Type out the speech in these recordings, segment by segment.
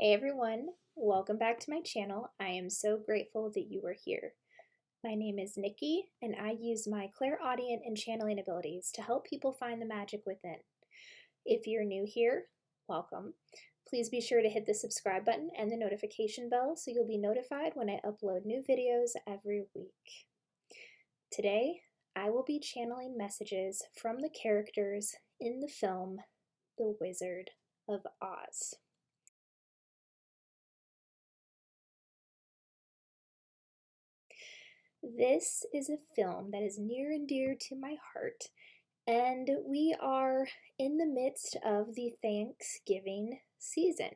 Hey everyone, welcome back to my channel. I am so grateful that you are here. My name is Nikki and I use my clairaudient and channeling abilities to help people find the magic within. If you're new here, welcome. Please be sure to hit the subscribe button and the notification bell so you'll be notified when I upload new videos every week. Today, I will be channeling messages from the characters in the film The Wizard of Oz. This is a film that is near and dear to my heart, and we are in the midst of the Thanksgiving season.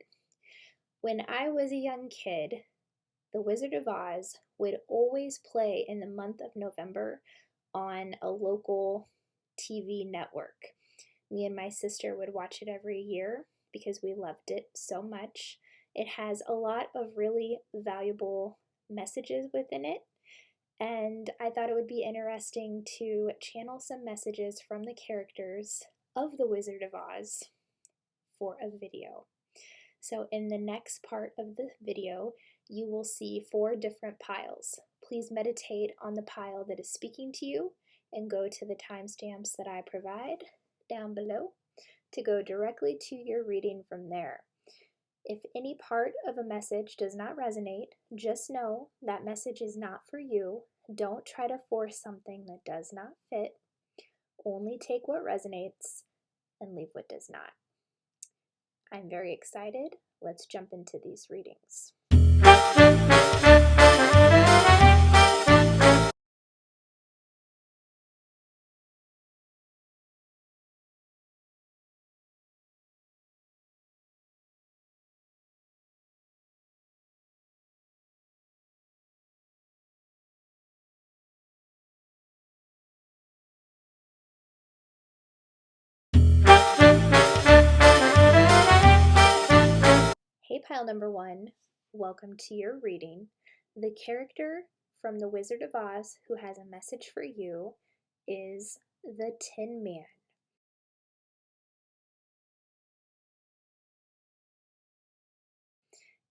When I was a young kid, The Wizard of Oz would always play in the month of November on a local TV network. Me and my sister would watch it every year because we loved it so much. It has a lot of really valuable messages within it. And I thought it would be interesting to channel some messages from the characters of The Wizard of Oz for a video. So in the next part of the video, you will see 4 different piles. Please meditate on the pile that is speaking to you and go to the timestamps that I provide down below to go directly to your reading from there. If any part of a message does not resonate, just know that message is not for you. Don't try to force something that does not fit. Only take what resonates and leave what does not. I'm very excited. Let's jump into these readings. Hey, pile number 1, welcome to your reading. The character from The Wizard of Oz who has a message for you is the Tin Man.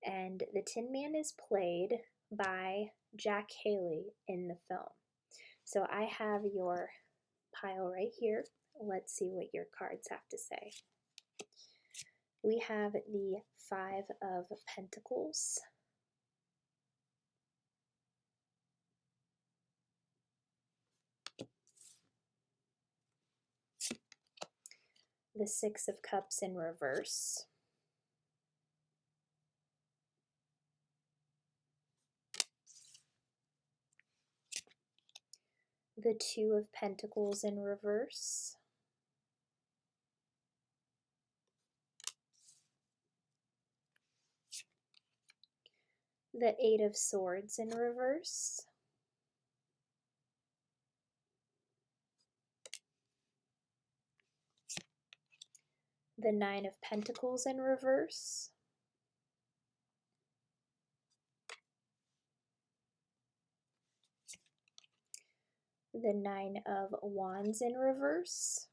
And the Tin Man is played by Jack Haley in the film. So I have your pile right here. Let's see what your cards have to say. We have the 5 of Pentacles, the 6 of Cups in reverse, the 2 of Pentacles in reverse, the 8 of Swords in reverse, the 9 of Pentacles in reverse, the 9 of Wands in reverse,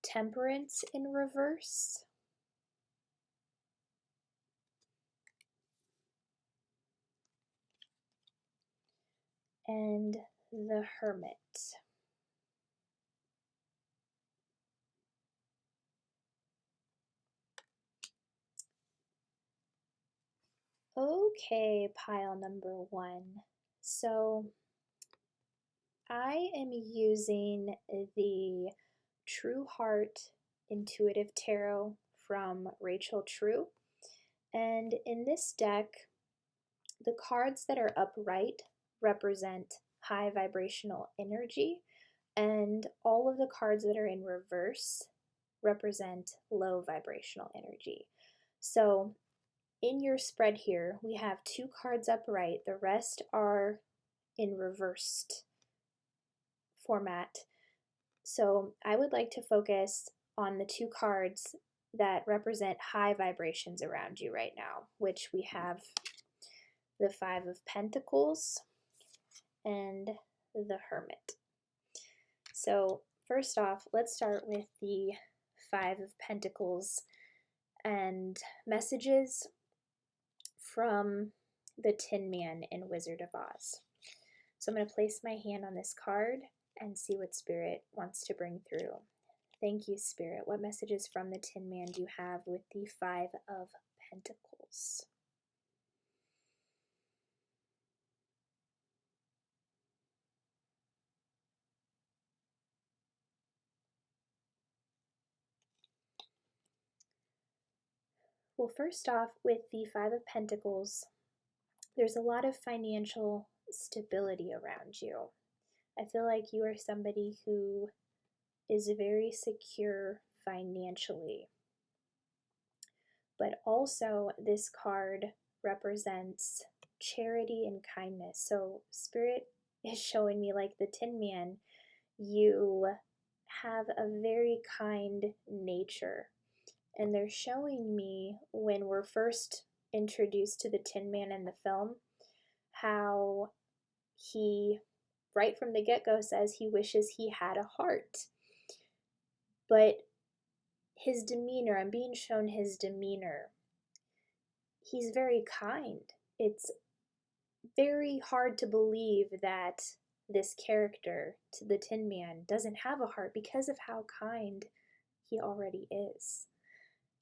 Temperance in reverse, and the Hermit. Okay, pile number 1. So I am using the True Heart Intuitive Tarot from Rachel True. And in this deck, the cards that are upright represent high vibrational energy, and all of the cards that are in reverse represent low vibrational energy. So in your spread here, we have 2 cards upright. The rest are in reversed format. So I would like to focus on the 2 cards that represent high vibrations around you right now, which we have the 5 of Pentacles and the Hermit. So first off, let's start with the Five of Pentacles and messages from the Tin Man in Wizard of Oz. So I'm going to place my hand on this card and see what Spirit wants to bring through. Thank you, Spirit. What messages from the Tin Man do you have with the Five of Pentacles? Well, first off, with the Five of Pentacles, there's a lot of financial stability around you. I feel like you are somebody who is very secure financially. But also, this card represents charity and kindness. So, Spirit is showing me, like the Tin Man, you have a very kind nature. And they're showing me, when we're first introduced to the Tin Man in the film, how he, right from the get-go, says he wishes he had a heart. But his demeanor, I'm being shown his demeanor. He's very kind. It's very hard to believe that this character, to the Tin Man, doesn't have a heart because of how kind he already is.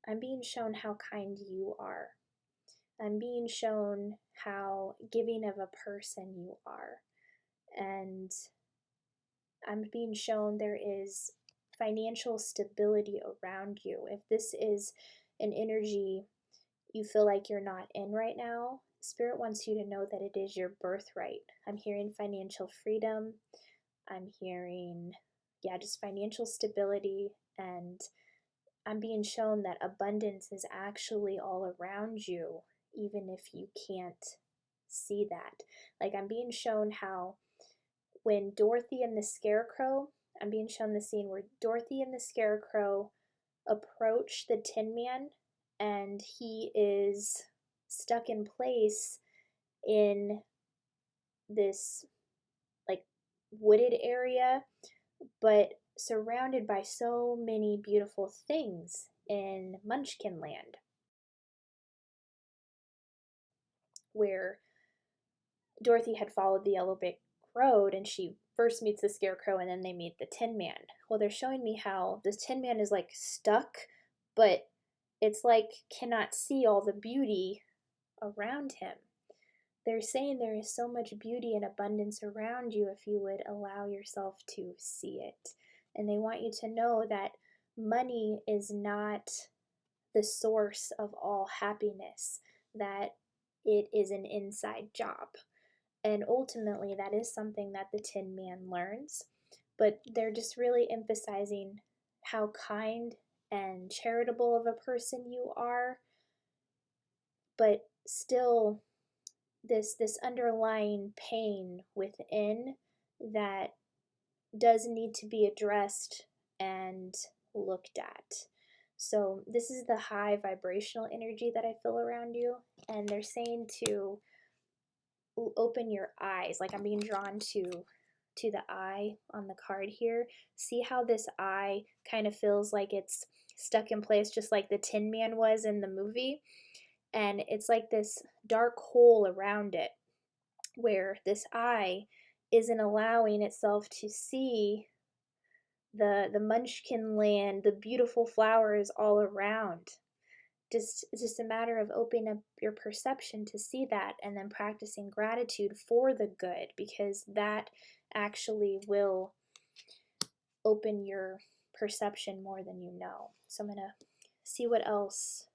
I'm being shown how kind you are. I'm being shown how giving of a person you are. And I'm being shown there is financial stability around you. If this is an energy you feel like you're not in right now, Spirit wants you to know that it is your birthright. I'm hearing financial freedom. I'm hearing, just financial stability. And I'm being shown that abundance is actually all around you, even if you can't see that. Like, I'm being shown how when Dorothy and the Scarecrow, I'm being shown the scene where Dorothy and the Scarecrow approach the Tin Man, and he is stuck in place in this like wooded area, but surrounded by so many beautiful things in Munchkin Land, where Dorothy had followed the yellow brick road and she first meets the Scarecrow and then they meet the Tin Man. Well, they're showing me how this Tin Man is like stuck, but it's like cannot see all the beauty around him. They're saying there is so much beauty and abundance around you if you would allow yourself to see it. And they want you to know that money is not the source of all happiness, that it is an inside job. And ultimately, that is something that the Tin Man learns. But they're just really emphasizing how kind and charitable of a person you are, but still this underlying pain within that does need to be addressed and looked at. So this is the high vibrational energy that I feel around you, and they're saying to open your eyes. Like, I'm being drawn to the eye on the card here. See how this eye kind of feels like it's stuck in place, just like the Tin Man was in the movie. And it's like this dark hole around it where this eye isn't allowing itself to see the Munchkin Land, the beautiful flowers all around. It's just a matter of opening up your perception to see that, and then practicing gratitude for the good, because that actually will open your perception more than you know. So I'm going to see what else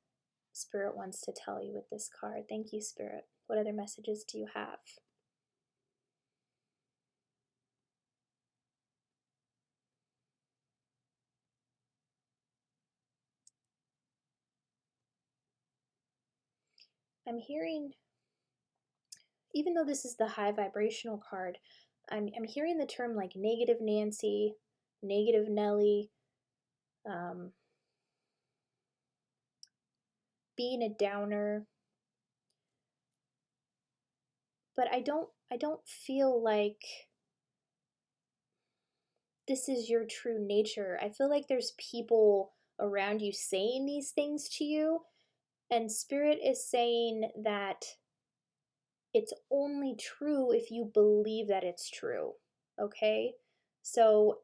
Spirit wants to tell you with this card. Thank you, Spirit. What other messages do you have? I'm hearing, even though this is the high vibrational card, I'm hearing the term like negative Nancy, negative Nelly, being a downer. But I don't feel like this is your true nature. I feel like there's people around you saying these things to you, and Spirit is saying that it's only true if you believe that it's true. Okay? So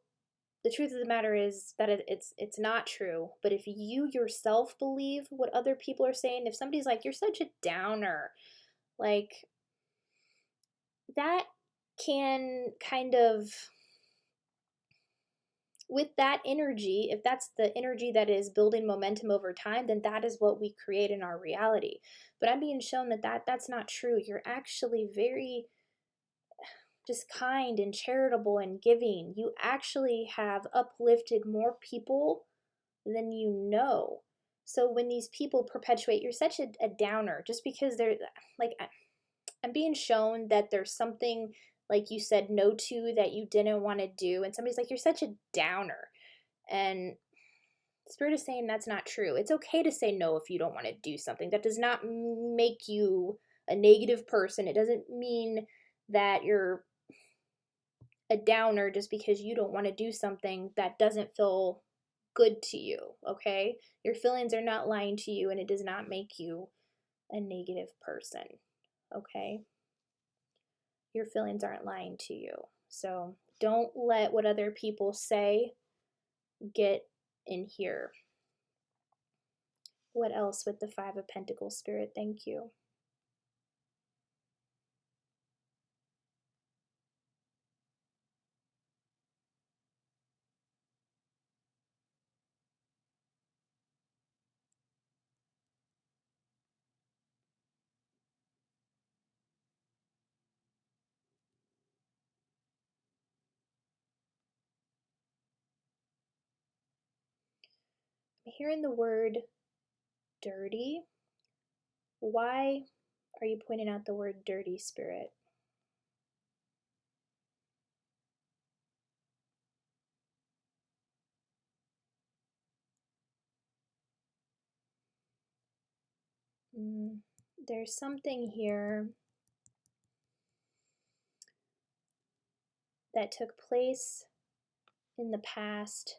the truth of the matter is that it's not true, but if you yourself believe what other people are saying, if somebody's like, you're such a downer, like, that can kind of, with that energy, if that's the energy that is building momentum over time, then that is what we create in our reality. But I'm being shown that that's not true. You're actually very just kind and charitable and giving. You actually have uplifted more people than you know. So when these people perpetuate, you're such a downer, just because they're like, I'm being shown that there's something, like you said no to, that you didn't want to do, and somebody's like, you're such a downer. And Spirit is saying that's not true. It's okay to say no if you don't want to do something. That does not make you a negative person. It doesn't mean that you're a downer just because you don't want to do something that doesn't feel good to you, okay? Your feelings are not lying to you, and it does not make you a negative person, okay? Your feelings aren't lying to you. So don't let what other people say get in here. What else with the Five of Pentacles, Spirit? Thank you. I'm hearing the word dirty. Why are you pointing out the word dirty, Spirit? There's something here that took place in the past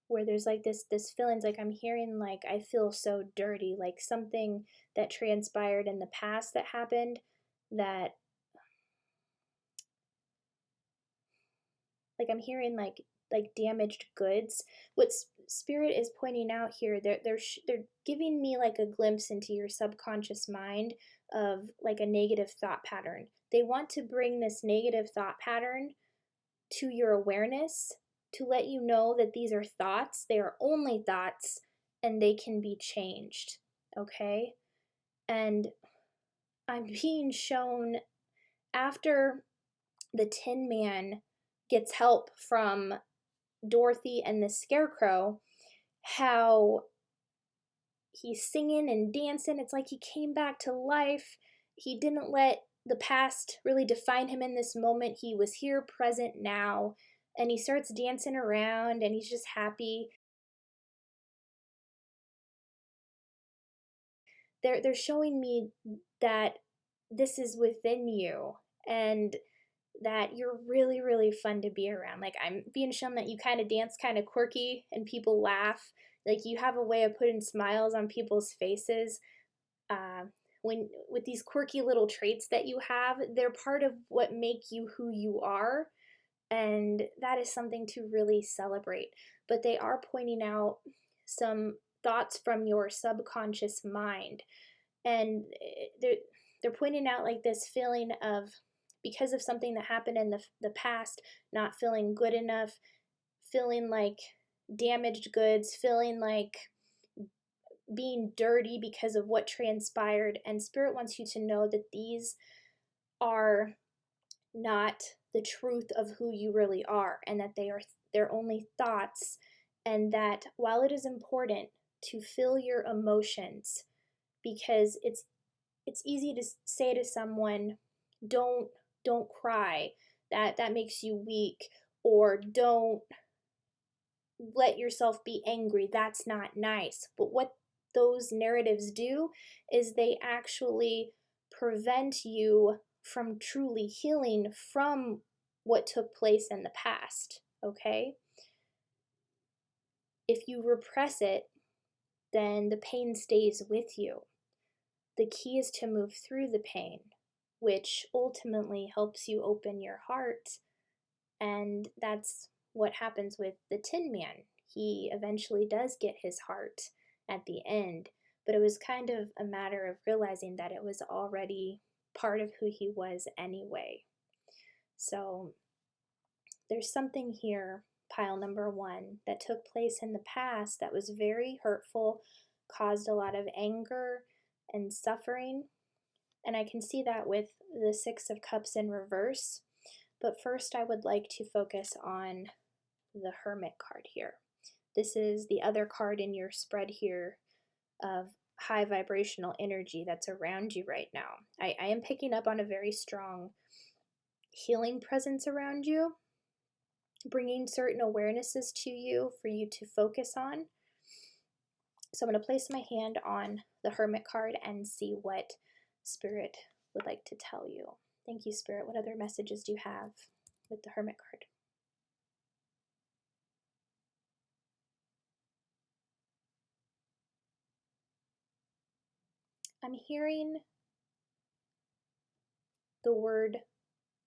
where there's like this feelings, like I'm hearing, like I feel so dirty, like something that transpired in the past that happened, that, like I'm hearing like damaged goods. What Spirit is pointing out here, they're giving me like a glimpse into your subconscious mind of like a negative thought pattern. They want to bring this negative thought pattern to your awareness, to let you know that these are thoughts, they are only thoughts, and they can be changed, okay? And I'm being shown, after the Tin Man gets help from Dorothy and the Scarecrow, how he's singing and dancing. It's like he came back to life. He didn't let the past really define him in this moment. He was here, present now, and he starts dancing around and he's just happy. They're showing me that this is within you, and that you're really, really fun to be around. Like, I'm being shown that you kind of dance kind of quirky and people laugh. Like, you have a way of putting smiles on people's faces. When with these quirky little traits that you have, they're part of what make you who you are, and that is something to really celebrate. But they are pointing out some thoughts from your subconscious mind, and they're pointing out like this feeling of, because of something that happened in the past, not feeling good enough, feeling like damaged goods, feeling like being dirty because of what transpired. And Spirit wants you to know that these are not the truth of who you really are, and that they're only thoughts, and that while it is important to feel your emotions, because it's easy to say to someone, don't cry, that makes you weak, or don't let yourself be angry, that's not nice. But what those narratives do is they actually prevent you from truly healing from what took place in the past, okay? if you repress it, then the pain stays with you. The key is to move through the pain, which ultimately helps you open your heart. And that's what happens with the Tin Man. He eventually does get his heart at the end, but it was kind of a matter of realizing that it was already part of who he was anyway. So there's something here, pile number one, that took place in the past that was very hurtful, caused a lot of anger and suffering. And I can see that with the Six of Cups in reverse. But first, I would like to focus on the Hermit card here. This is the other card in your spread here of high vibrational energy that's around you right now. I am picking up on a very strong healing presence around you, bringing certain awarenesses to you for you to focus on. So I'm going to place my hand on the Hermit card and see what Spirit would like to tell you. Thank you, Spirit. What other messages do you have with the Hermit card? I'm hearing the word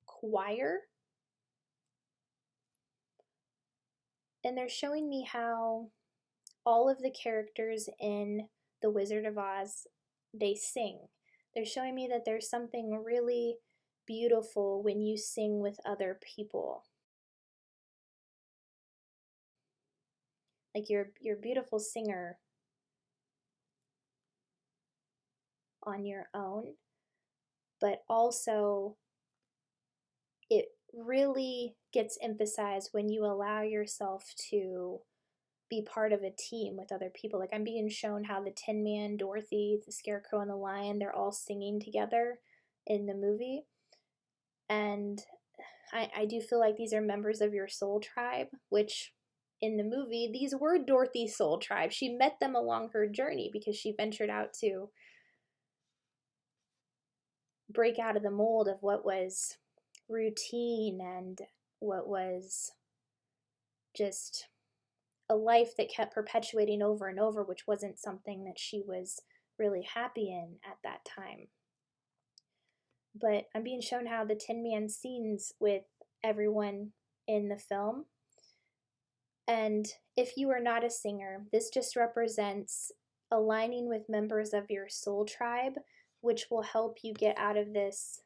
choir, and they're showing me how all of the characters in The Wizard of Oz, they sing. They're showing me that there's something really beautiful when you sing with other people. Like you're a beautiful singer on your own, but also it really gets emphasized when you allow yourself to be part of a team with other people. Like I'm being shown how the Tin Man, Dorothy, the Scarecrow, and the Lion, they're all singing together in the movie. And I do feel like these are members of your soul tribe, which in the movie, these were Dorothy's soul tribe. She met them along her journey because she ventured out to break out of the mold of what was routine and what was just a life that kept perpetuating over and over, which wasn't something that she was really happy in at that time. But I'm being shown how the Tin Man scenes with everyone in the film. And if you are not a singer, this just represents aligning with members of your soul tribe, which will help you get out of this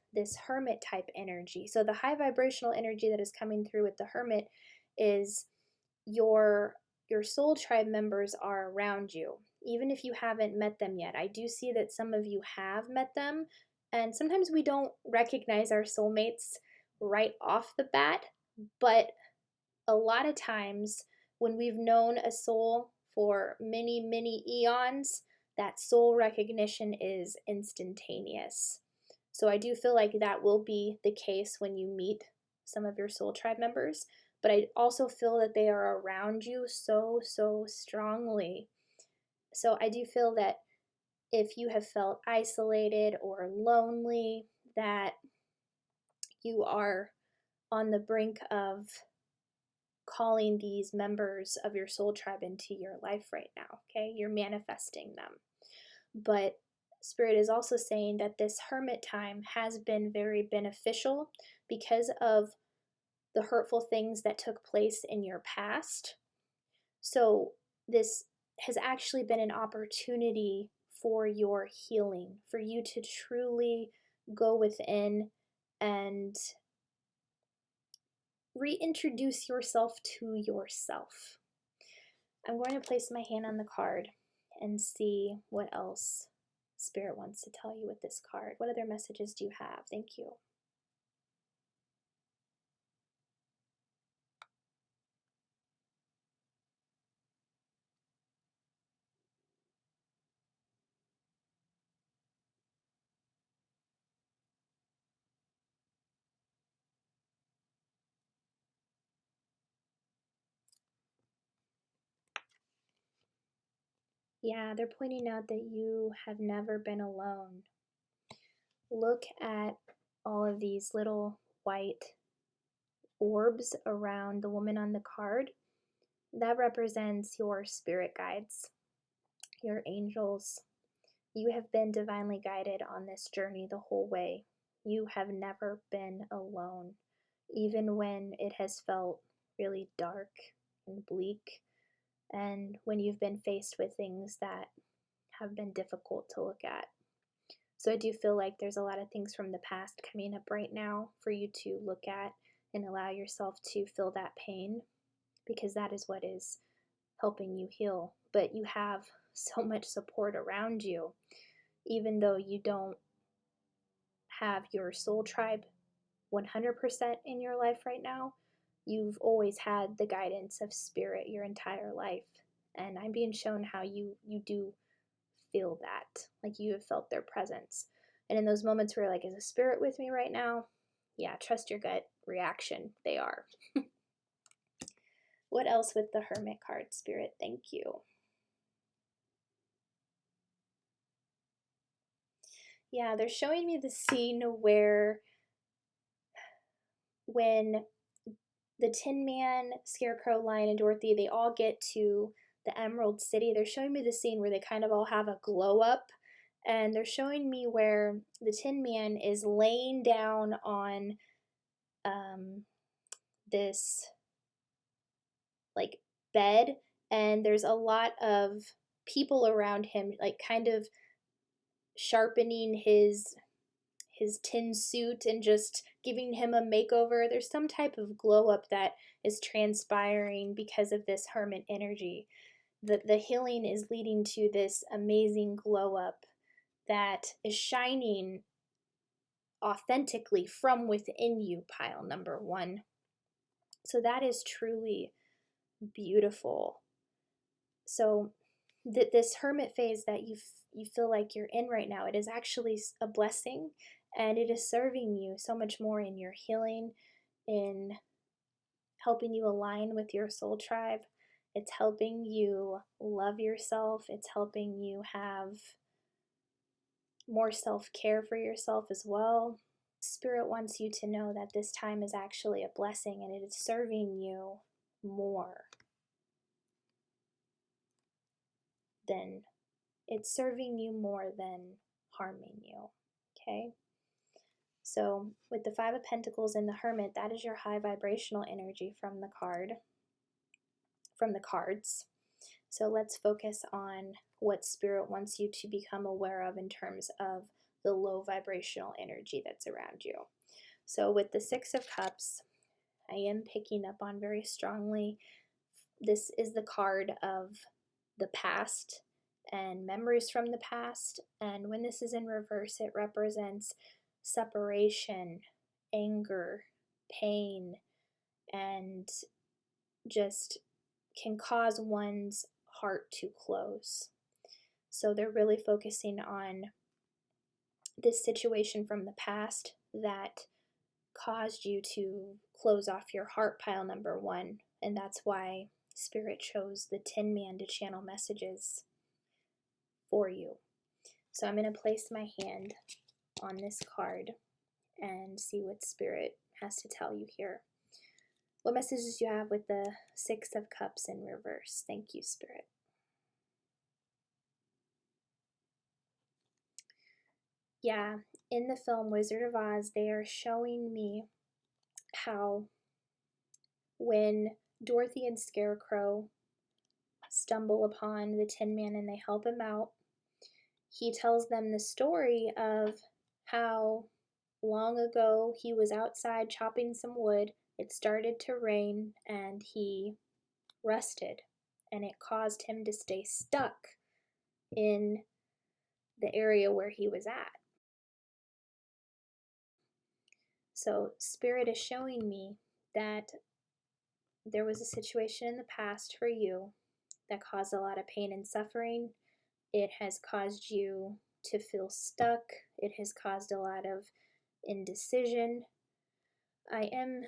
hermit type energy. So the high vibrational energy that is coming through with the hermit is your soul tribe members are around you, even if you haven't met them yet. I do see that some of you have met them, and sometimes we don't recognize our soulmates right off the bat, but a lot of times when we've known a soul for many, many eons, that soul recognition is instantaneous. So I do feel like that will be the case when you meet some of your soul tribe members, but I also feel that they are around you so, so strongly. So I do feel that if you have felt isolated or lonely, that you are on the brink of calling these members of your soul tribe into your life right now, okay? You're manifesting them. But Spirit is also saying that this hermit time has been very beneficial because of the hurtful things that took place in your past. So this has actually been an opportunity for your healing, for you to truly go within and reintroduce yourself to yourself. I'm going to place my hand on the card and see what else Spirit wants to tell you with this card. What other messages do you have? Thank you. Yeah, they're pointing out that you have never been alone. Look at all of these little white orbs around the woman on the card. that represents your spirit guides, your angels. You have been divinely guided on this journey the whole way. You have never been alone, even when it has felt really dark and bleak, and when you've been faced with things that have been difficult to look at. So I do feel like there's a lot of things from the past coming up right now for you to look at and allow yourself to feel that pain, because that is what is helping you heal. But you have so much support around you, even though you don't have your soul tribe 100% in your life right now. You've always had the guidance of spirit your entire life. And I'm being shown how you do feel that, like you have felt their presence. And in those moments where you're like, is a spirit with me right now? Yeah, trust your gut reaction. They are. What else with the Hermit card, Spirit? Thank you. Yeah, they're showing me the scene where when the Tin Man, Scarecrow, Lion, and Dorothy, they all get to the Emerald City. They're showing me the scene where they kind of all have a glow up. And they're showing me where the Tin Man is laying down on this like bed, and there's a lot of people around him, like kind of sharpening his tin suit and just giving him a makeover. There's some type of glow up that is transpiring because of this hermit energy. The healing is leading to this amazing glow up that is shining authentically from within you, pile number one. So that is truly beautiful. So this hermit phase that you feel like you're in right now, it is actually a blessing, and it is serving you so much more in your healing, in helping you align with your soul tribe. It's helping you love yourself. It's helping you have more self-care for yourself as well. Spirit wants you to know that this time is actually a blessing, and it is serving you more than it's serving you more than harming you. Okay? So with the Five of Pentacles and the Hermit, that is your high vibrational energy from the cards. So let's focus on what Spirit wants you to become aware of in terms of the low vibrational energy that's around you. So with the Six of Cups, I am picking up on very strongly, this is the card of the past and memories from the past. And when this is in reverse, it represents separation, anger, pain, and just can cause one's heart to close. So they're really focusing on this situation from the past that caused you to close off your heart, pile number one. And that's why Spirit chose the Tin Man to channel messages for you. So I'm going to place my hand on this card and see what Spirit has to tell you here. What messages do you have with the Six of Cups in reverse? Thank you, Spirit. Yeah, in the film Wizard of Oz, they are showing me how when Dorothy and Scarecrow stumble upon the Tin Man and they help him out, he tells them the story of how long ago he was outside chopping some wood, it started to rain, and he rested, and it caused him to stay stuck in the area where he was at. So Spirit is showing me that there was a situation in the past for you that caused a lot of pain and suffering. It has caused you to feel stuck. It has caused a lot of indecision. I am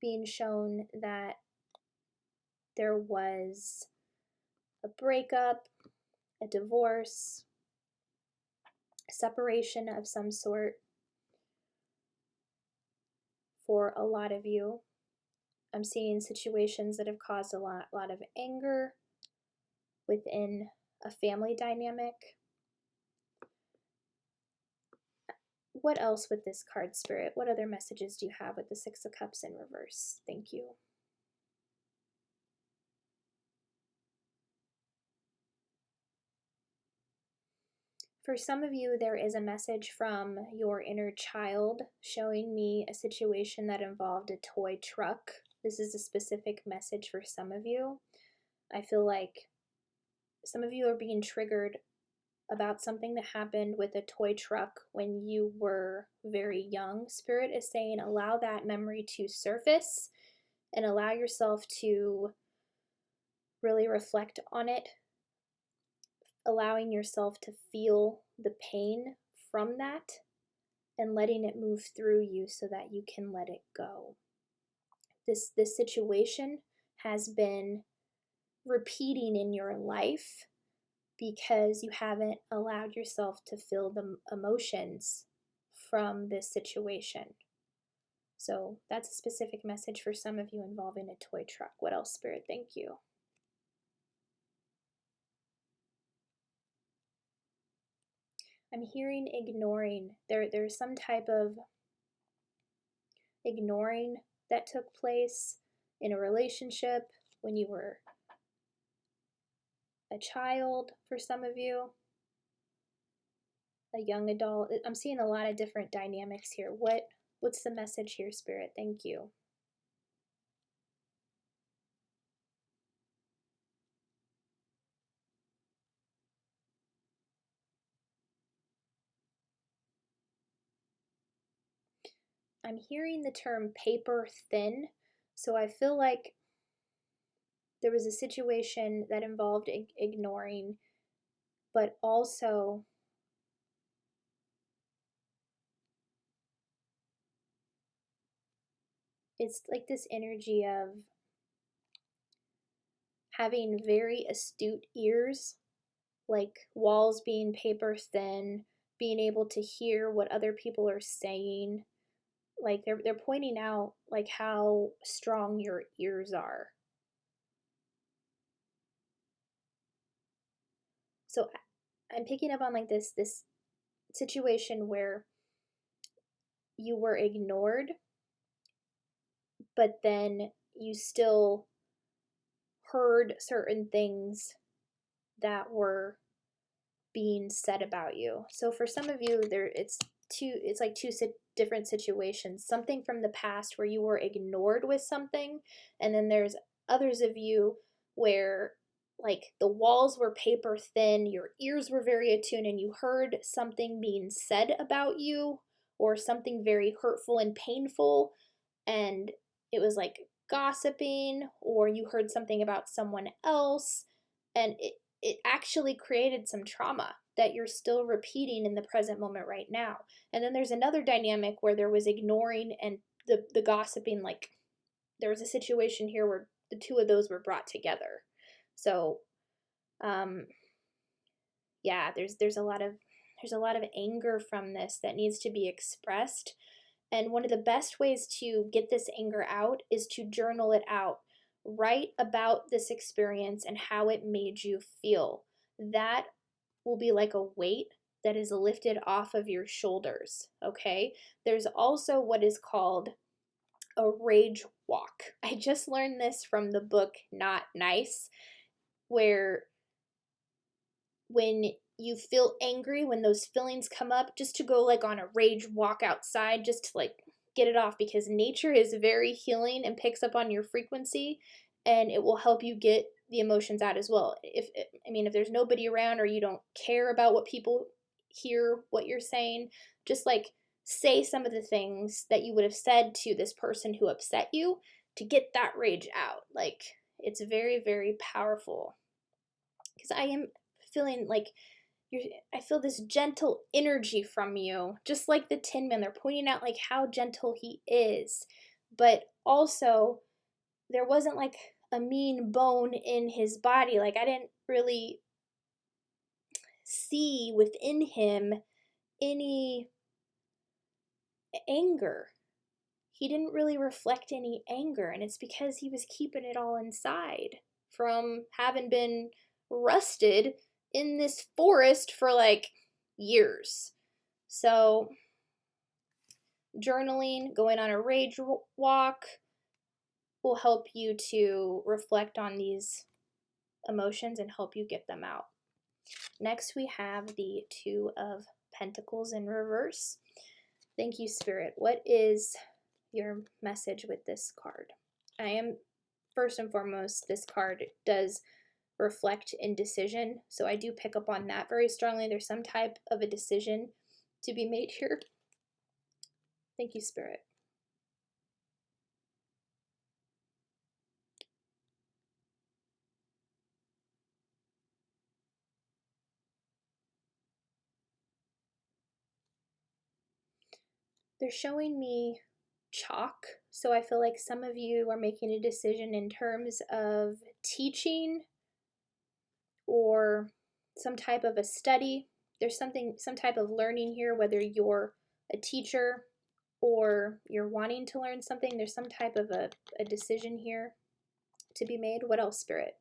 being shown that there was a breakup, a divorce, separation of some sort for a lot of you. I'm seeing situations that have caused a lot of anger within a family dynamic. What else with this card, Spirit? What other messages do you have with the Six of Cups in reverse? Thank you. For some of you, there is a message from your inner child showing me a situation that involved a toy truck. This is a specific message for some of you. I feel like some of you are being triggered about something that happened with a toy truck when you were very young. Spirit is saying allow that memory to surface and allow yourself to really reflect on it, allowing yourself to feel the pain from that and letting it move through you so that you can let it go. This situation has been repeating in your life because you haven't allowed yourself to feel the emotions from this situation. So that's a specific message for some of you involving a toy truck. What else, Spirit? Thank you. I'm hearing ignoring. There's some type of ignoring that took place in a relationship when you were a child for some of you, a young adult. I'm seeing a lot of different dynamics here. What's the message here, Spirit? Thank you. I'm hearing the term paper thin, so I feel like there was a situation that involved ignoring, but also it's like this energy of having very astute ears, like walls being paper thin, being able to hear what other people are saying. Like they're pointing out like how strong your ears are. So I'm picking up on like this situation where you were ignored, but then you still heard certain things that were being said about you. So for some of you, it's like two different situations. Something from the past where you were ignored with something, and then there's others of you where like the walls were paper thin, your ears were very attuned, and you heard something being said about you or something very hurtful and painful, and it was like gossiping, or you heard something about someone else, and it actually created some trauma that you're still repeating in the present moment right now. And then there's another dynamic where there was ignoring and the gossiping, like there was a situation here where the two of those were brought together. So yeah, there's a lot of anger from this that needs to be expressed. And one of the best ways to get this anger out is to journal it out. Write about this experience and how it made you feel. That will be like a weight that is lifted off of your shoulders, okay? There's also what is called a rage walk. I just learned this from the book Not Nice, where when you feel angry, when those feelings come up, just to go like on a rage walk outside, just to like get it off, because nature is very healing and picks up on your frequency, and it will help you get the emotions out as well. If there's nobody around or you don't care about what people hear what you're saying, just like say some of the things that you would have said to this person who upset you to get that rage out. Like it's very, very powerful, because I am feeling like I feel this gentle energy from you, just like the Tin Man. They're pointing out like how gentle he is, but also there wasn't like a mean bone in his body. Like I didn't really see within him any anger. he didn't really reflect any anger, and it's because he was keeping it all inside from having been rusted in this forest for like years. So, journaling, going on a rage walk will help you to reflect on these emotions and help you get them out. Next, we have the Two of Pentacles in reverse. Thank you, Spirit. What is your message with this card? First and foremost, this card does reflect indecision, so I do pick up on that very strongly. There's some type of a decision to be made here. Thank you, Spirit. They're showing me chalk, so I feel like some of you are making a decision in terms of teaching or some type of a study. There's some type of learning here, whether you're a teacher or you're wanting to learn something. There's some type of a decision here to be made. What else, Spirit?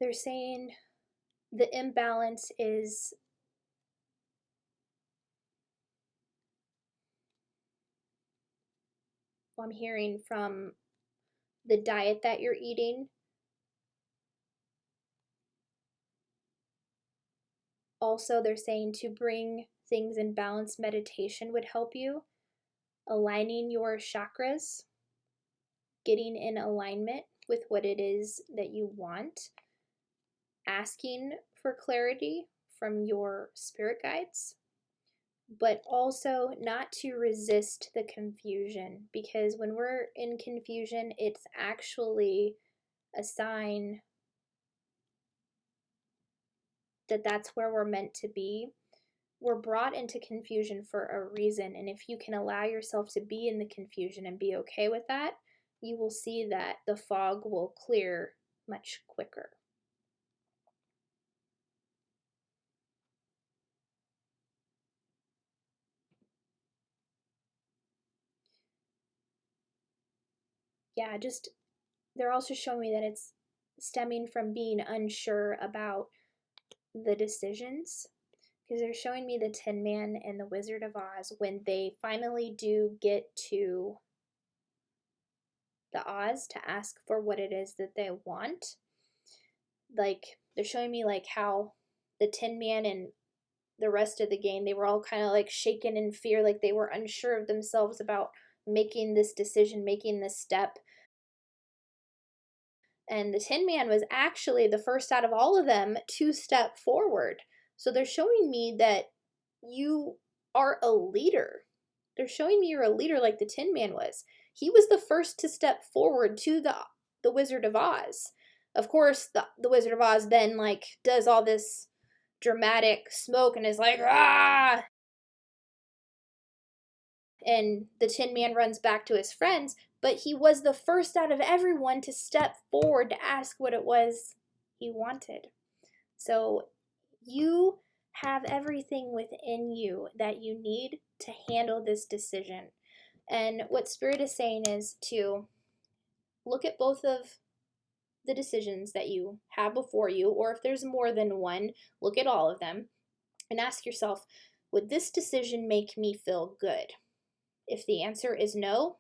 They're saying the imbalance is I'm hearing from the diet that you're eating. Also, they're saying to bring things in balance, meditation would help you. Aligning your chakras, getting in alignment with what it is that you want, asking for clarity from your spirit guides, but also not to resist the confusion, because when we're in confusion, it's actually a sign that that's where we're meant to be. We're brought into confusion for a reason, and if you can allow yourself to be in the confusion and be okay with that, you will see that the fog will clear much quicker. Yeah, just they're also showing me that it's stemming from being unsure about the decisions, because they're showing me the Tin Man and the Wizard of Oz when they finally do get to the Oz to ask for what it is that they want. Like, they're showing me like how the Tin Man and the rest of the game, they were all kind of like shaken in fear, like they were unsure of themselves about making this decision, making this step. And the Tin Man was actually the first out of all of them to step forward. So they're showing me that you are a leader. They're showing me you're a leader like the Tin Man was. He was the first to step forward to the Wizard of Oz. Of course, the Wizard of Oz then like does all this dramatic smoke and is like, ah! And the Tin Man runs back to his friends, but he was the first out of everyone to step forward to ask what it was he wanted. So you have everything within you that you need to handle this decision. And what Spirit is saying is to look at both of the decisions that you have before you, or if there's more than one, look at all of them and ask yourself, would this decision make me feel good? If the answer is no,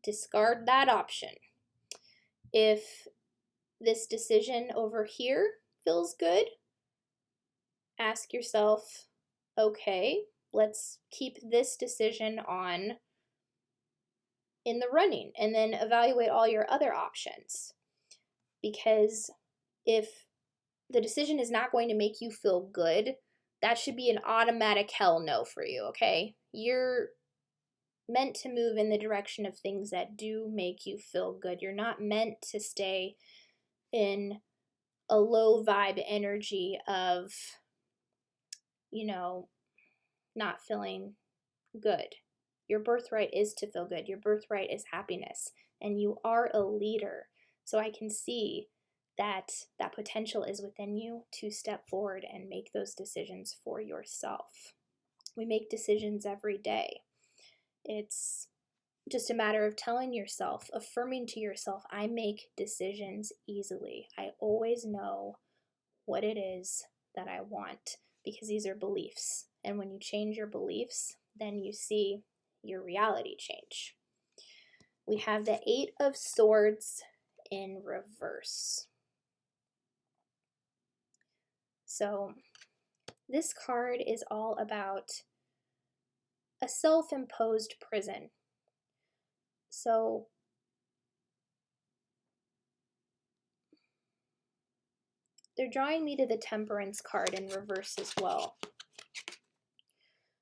discard that option. If this decision over here feels good, ask yourself, okay, let's keep this decision on in the running, and then evaluate all your other options. Because if the decision is not going to make you feel good, that should be an automatic hell no for you, okay? You're meant to move in the direction of things that do make you feel good. You're not meant to stay in a low vibe energy of, not feeling good. Your birthright is to feel good. Your birthright is happiness, and you are a leader. So I can see that potential is within you to step forward and make those decisions for yourself. We make decisions every day. It's just a matter of telling yourself, affirming to yourself, I make decisions easily. I always know what it is that I want, because these are beliefs. And when you change your beliefs, then you see your reality change. We have the Eight of Swords in reverse. So this card is all about a self-imposed prison. So they're drawing me to the Temperance card in reverse as well.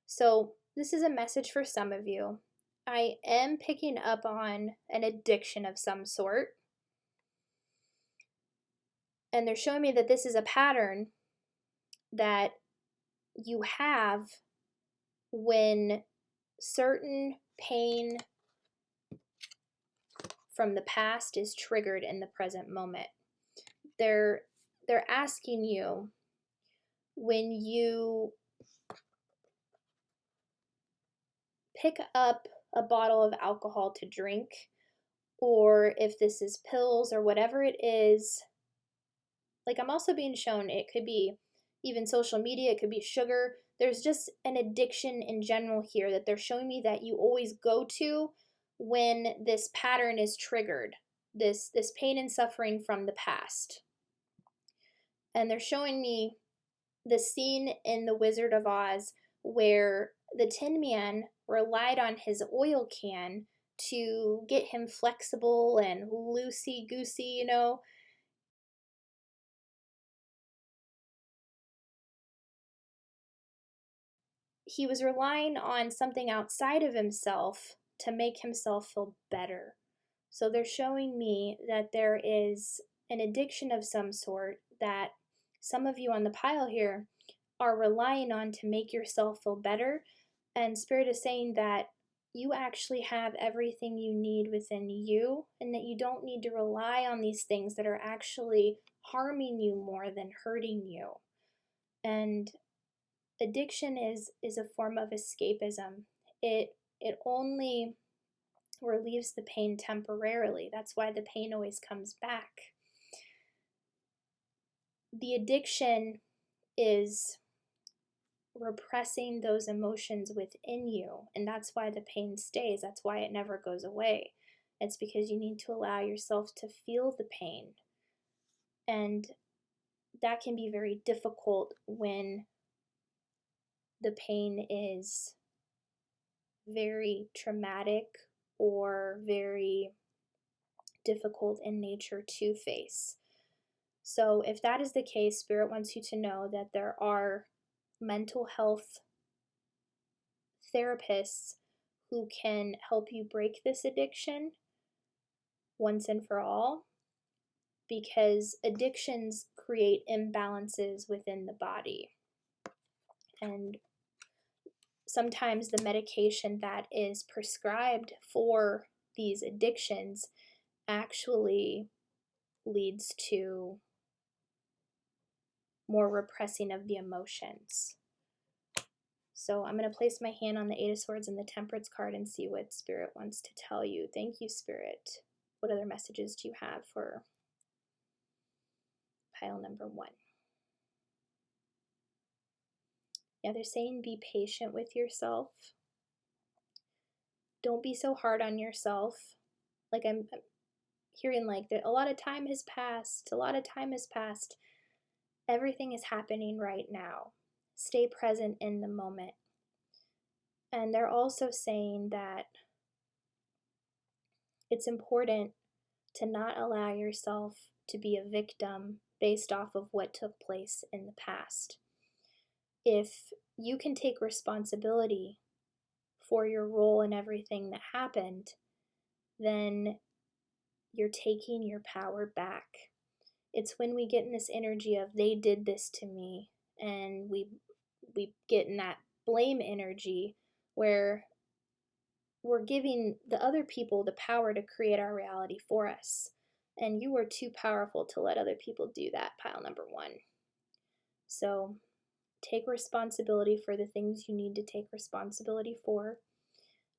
So this is a message for some of you. I am picking up on an addiction of some sort. And they're showing me that this is a pattern that you have when certain pain from the past is triggered in the present moment. They're asking you, when you pick up a bottle of alcohol to drink, or if this is pills or whatever it is, like I'm also being shown it could be even social media, it could be sugar. There's just an addiction in general here that they're showing me that you always go to when this pattern is triggered, this pain and suffering from the past. And they're showing me the scene in The Wizard of Oz where the Tin Man relied on his oil can to get him flexible and loosey-goosey, you know. He was relying on something outside of himself to make himself feel better. So they're showing me that there is an addiction of some sort that some of you on the pile here are relying on to make yourself feel better. And Spirit is saying that you actually have everything you need within you, and that you don't need to rely on these things that are actually harming you more than hurting you. And addiction is a form of escapism. It only relieves the pain temporarily. That's why the pain always comes back. The addiction is repressing those emotions within you, and that's why the pain stays. That's why it never goes away. It's because you need to allow yourself to feel the pain, and that can be very difficult when the pain is very traumatic or very difficult in nature to face. So if that is the case, Spirit wants you to know that there are mental health therapists who can help you break this addiction once and for all, because addictions create imbalances within the body. And sometimes the medication that is prescribed for these addictions actually leads to more repressing of the emotions. So I'm going to place my hand on the Eight of Swords and the Temperance card and see what Spirit wants to tell you. Thank you, Spirit. What other messages do you have for pile number 1? Yeah, they're saying be patient with yourself. Don't be so hard on yourself. Like I'm hearing like that a lot of time has passed. A lot of time has passed. Everything is happening right now. Stay present in the moment. And they're also saying that it's important to not allow yourself to be a victim based off of what took place in the past. If you can take responsibility for your role in everything that happened, then you're taking your power back. It's when we get in this energy of they did this to me, and we get in that blame energy where we're giving the other people the power to create our reality for us. And you are too powerful to let other people do that, pile number 1. So take responsibility for the things you need to take responsibility for.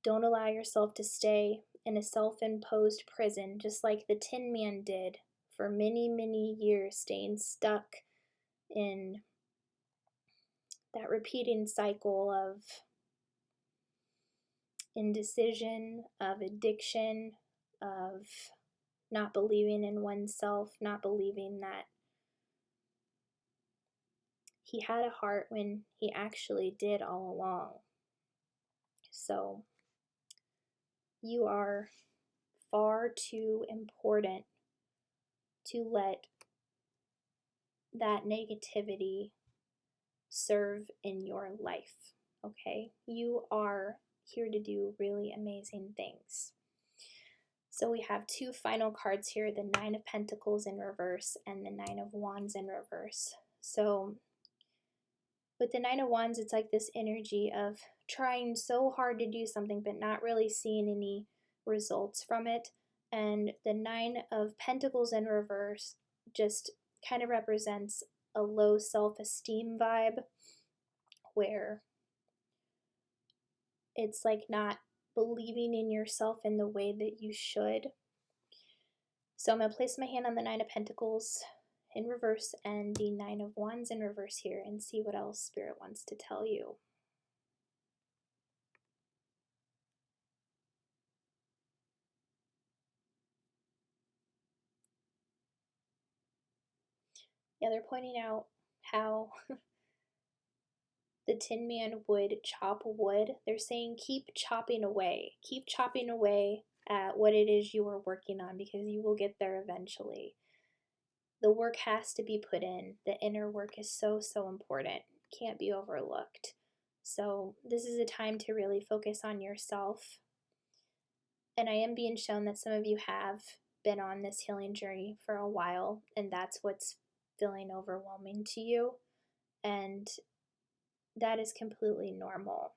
Don't allow yourself to stay in a self-imposed prison, just like the Tin Man did for many, many years, staying stuck in that repeating cycle of indecision, of addiction, of not believing in oneself, not believing that he had a heart when he actually did all along. So you are far too important to let that negativity serve in your life, okay? You are here to do really amazing things. So we have 2 final cards here, the 9 of Pentacles in reverse and the 9 of Wands in reverse. So with the 9 of Wands, it's like this energy of trying so hard to do something but not really seeing any results from it. And the 9 of Pentacles in reverse just kind of represents a low self-esteem vibe, where it's like not believing in yourself in the way that you should. So I'm going to place my hand on the 9 of Pentacles in reverse and the 9 of Wands in reverse here and see what else Spirit wants to tell you. Yeah, they're pointing out how the Tin Man would chop wood. They're saying keep chopping away. Keep chopping away at what it is you are working on, because you will get there eventually. The work has to be put in. The inner work is so, so important. Can't be overlooked. So this is a time to really focus on yourself. And I am being shown that some of you have been on this healing journey for a while, and that's what's feeling overwhelming to you. And that is completely normal.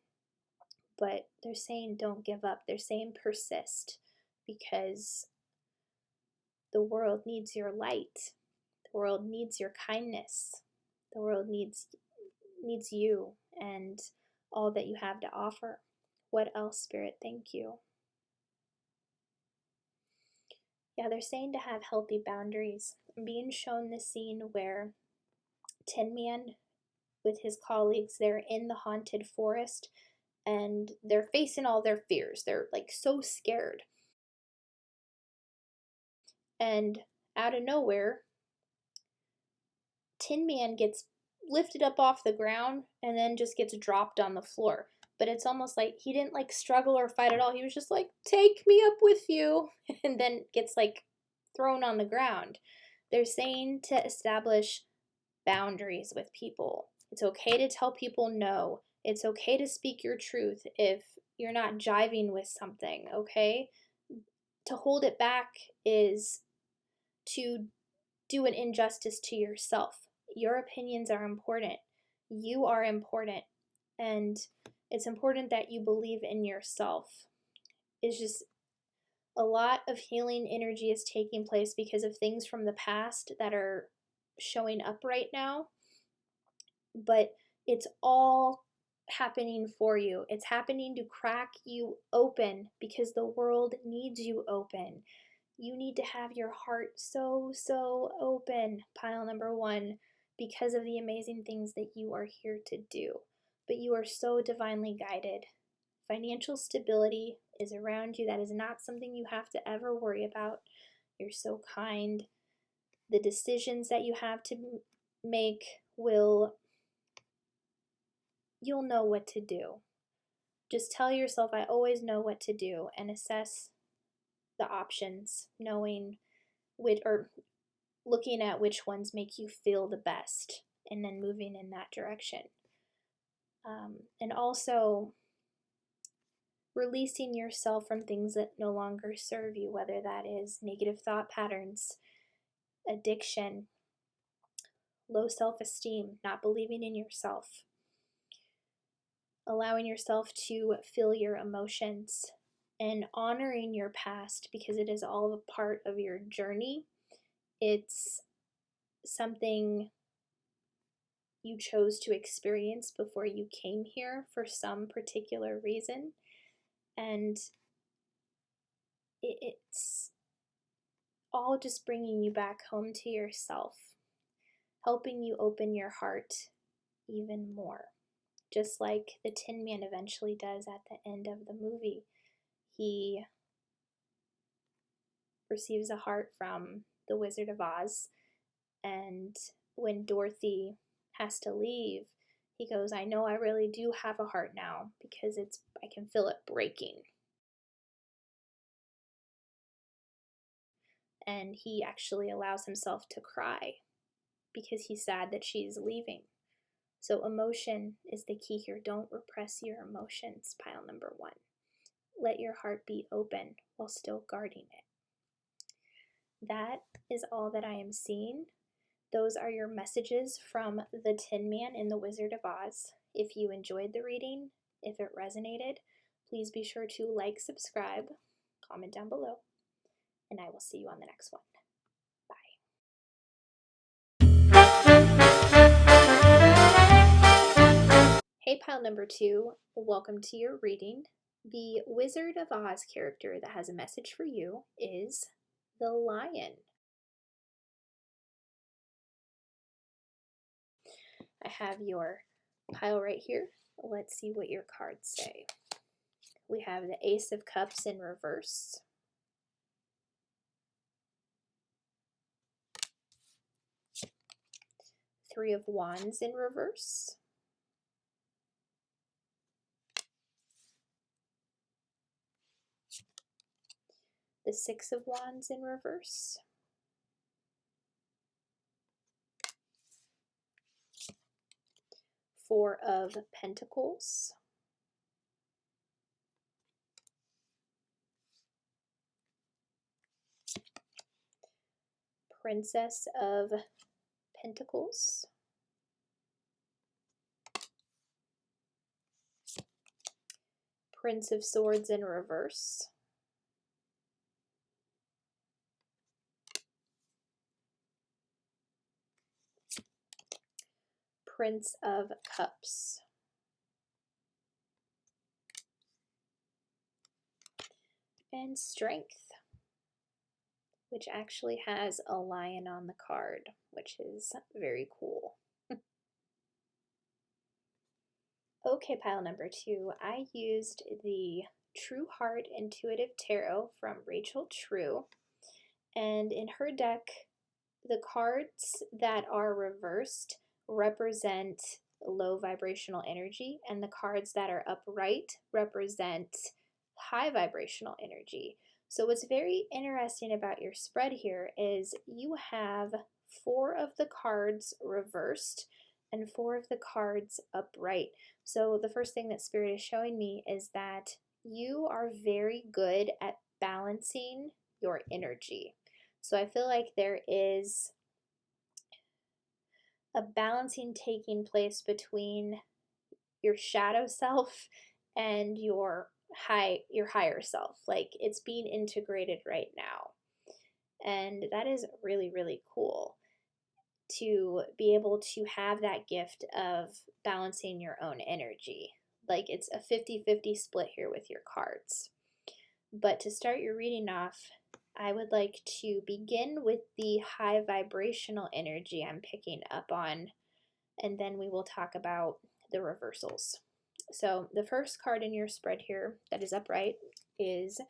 But they're saying don't give up. They're saying persist, because the world needs your light. The world needs your kindness. The world needs you and all that you have to offer. What else, Spirit? Thank you. Yeah, they're saying to have healthy boundaries. I'm being shown this scene where Tin Man with his colleagues, they're in the haunted forest and they're facing all their fears. They're like so scared. And out of nowhere, Tin Man gets lifted up off the ground and then just gets dropped on the floor. But it's almost like he didn't like struggle or fight at all. He was just like, take me up with you, and then gets like thrown on the ground. They're saying to establish boundaries with people. It's okay to tell people no. It's okay to speak your truth if you're not jiving with something, okay? To hold it back is to do an injustice to yourself. Your opinions are important. You are important. And it's important that you believe in yourself. It's just a lot of healing energy is taking place because of things from the past that are showing up right now. But it's all happening for you. It's happening to crack you open because the world needs you open. You need to have your heart so, so open, pile number 1, because of the amazing things that you are here to do. But you are so divinely guided. Financial stability is around you. That is not something you have to ever worry about. You're so kind. The decisions that you have to make you'll know what to do. Just tell yourself, I always know what to do, and assess the options, knowing which, or looking at which ones make you feel the best, and then moving in that direction. And also releasing yourself from things that no longer serve you, whether that is negative thought patterns, addiction, low self-esteem, not believing in yourself, allowing yourself to feel your emotions, and honoring your past because it is all a part of your journey. It's something you chose to experience before you came here for some particular reason. And it's all just bringing you back home to yourself, helping you open your heart even more. Just like the Tin Man eventually does at the end of the movie. He receives a heart from the Wizard of Oz, and when Dorothy has to leave, he goes, I know I really do have a heart now because I can feel it breaking. And he actually allows himself to cry because he's sad that she's leaving. So emotion is the key here. Don't repress your emotions, pile number 1. Let your heart be open while still guarding it. That is all that I am seeing. Those are your messages from the Tin Man and the Wizard of Oz. If you enjoyed the reading, if it resonated, please be sure to like, subscribe, comment down below, and I will see you on the next one. Hey, pile number 2, welcome to your reading. The Wizard of Oz character that has a message for you is the lion. I have your pile right here. Let's see what your cards say. We have the Ace of Cups in reverse. Three of Wands in reverse. The Six of Wands in reverse. Four of Pentacles. Princess of Pentacles. Prince of Swords in reverse. Prince of Cups. And Strength, which actually has a lion on the card, which is very cool. Okay, pile number 2, I used the True Heart Intuitive Tarot from Rachel True, and in her deck, the cards that are reversed represent low vibrational energy, and the cards that are upright represent high vibrational energy. So what's very interesting about your spread here is you have 4 of the cards reversed and 4 of the cards upright. So the first thing that Spirit is showing me is that you are very good at balancing your energy. So I feel like there is a balancing taking place between your shadow self and your higher self. Like it's being integrated right now. And that is really, really cool to be able to have that gift of balancing your own energy. Like it's a 50-50 split here with your cards. But to start your reading off, I would like to begin with the high vibrational energy I'm picking up on, and then we will talk about the reversals. So the first card in your spread here that is upright is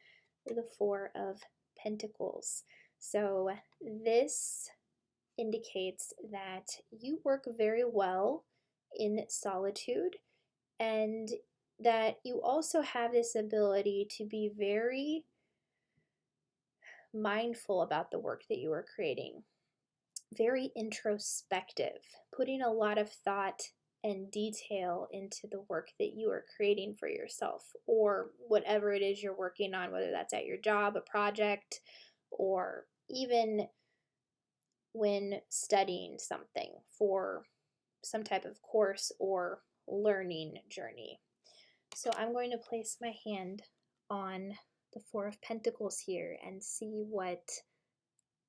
the Four of Pentacles. So this indicates that you work very well in solitude, and that you also have this ability to be very mindful about the work that you are creating, very introspective, putting a lot of thought and detail into the work that you are creating for yourself, or whatever it is you're working on, whether that's at your job, a project, or even when studying something for some type of course or learning journey. So I'm going to place my hand on the Four of Pentacles here and see what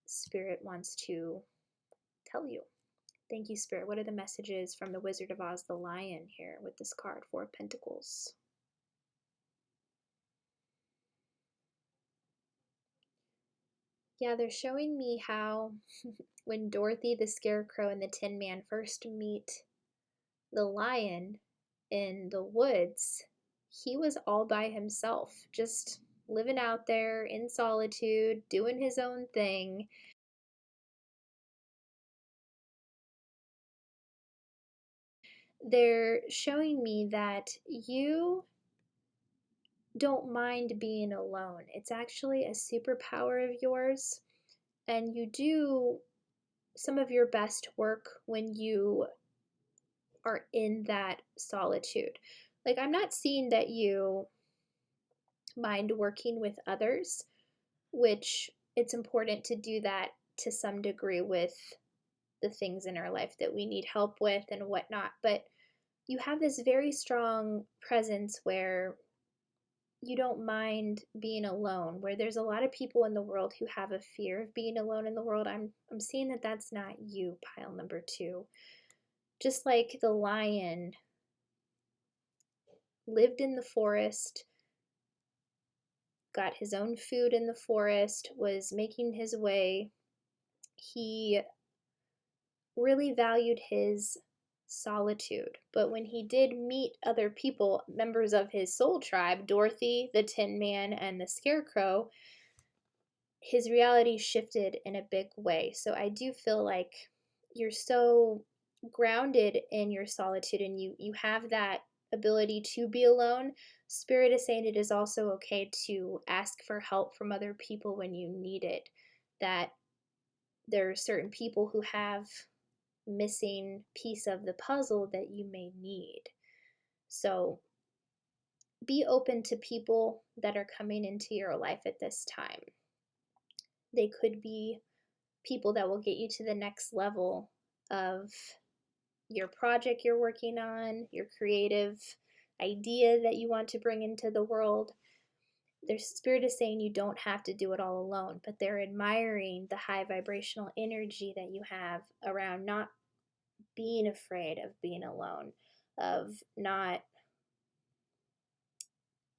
Spirit wants to tell you. Thank you, Spirit. What are the messages from the Wizard of Oz, the Lion, here with this card, Four of Pentacles? Yeah, they're showing me how when Dorothy, the Scarecrow, and the Tin Man first meet the lion in the woods, he was all by himself, just living out there in solitude, doing his own thing. They're showing me that you don't mind being alone. It's actually a superpower of yours, and you do some of your best work when you are in that solitude. Like, I'm not seeing that you mind working with others, which it's important to do that to some degree with the things in our life that we need help with and whatnot. But you have this very strong presence where you don't mind being alone, where there's a lot of people in the world who have a fear of being alone in the world. I'm seeing that that's not you, pile number 2. Just like the lion lived in the forest, got his own food in the forest, was making his way, he really valued his solitude. But when he did meet other people, members of his soul tribe, Dorothy, the Tin Man, and the Scarecrow, his reality shifted in a big way. So I do feel like you're so grounded in your solitude, and you have that ability to be alone. Spirit is saying it is also okay to ask for help from other people when you need it. That there are certain people who have missing piece of the puzzle that you may need. So be open to people that are coming into your life at this time. They could be people that will get you to the next level of your project you're working on, your creative idea that you want to bring into the world. Their spirit is saying you don't have to do it all alone, but they're admiring the high vibrational energy that you have around not being afraid of being alone, of not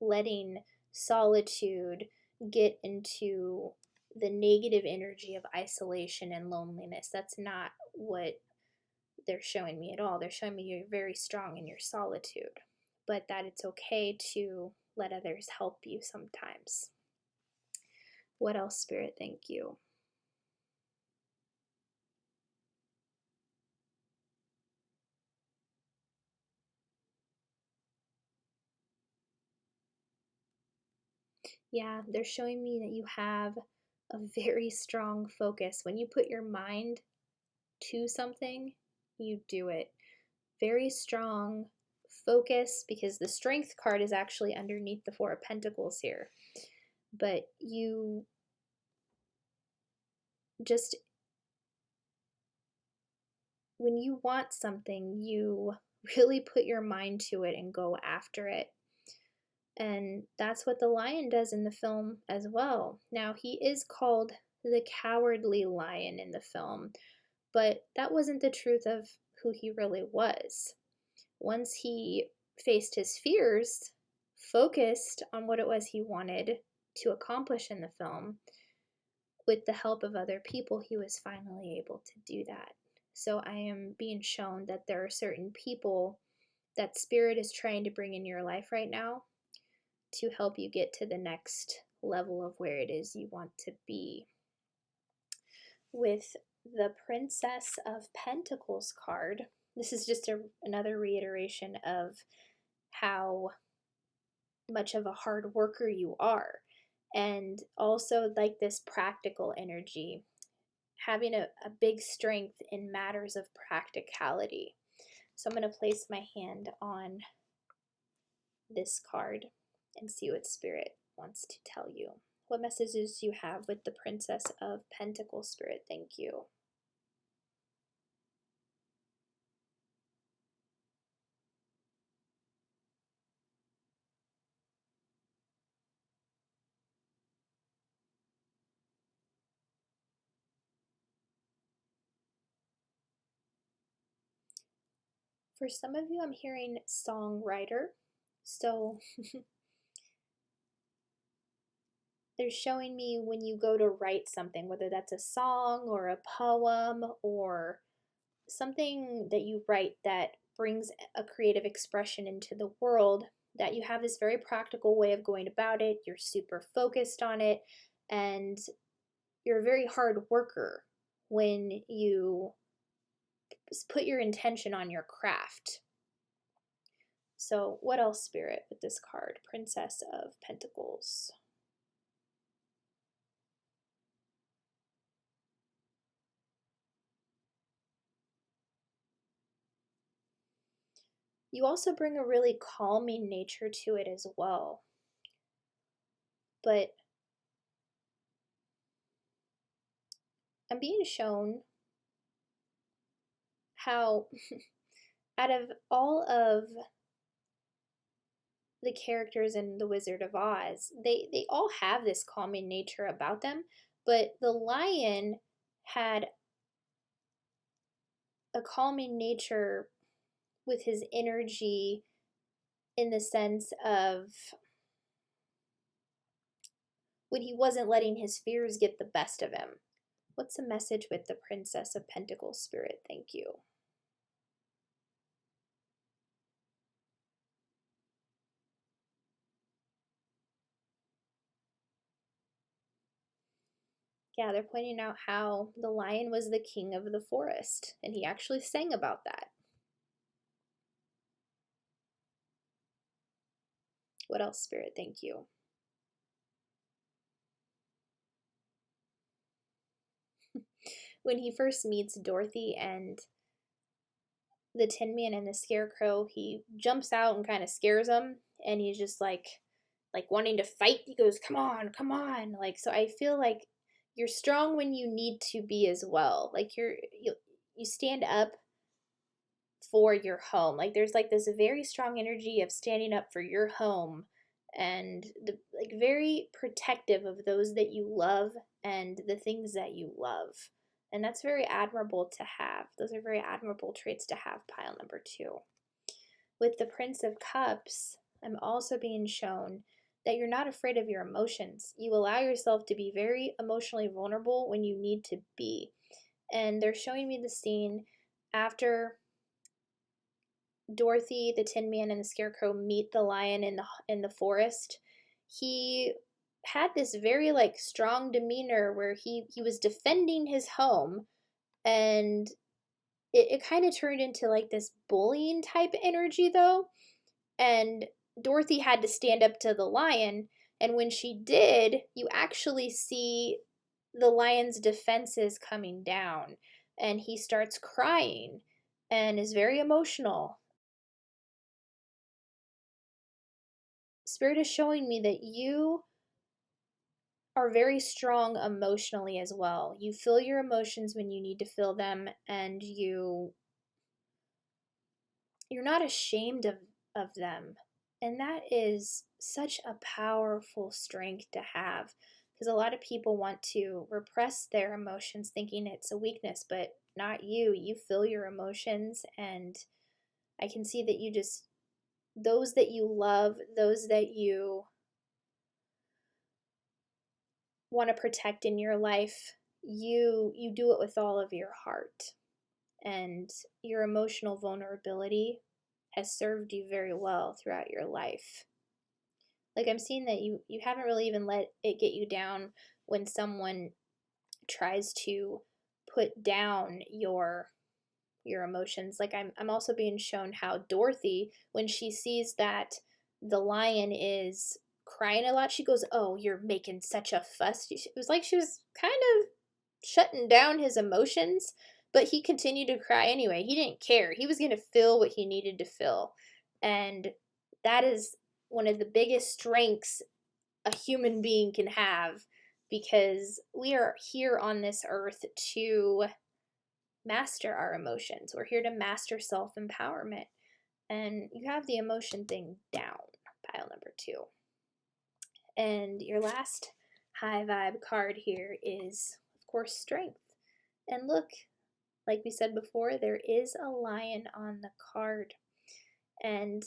letting solitude get into the negative energy of isolation and loneliness. That's not what they're showing me at all. They're showing me you're very strong in your solitude, but that it's okay to let others help you sometimes. What else, Spirit? Thank you. Yeah, they're showing me that you have a very strong focus. When you put your mind to something, you do it. Very strong focus, because the Strength card is actually underneath the Four of Pentacles here. But you just, when you want something, you really put your mind to it and go after it. And that's what the lion does in the film as well. Now, he is called the Cowardly Lion in the film, but that wasn't the truth of who he really was. Once he faced his fears, focused on what it was he wanted to accomplish in the film, with the help of other people, he was finally able to do that. So I am being shown that there are certain people that Spirit is trying to bring in your life right now to help you get to the next level of where it is you want to be. With the Princess of Pentacles card, this is just another reiteration of how much of a hard worker you are, and also like this practical energy, having a big strength in matters of practicality. So I'm going to place my hand on this card and see what Spirit wants to tell you. What messages do you have with the Princess of Pentacles, Spirit? Thank you. For some of you, I'm hearing songwriter. So they're showing me when you go to write something, whether that's a song or a poem or something that you write that brings a creative expression into the world, that you have this very practical way of going about it. You're super focused on it, and you're a very hard worker when you put your intention on your craft. So, what else, Spirit, with this card? Princess of Pentacles. You also bring a really calming nature to it as well. But I'm being shown how, out of all of the characters in The Wizard of Oz, they all have this calming nature about them, but the lion had a calming nature with his energy in the sense of when he wasn't letting his fears get the best of him. What's the message with the Princess of Pentacles, Spirit? Thank you. Yeah, they're pointing out how the lion was the king of the forest, and he actually sang about that. What else, Spirit? Thank you. When he first meets Dorothy and the Tin Man and the Scarecrow, he jumps out and kind of scares him, and he's just like wanting to fight. He goes, "Come on, come on!" Like, so I feel like you're strong when you need to be as well. Like you stand up for your home. Like there's like this very strong energy of standing up for your home, and the like very protective of those that you love and the things that you love. And that's very admirable to have. Those are very admirable traits to have, pile number 2. With the Prince of Cups, I'm also being shown that you're not afraid of your emotions. You allow yourself to be very emotionally vulnerable when you need to be. And they're showing me the scene after Dorothy, the Tin Man, and the Scarecrow meet the lion in the forest. He had this very like strong demeanor where he was defending his home, and it kind of turned into like this bullying type energy though. And Dorothy had to stand up to the lion, and when she did, you actually see the lion's defenses coming down, and he starts crying and is very emotional. Spirit is showing me that you are very strong emotionally as well. You feel your emotions when you need to feel them, and you're not ashamed of them. And that is such a powerful strength to have, because a lot of people want to repress their emotions thinking it's a weakness, but not you. You feel your emotions, and I can see that you just, those that you love, those that you want to protect in your life, you do it with all of your heart. And your emotional vulnerability has served you very well throughout your life. Like I'm seeing that you haven't really even let it get you down when someone tries to put down your emotions. Like I'm also being shown how Dorothy, when she sees that the lion is crying a lot, she goes, "Oh, you're making such a fuss." It was like she was kind of shutting down his emotions, but he continued to cry anyway. He didn't care. He was going to feel what he needed to feel. And that is one of the biggest strengths a human being can have, because we are here on this earth to master our emotions. We're here to master self empowerment. And you have the emotion thing down, pile number 2. And your last high vibe card here is, of course, strength. And look, like we said before, there is a lion on the card, and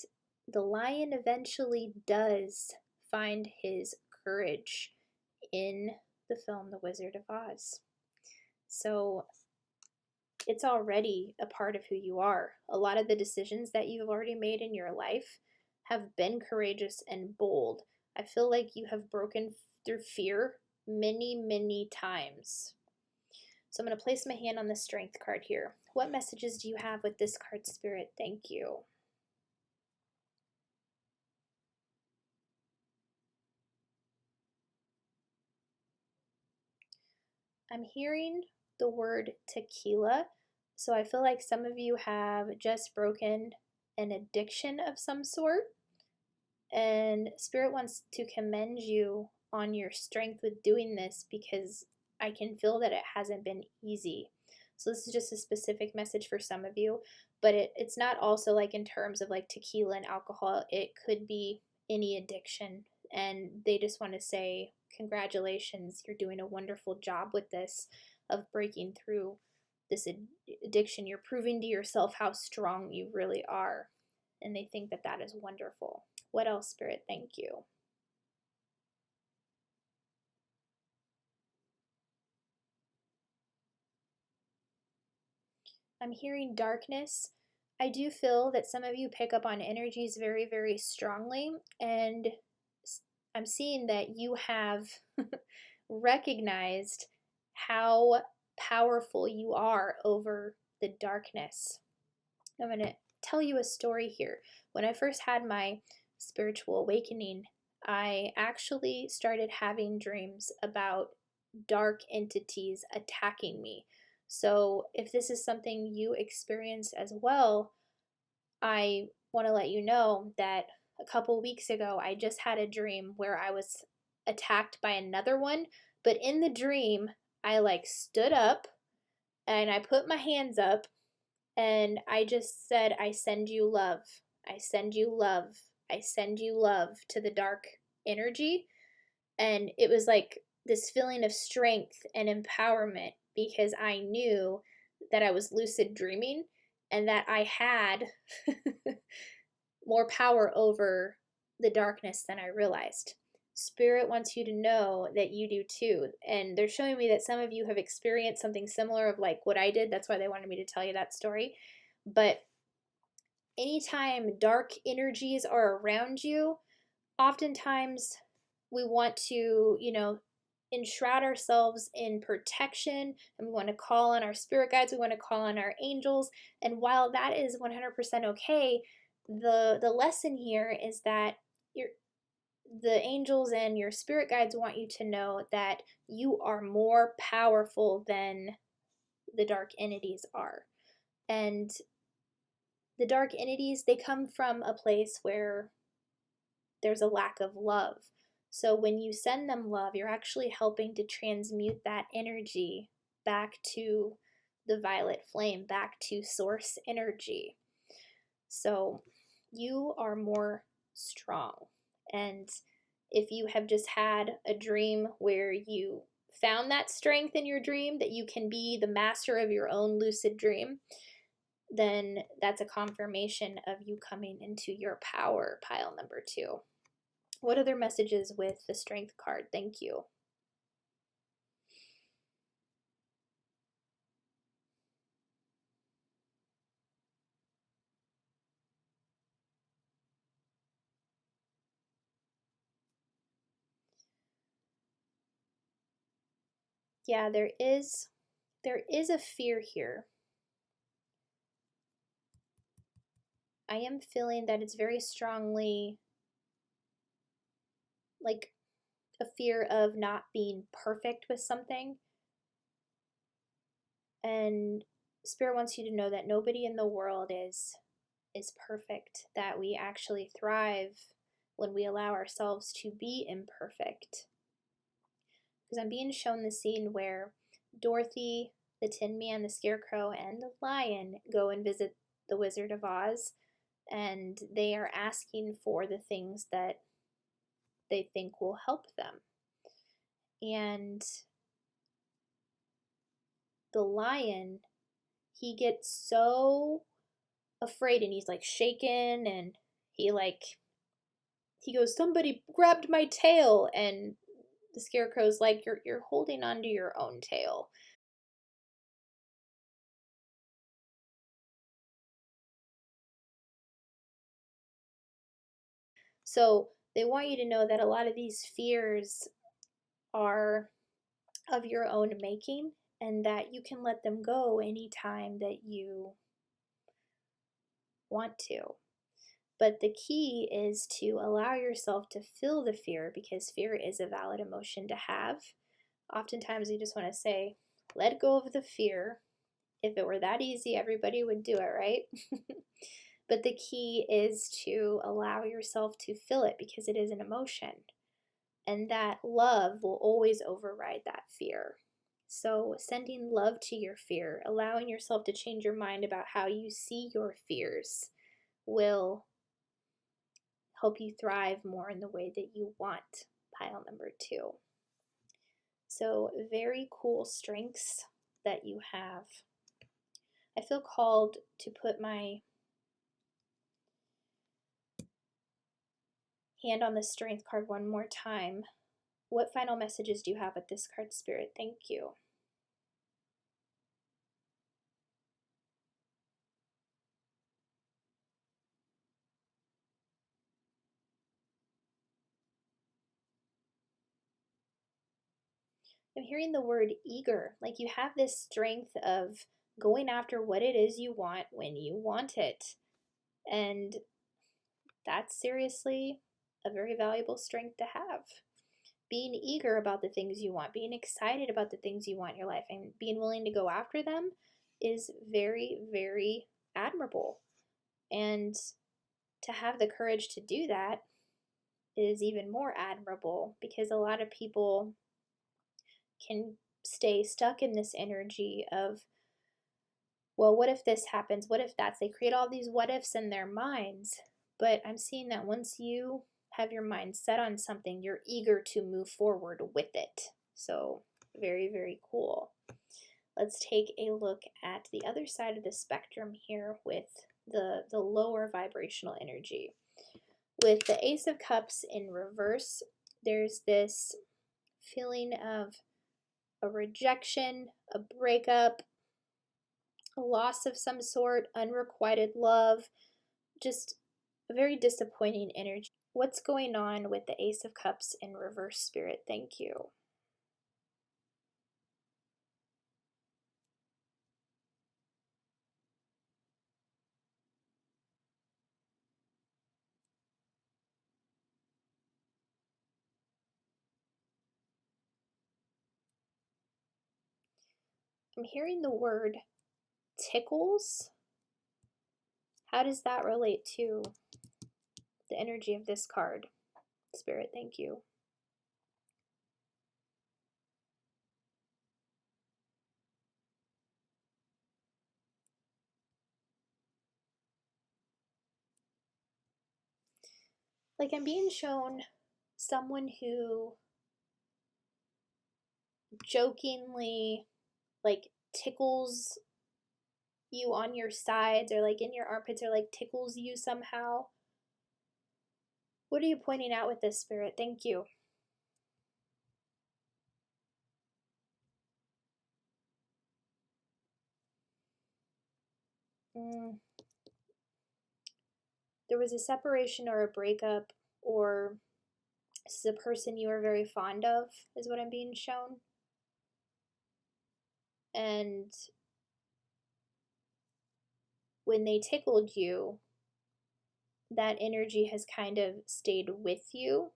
the lion eventually does find his courage in the film The Wizard of Oz. So it's already a part of who you are. A lot of the decisions that you've already made in your life have been courageous and bold. I feel like you have broken through fear many, many times. So I'm going to place my hand on the strength card here. What messages do you have with this card, Spirit? Thank you. I'm hearing the word tequila. So I feel like some of you have just broken an addiction of some sort. And Spirit wants to commend you on your strength with doing this, because I can feel that it hasn't been easy. So this is just a specific message for some of you, but it's not also like in terms of like tequila and alcohol. It could be any addiction. And they just want to say, congratulations, you're doing a wonderful job with this, of breaking through this addiction. You're proving to yourself how strong you really are. And they think that that is wonderful. What else, Spirit? Thank you. I'm hearing darkness. I do feel that some of you pick up on energies very, very strongly, and I'm seeing that you have recognized how powerful you are over the darkness. I'm going to tell you a story here. When I first had my spiritual awakening, I actually started having dreams about dark entities attacking me. So, if this is something you experienced as well, I want to let you know that a couple weeks ago, I just had a dream where I was attacked by another one. But in the dream, I like stood up and I put my hands up and I just said, I send you love. I send you love. I send you love to the dark energy. And it was like this feeling of strength and empowerment, because I knew that I was lucid dreaming and that I had more power over the darkness than I realized. Spirit wants you to know that you do too. And they're showing me that some of you have experienced something similar of like what I did. That's why they wanted me to tell you that story. But anytime dark energies are around you, oftentimes we want to, enshroud ourselves in protection, and we want to call on our spirit guides, we want to call on our angels. And while that is 100% okay, the lesson here is that the angels and your spirit guides want you to know that you are more powerful than the dark entities are. And the dark entities, they come from a place where there's a lack of love. So when you send them love, you're actually helping to transmute that energy back to the violet flame, back to source energy. So you are more strong. And if you have just had a dream where you found that strength in your dream, that you can be the master of your own lucid dream, then that's a confirmation of you coming into your power, pile number 2. What other messages with the strength card? Thank you. Yeah, there is a fear here. I am feeling that it's very strongly like a fear of not being perfect with something. And Spirit wants you to know that nobody in the world is perfect, that we actually thrive when we allow ourselves to be imperfect. Because I'm being shown the scene where Dorothy, the Tin Man, the Scarecrow, and the Lion go and visit the Wizard of Oz, and they are asking for the things that they think will help them. And the lion, he gets so afraid and he's like shaken, and he like he goes, "Somebody grabbed my tail," and the Scarecrow's like, "You're holding onto your own tail." So they want you to know that a lot of these fears are of your own making, and that you can let them go anytime that you want to. But the key is to allow yourself to feel the fear, because fear is a valid emotion to have. Oftentimes, we just want to say, let go of the fear. If it were that easy, everybody would do it, right? But the key is to allow yourself to feel it, because it is an emotion. And that love will always override that fear. So, sending love to your fear, allowing yourself to change your mind about how you see your fears, will help you thrive more in the way that you want. Pile number 2. So, very cool strengths that you have. I feel called to put my hand on the strength card one more time. What final messages do you have with this card, Spirit? Thank you. I'm hearing the word eager. Like you have this strength of going after what it is you want when you want it. And that's seriously a very valuable strength to have. Being eager about the things you want, being excited about the things you want in your life, and being willing to go after them is very, very admirable. And to have the courage to do that is even more admirable, because a lot of people can stay stuck in this energy of, well, what if this happens? What if that's? They create all these what ifs in their minds. But I'm seeing that once you have your mind set on something, you're eager to move forward with it. So, very, very cool. Let's take a look at the other side of the spectrum here with the lower vibrational energy. With the Ace of Cups in reverse, there's this feeling of a rejection, a breakup, a loss of some sort, unrequited love, just a very disappointing energy. What's going on with the Ace of Cups in reverse, Spirit? Thank you. I'm hearing the word tickles. How does that relate to the energy of this card? Spirit, thank you. Like I'm being shown someone who jokingly like tickles you on your sides, or like in your armpits, or like tickles you somehow. What are you pointing out with this, Spirit? Thank you. Mm. There was a separation or a breakup, or this is a person you are very fond of, is what I'm being shown. And when they tickled you, that energy has kind of stayed with you.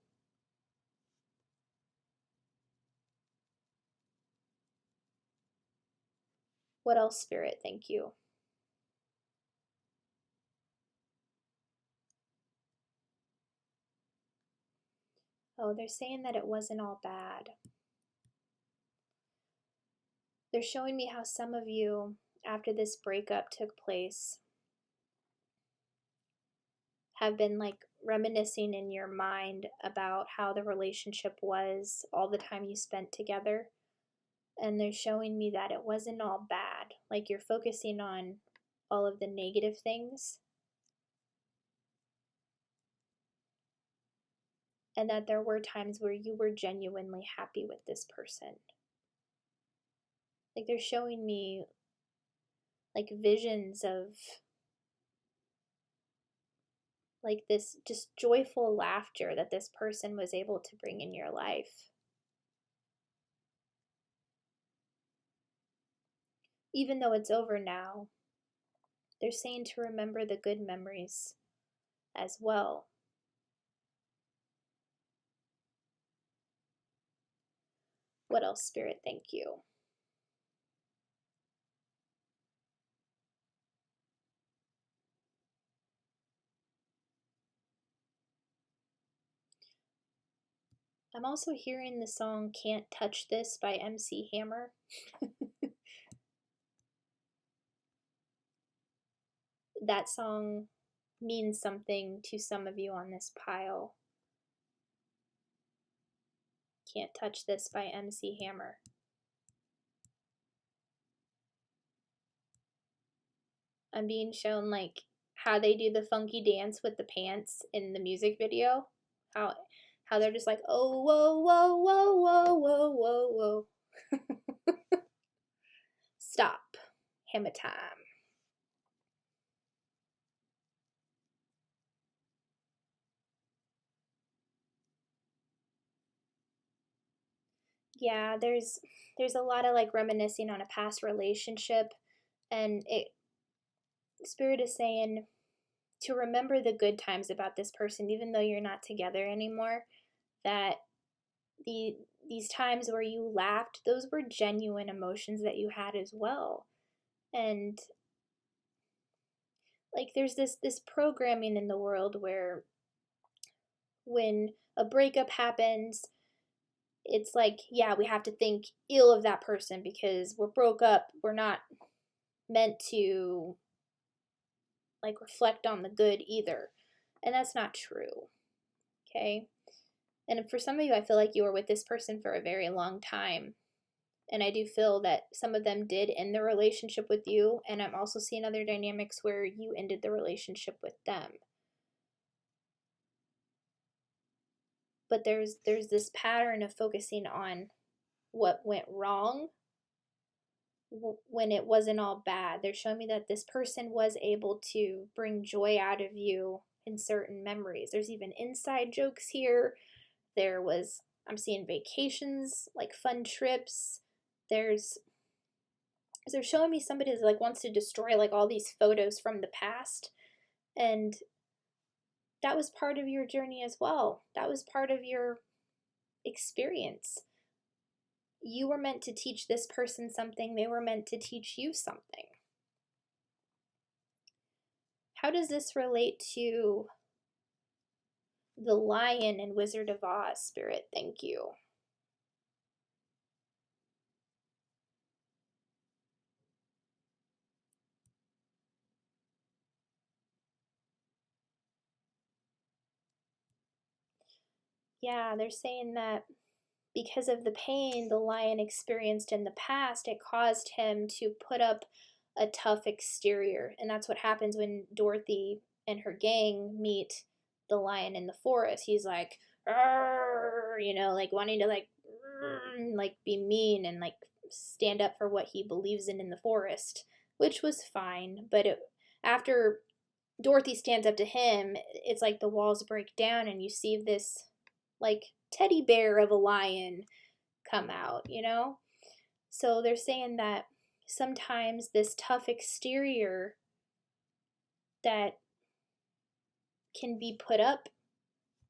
What else, Spirit? Thank you. Oh, they're saying that it wasn't all bad. They're showing me how some of you, after this breakup took place, have been like reminiscing in your mind about how the relationship was, all the time you spent together. And they're showing me that it wasn't all bad. Like you're focusing on all of the negative things, and that there were times where you were genuinely happy with this person. Like they're showing me like visions of like this just joyful laughter that this person was able to bring in your life. Even though it's over now, they're saying to remember the good memories as well. What else, Spirit? Thank you. I'm also hearing the song Can't Touch This by MC Hammer. That song means something to some of you on this pile. Can't Touch This by MC Hammer. I'm being shown like how they do the funky dance with the pants in the music video. How they're just like, oh, whoa, whoa, whoa, whoa, whoa, whoa, whoa. Stop. Hammer time. Yeah, there's a lot of like reminiscing on a past relationship, and Spirit is saying to remember the good times about this person even though you're not together anymore, that these times where you laughed, those were genuine emotions that you had as well. And like there's this programming in the world where when a breakup happens, it's like, yeah, we have to think ill of that person because we're broke up. We're not meant to like reflect on the good either. And that's not true. Okay? And for some of you, I feel like you were with this person for a very long time. And I do feel that some of them did end the relationship with you. And I'm also seeing other dynamics where you ended the relationship with them. But there's this pattern of focusing on what went wrong when it wasn't all bad. They're showing me that this person was able to bring joy out of you in certain memories. There's even inside jokes here. I'm seeing vacations, like fun trips. They're showing me somebody that like wants to destroy like all these photos from the past, and that was part of your journey as well. That was part of your experience. You were meant to teach this person something, they were meant to teach you something. How does this relate to the lion in Wizard of Oz, Spirit? Thank you. Yeah, they're saying that because of the pain the lion experienced in the past, it caused him to put up a tough exterior. And that's what happens when Dorothy and her gang meet the lion in the forest. He's like, like wanting to like be mean and like stand up for what he believes in the forest, which was fine. But after Dorothy stands up to him, it's like the walls break down and you see this like teddy bear of a lion come out, So they're saying that sometimes this tough exterior that can be put up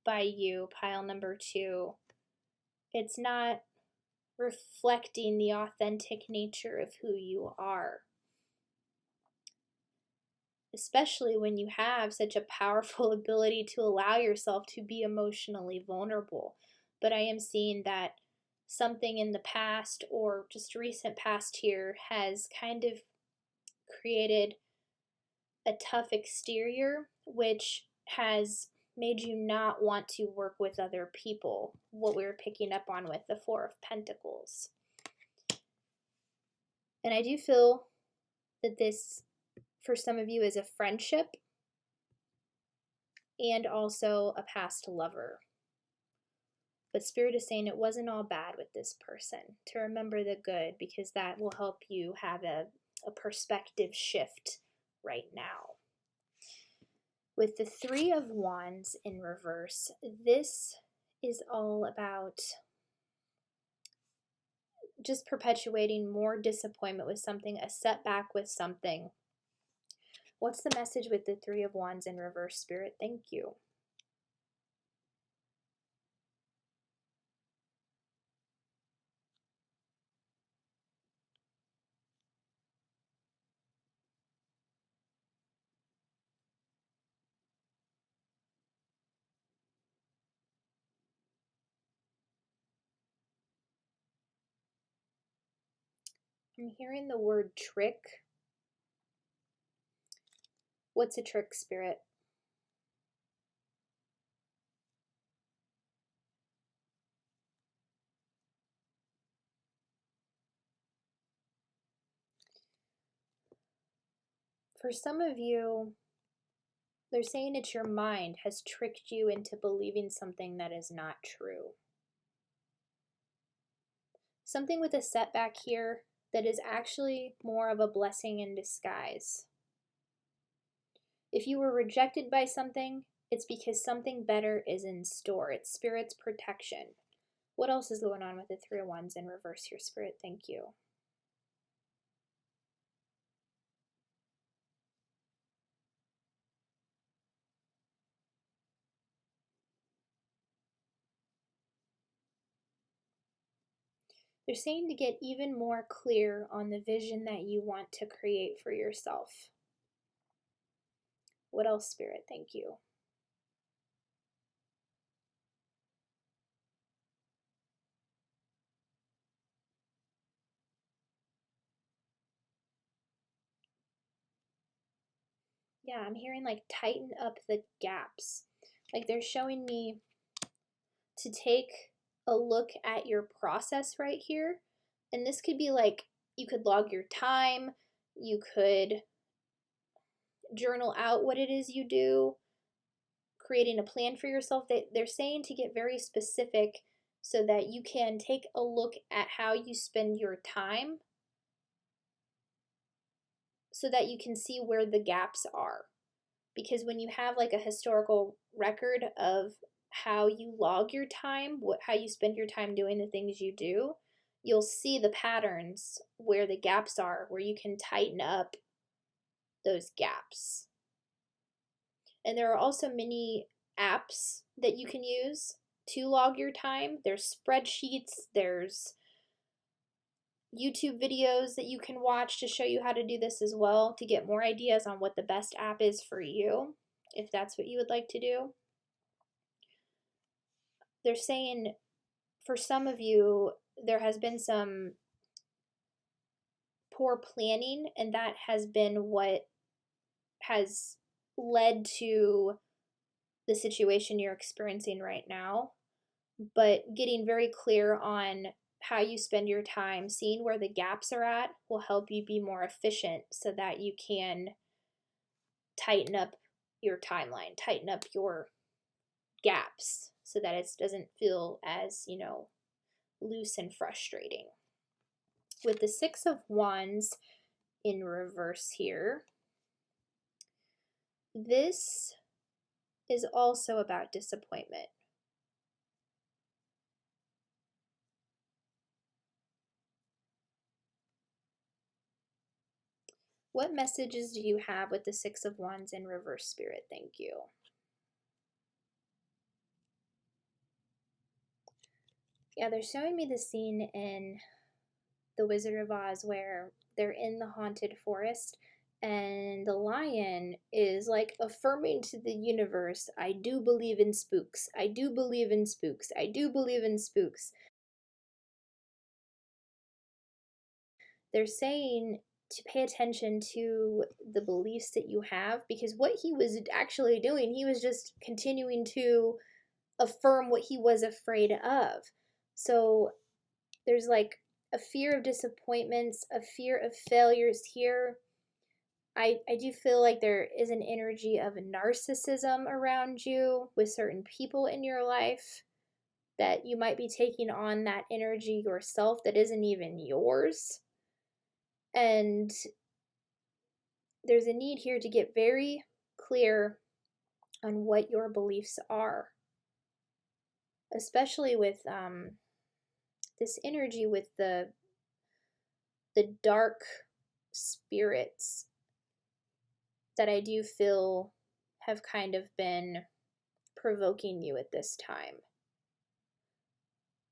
by you, pile number 2, it's not reflecting the authentic nature of who you are. Especially when you have such a powerful ability to allow yourself to be emotionally vulnerable. But I am seeing that something in the past or just recent past here has kind of created a tough exterior, which has made you not want to work with other people. What we were picking up on with the Four of Pentacles. And I do feel that this, for some of you, is a friendship and also a past lover. But Spirit is saying it wasn't all bad with this person. To remember the good, because that will help you have a perspective shift right now. With the Three of Wands in reverse, this is all about just perpetuating more disappointment with something, a setback with something. What's the message with the Three of Wands in reverse, Spirit? Thank you. I'm hearing the word trick. What's a trick, Spirit? For some of you, they're saying it's your mind has tricked you into believing something that is not true. Something with a setback here that is actually more of a blessing in disguise. If you were rejected by something, it's because something better is in store. It's Spirit's protection. What else is going on with the Three of Wands in reverse here, Spirit? Thank you. They're saying to get even more clear on the vision that you want to create for yourself. What else, Spirit? Thank you. Yeah, I'm hearing like tighten up the gaps. Like they're showing me to take a look at your process right here. And this could be like you could log your time, you could journal out what it is you do, creating a plan for yourself. They're saying to get very specific so that you can take a look at how you spend your time so that you can see where the gaps are. Because when you have like a historical record of how you log your time, how you spend your time doing the things you do, you'll see the patterns where the gaps are, where you can tighten up those gaps. And there are also many apps that you can use to log your time. There's spreadsheets, there's YouTube videos that you can watch to show you how to do this as well, to get more ideas on what the best app is for you, if that's what you would like to do. They're saying for some of you, there has been some poor planning, and that has been what has led to the situation you're experiencing right now. But getting very clear on how you spend your time, seeing where the gaps are at, will help you be more efficient so that you can tighten up your timeline, tighten up your gaps so that it doesn't feel as, loose and frustrating. With the Six of Wands in reverse here, this is also about disappointment. What messages do you have with the Six of Wands in reverse, Spirit? Thank you. Yeah, they're showing me the scene in The Wizard of Oz where they're in the haunted forest and the lion is like affirming to the universe, I do believe in spooks. I do believe in spooks. I do believe in spooks. They're saying to pay attention to the beliefs that you have, because what he was actually doing, he was just continuing to affirm what he was afraid of. So there's like a fear of disappointments, a fear of failures here. I do feel like there is an energy of narcissism around you with certain people in your life, that you might be taking on that energy yourself that isn't even yours. And there's a need here to get very clear on what your beliefs are, especially with this energy with the dark spirits that I do feel have kind of been provoking you at this time.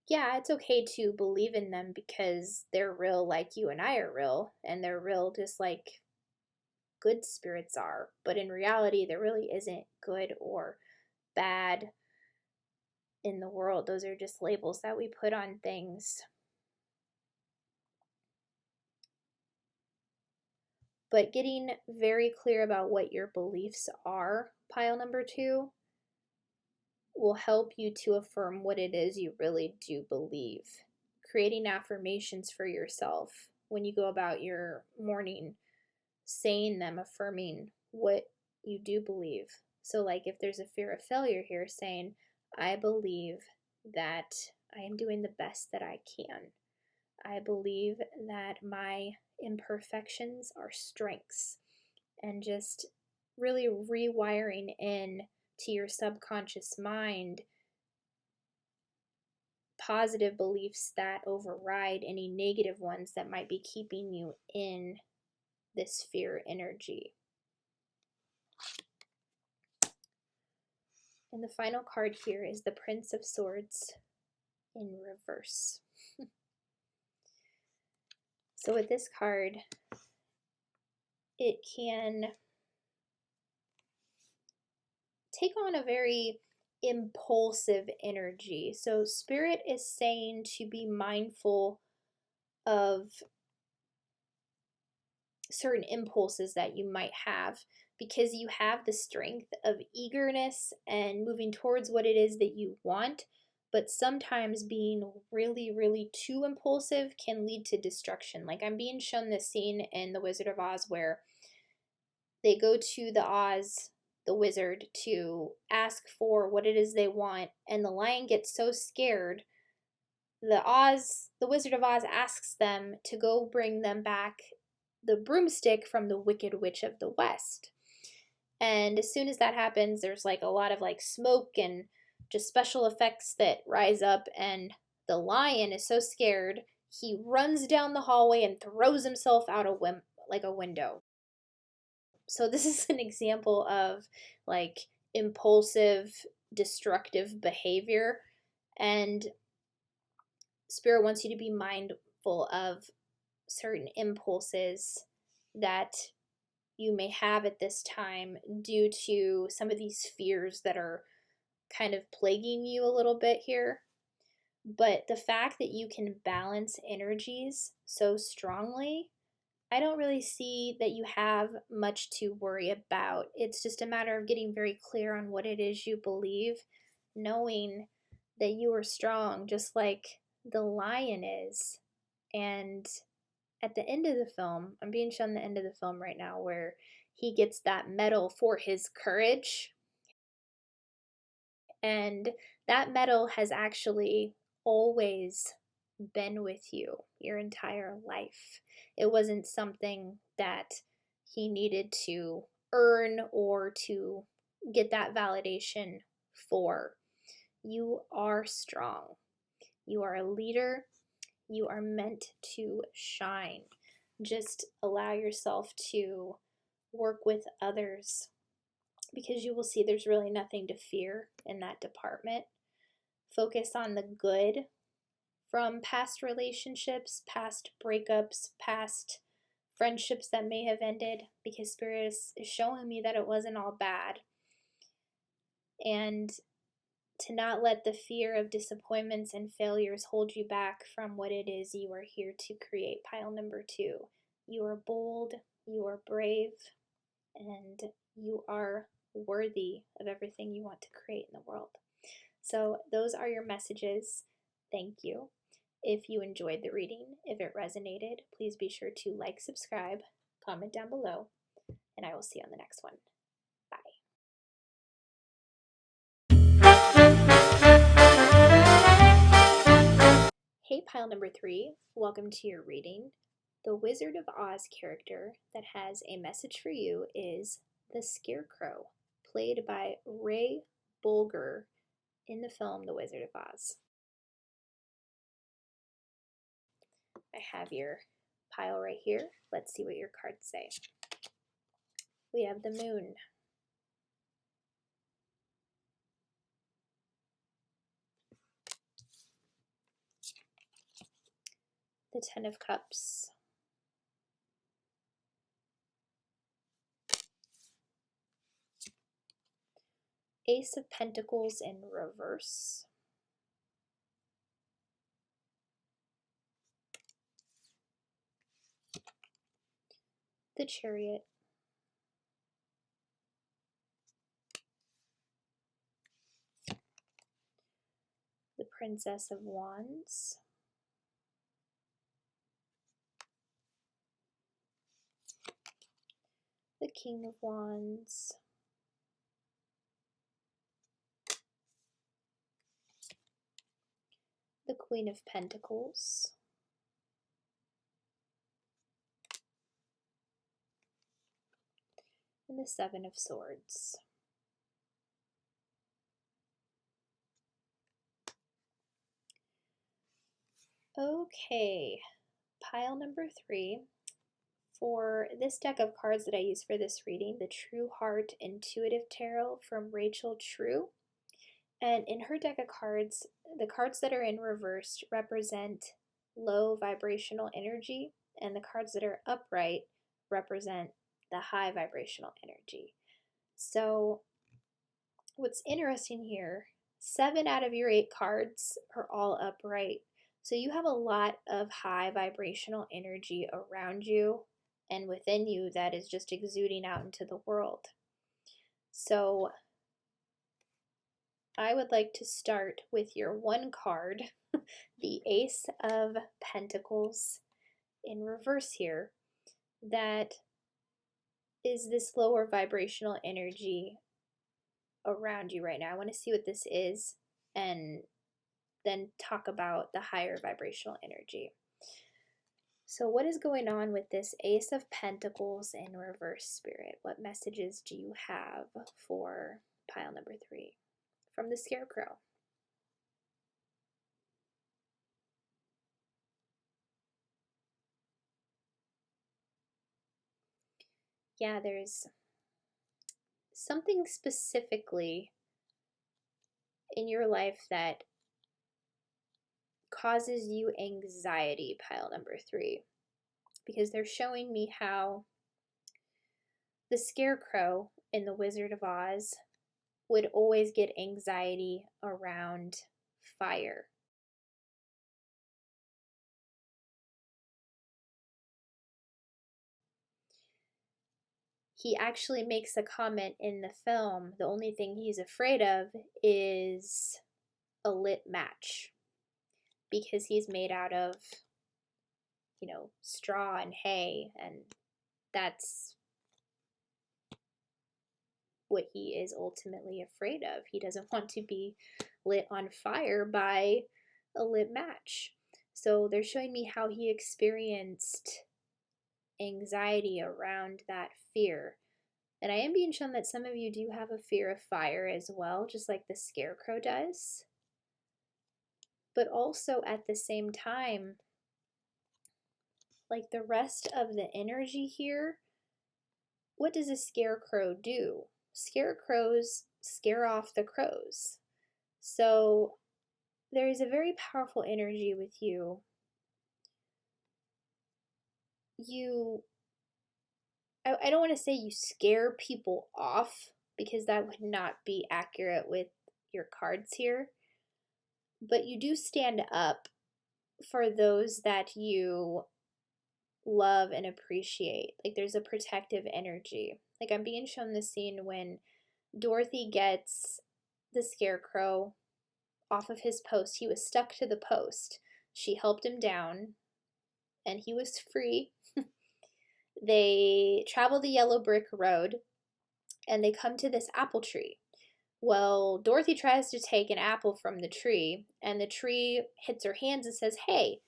Yeah, it's okay to believe in them because they're real, like you and I are real, and they're real just like good spirits are. But in reality, there really isn't good or bad in the world. Those are just labels that we put on things. But getting very clear about what your beliefs are, pile number 2, will help you to affirm what it is you really do believe. Creating affirmations for yourself when you go about your morning, saying them, affirming what you do believe. So, like if there's a fear of failure here, saying, I believe that I am doing the best that I can. I believe that my imperfections are strengths, and just really rewiring in to your subconscious mind positive beliefs that override any negative ones that might be keeping you in this fear energy. And the final card here is the Prince of Swords in reverse. So with this card, it can take on a very impulsive energy. So Spirit is saying to be mindful of certain impulses that you might have, because you have the strength of eagerness and moving towards what it is that you want. But sometimes being really, really too impulsive can lead to destruction. Like I'm being shown this scene in The Wizard of Oz where they go to the wizard, to ask for what it is they want, and the lion gets so scared. The Wizard of Oz asks them to go bring them back the broomstick from the Wicked Witch of the West. And as soon as that happens, there's like a lot of like smoke and just special effects that rise up, and the lion is so scared he runs down the hallway and throws himself out a window. So this is an example of like impulsive, destructive behavior, and Spirit wants you to be mindful of certain impulses that you may have at this time due to some of these fears that are kind of plaguing you a little bit here. But the fact that you can balance energies so strongly, I don't really see that you have much to worry about. It's just a matter of getting very clear on what it is you believe, knowing that you are strong, just like the lion is. And at the end of the film, I'm being shown the end of the film right now, where he gets that medal for his courage. And that medal has actually always been with you your entire life. It wasn't something that he needed to earn or to get that validation for. You are strong. You are a leader. You are meant to shine. Just allow yourself to work with others, because you will see there's really nothing to fear in that department. Focus on the good from past relationships, past breakups, past friendships that may have ended, because Spirit is showing me that it wasn't all bad. And to not let the fear of disappointments and failures hold you back from what it is you are here to create. Pile number 2. You are bold, you are brave, and you are worthy of everything you want to create in the world. So those are your messages. Thank you. If you enjoyed the reading, if it resonated, please be sure to like, subscribe, comment down below, and I will see you on the next one. Hey, pile number 3, welcome to your reading. The Wizard of Oz character that has a message for you is the Scarecrow, played by Ray Bolger in the film The Wizard of Oz. I have your pile right here. Let's see what your cards say. We have the Moon, the Ten of Cups, Ace of Pentacles in reverse, the Chariot, the Princess of Wands, the King of Wands, the Queen of Pentacles, and the Seven of Swords. Okay, pile number 3. For this deck of cards that I use for this reading, the True Heart Intuitive Tarot from Rachel True. And in her deck of cards, the cards that are in reverse represent low vibrational energy, and the cards that are upright represent the high vibrational energy. So what's interesting here, 7 out of your 8 cards are all upright. So you have a lot of high vibrational energy around you and within you that is just exuding out into the world. So I would like to start with your one card, the Ace of Pentacles in reverse here, that is this lower vibrational energy around you right now. I want to see what this is and then talk about the higher vibrational energy. So what is going on with this Ace of Pentacles in reverse, Spirit? What messages do you have for pile number 3 from the Scarecrow? Yeah, there's something specifically in your life that causes you anxiety, pile number 3, because they're showing me how the Scarecrow in The Wizard of Oz would always get anxiety around fire. He actually makes a comment in the film, the only thing he's afraid of is a lit match, because he's made out of, straw and hay, and that's what he is ultimately afraid of. He doesn't want to be lit on fire by a lit match. So they're showing me how he experienced anxiety around that fear. And I am being shown that some of you do have a fear of fire as well, just like the Scarecrow does. But also at the same time, like the rest of the energy here, what does a Scarecrow do? Scarecrows scare off the crows. So there is a very powerful energy with you. I don't want to say you scare people off, because that would not be accurate with your cards here. But you do stand up for those that you love and appreciate. Like there's a protective energy. Like I'm being shown the scene when Dorothy gets the Scarecrow off of his post. He was stuck to the post. She helped him down, and he was free. They travel the yellow brick road, and they come to this apple tree. Well, Dorothy tries to take an apple from the tree, and the tree hits her hands and says, "Hey,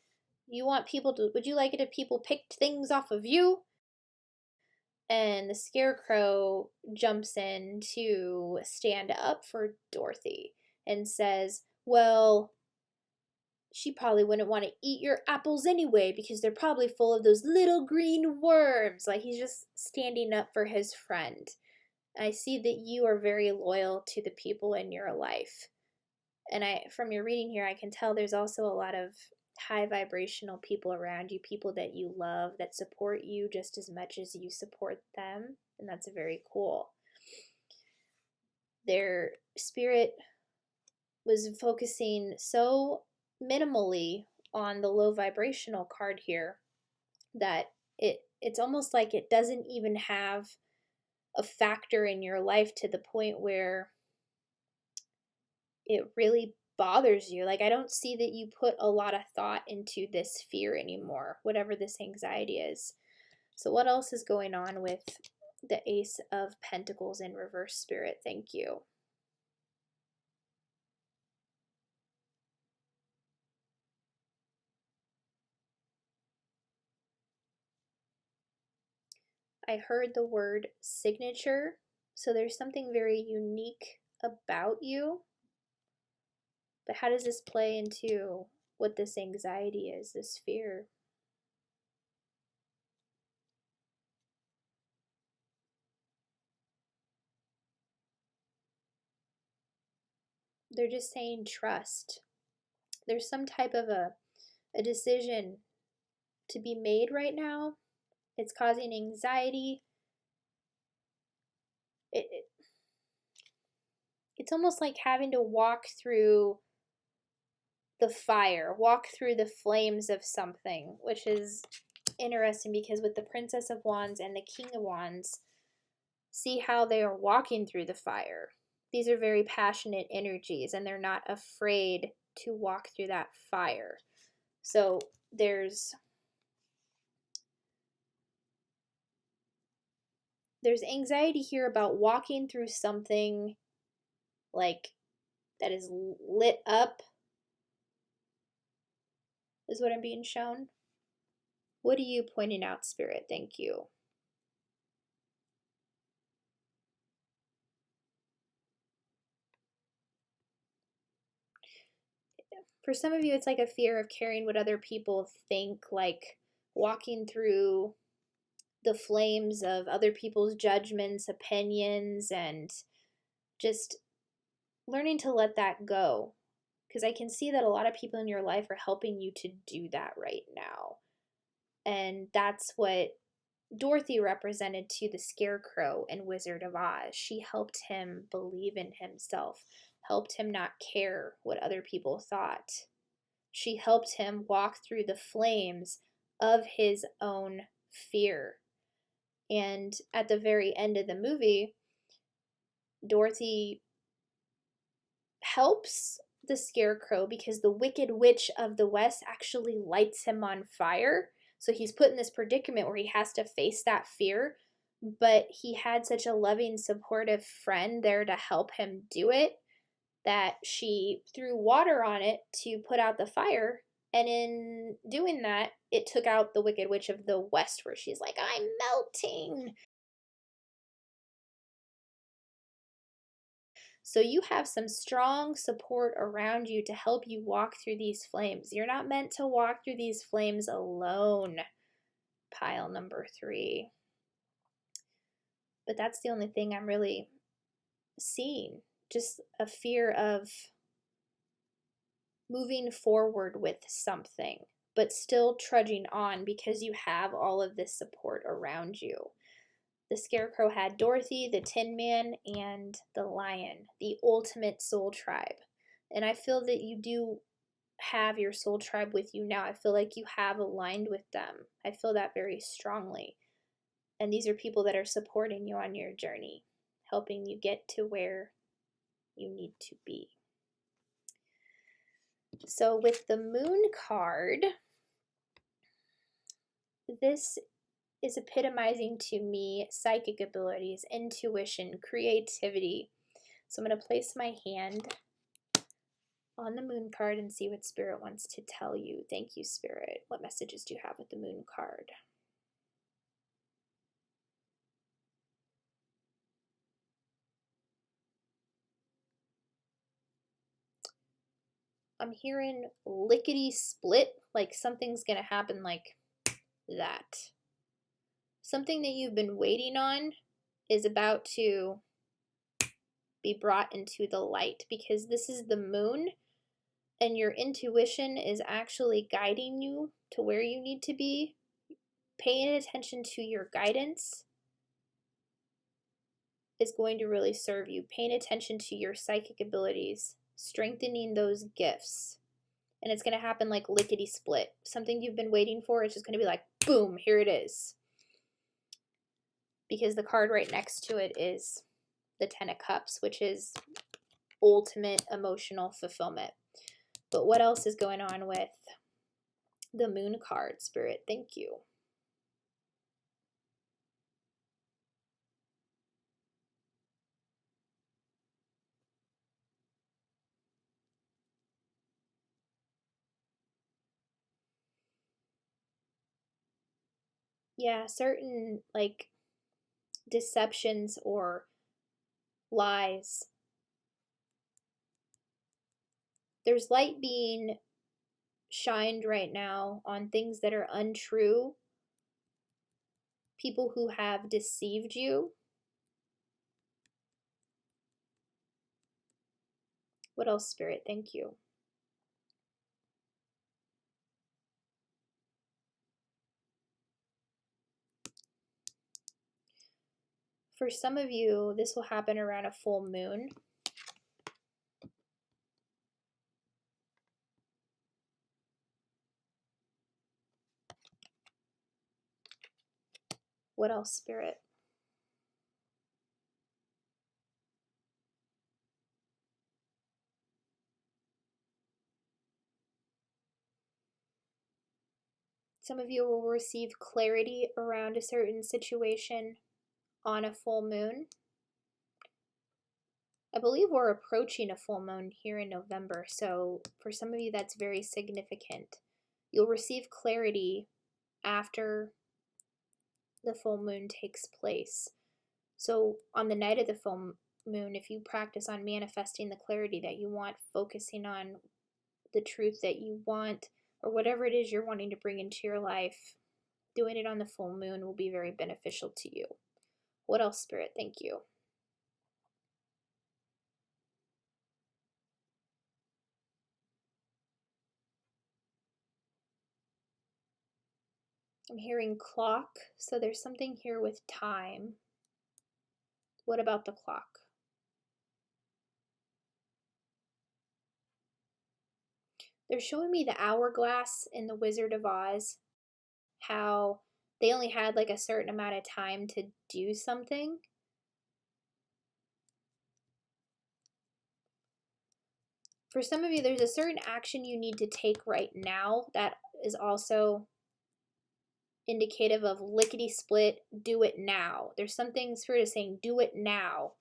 would you like it if people picked things off of you?" And the Scarecrow jumps in to stand up for Dorothy and says, "Well, she probably wouldn't want to eat your apples anyway because they're probably full of those little green worms." Like, he's just standing up for his friend. I see that you are very loyal to the people in your life. And from your reading here, I can tell there's also a lot of high vibrational people around you, people that you love, that support you just as much as you support them. And that's very cool. Their spirit was focusing so minimally on the low vibrational card here that it's almost like it doesn't even have a factor in your life to the point where it really bothers you. Like, I don't see that you put a lot of thought into this fear anymore, whatever this anxiety is. So what else is going on with the Ace of Pentacles in reverse, Spirit? Thank you. I heard the word signature, so there's something very unique about you. But how does this play into what this anxiety is, this fear? They're just saying trust. There's some type of a decision to be made right now. It's causing anxiety. It's almost like having to walk through the fire, walk through the flames of something, which is interesting because with the Princess of Wands and the King of Wands, see how they are walking through the fire. These are very passionate energies, and they're not afraid to walk through that fire. So there's anxiety here about walking through something like that is lit up, is what I'm being shown. What are you pointing out, Spirit? Thank you. For some of you, it's like a fear of caring what other people think, like walking through the flames of other people's judgments, opinions, and just learning to let that go. Because I can see that a lot of people in your life are helping you to do that right now. And that's what Dorothy represented to the Scarecrow in Wizard of Oz. She helped him believe in himself, helped him not care what other people thought. She helped him walk through the flames of his own fear. And at the very end of the movie, Dorothy helps the Scarecrow because the Wicked Witch of the West actually lights him on fire. So he's put in this predicament where he has to face that fear, but he had such a loving, supportive friend there to help him do it that she threw water on it to put out the fire. And in doing that, it took out the Wicked Witch of the West, where she's like, "I'm melting." So you have some strong support around you to help you walk through these flames. You're not meant to walk through these flames alone, pile number 3. But that's the only thing I'm really seeing. Just a fear of moving forward with something, but still trudging on because you have all of this support around you. The Scarecrow had Dorothy, the Tin Man, and the Lion, the ultimate soul tribe. And I feel that you do have your soul tribe with you now. I feel like you have aligned with them. I feel that very strongly. And these are people that are supporting you on your journey, helping you get to where you need to be. So with the moon card, this is epitomizing to me psychic abilities, intuition, creativity. So I'm going to place my hand on the moon card and see what Spirit wants to tell you. Thank you, Spirit. What messages do you have with the moon card? I'm hearing lickety split, like something's going to happen like that. Something that you've been waiting on is about to be brought into the light, because this is the moon and your intuition is actually guiding you to where you need to be. Paying attention to your guidance is going to really serve you. Paying attention to your psychic abilities, strengthening those gifts. And it's going to happen like lickety split. Something you've been waiting for is just going to be like, boom, here it is. Because the card right next to it is the Ten of Cups, which is ultimate emotional fulfillment. But what else is going on with the moon card, Spirit? Thank you. Yeah, certain like deceptions or lies. There's light being shined right now on things that are untrue, people who have deceived you. What else, Spirit? Thank you. For some of you, this will happen around a full moon. What else, Spirit? Some of you will receive clarity around a certain situation on a full moon. I believe we're approaching a full moon here in November, so for some of you that's very significant. You'll receive clarity after the full moon takes place. So on the night of the full moon, if you practice on manifesting the clarity that you want, focusing on the truth that you want, or whatever it is you're wanting to bring into your life, doing it on the full moon will be very beneficial to you. What else, Spirit? Thank you. I'm hearing clock, so there's something here with time. What about the clock? They're showing me the hourglass in the Wizard of Oz, how they only had like a certain amount of time to do something. For some of you, there's a certain action you need to take right now that is also indicative of lickety split, do it now. There's something Spirit is saying, do it now.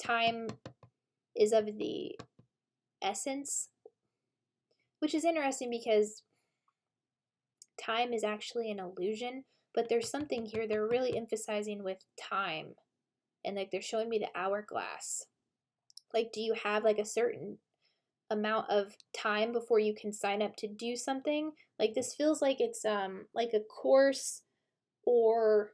Time is of the essence, which is interesting because time is actually an illusion, but there's something here they're really emphasizing with time. And like they're showing me the hourglass. Like, do you have like a certain amount of time before you can sign up to do something? Like this feels like it's like a course, or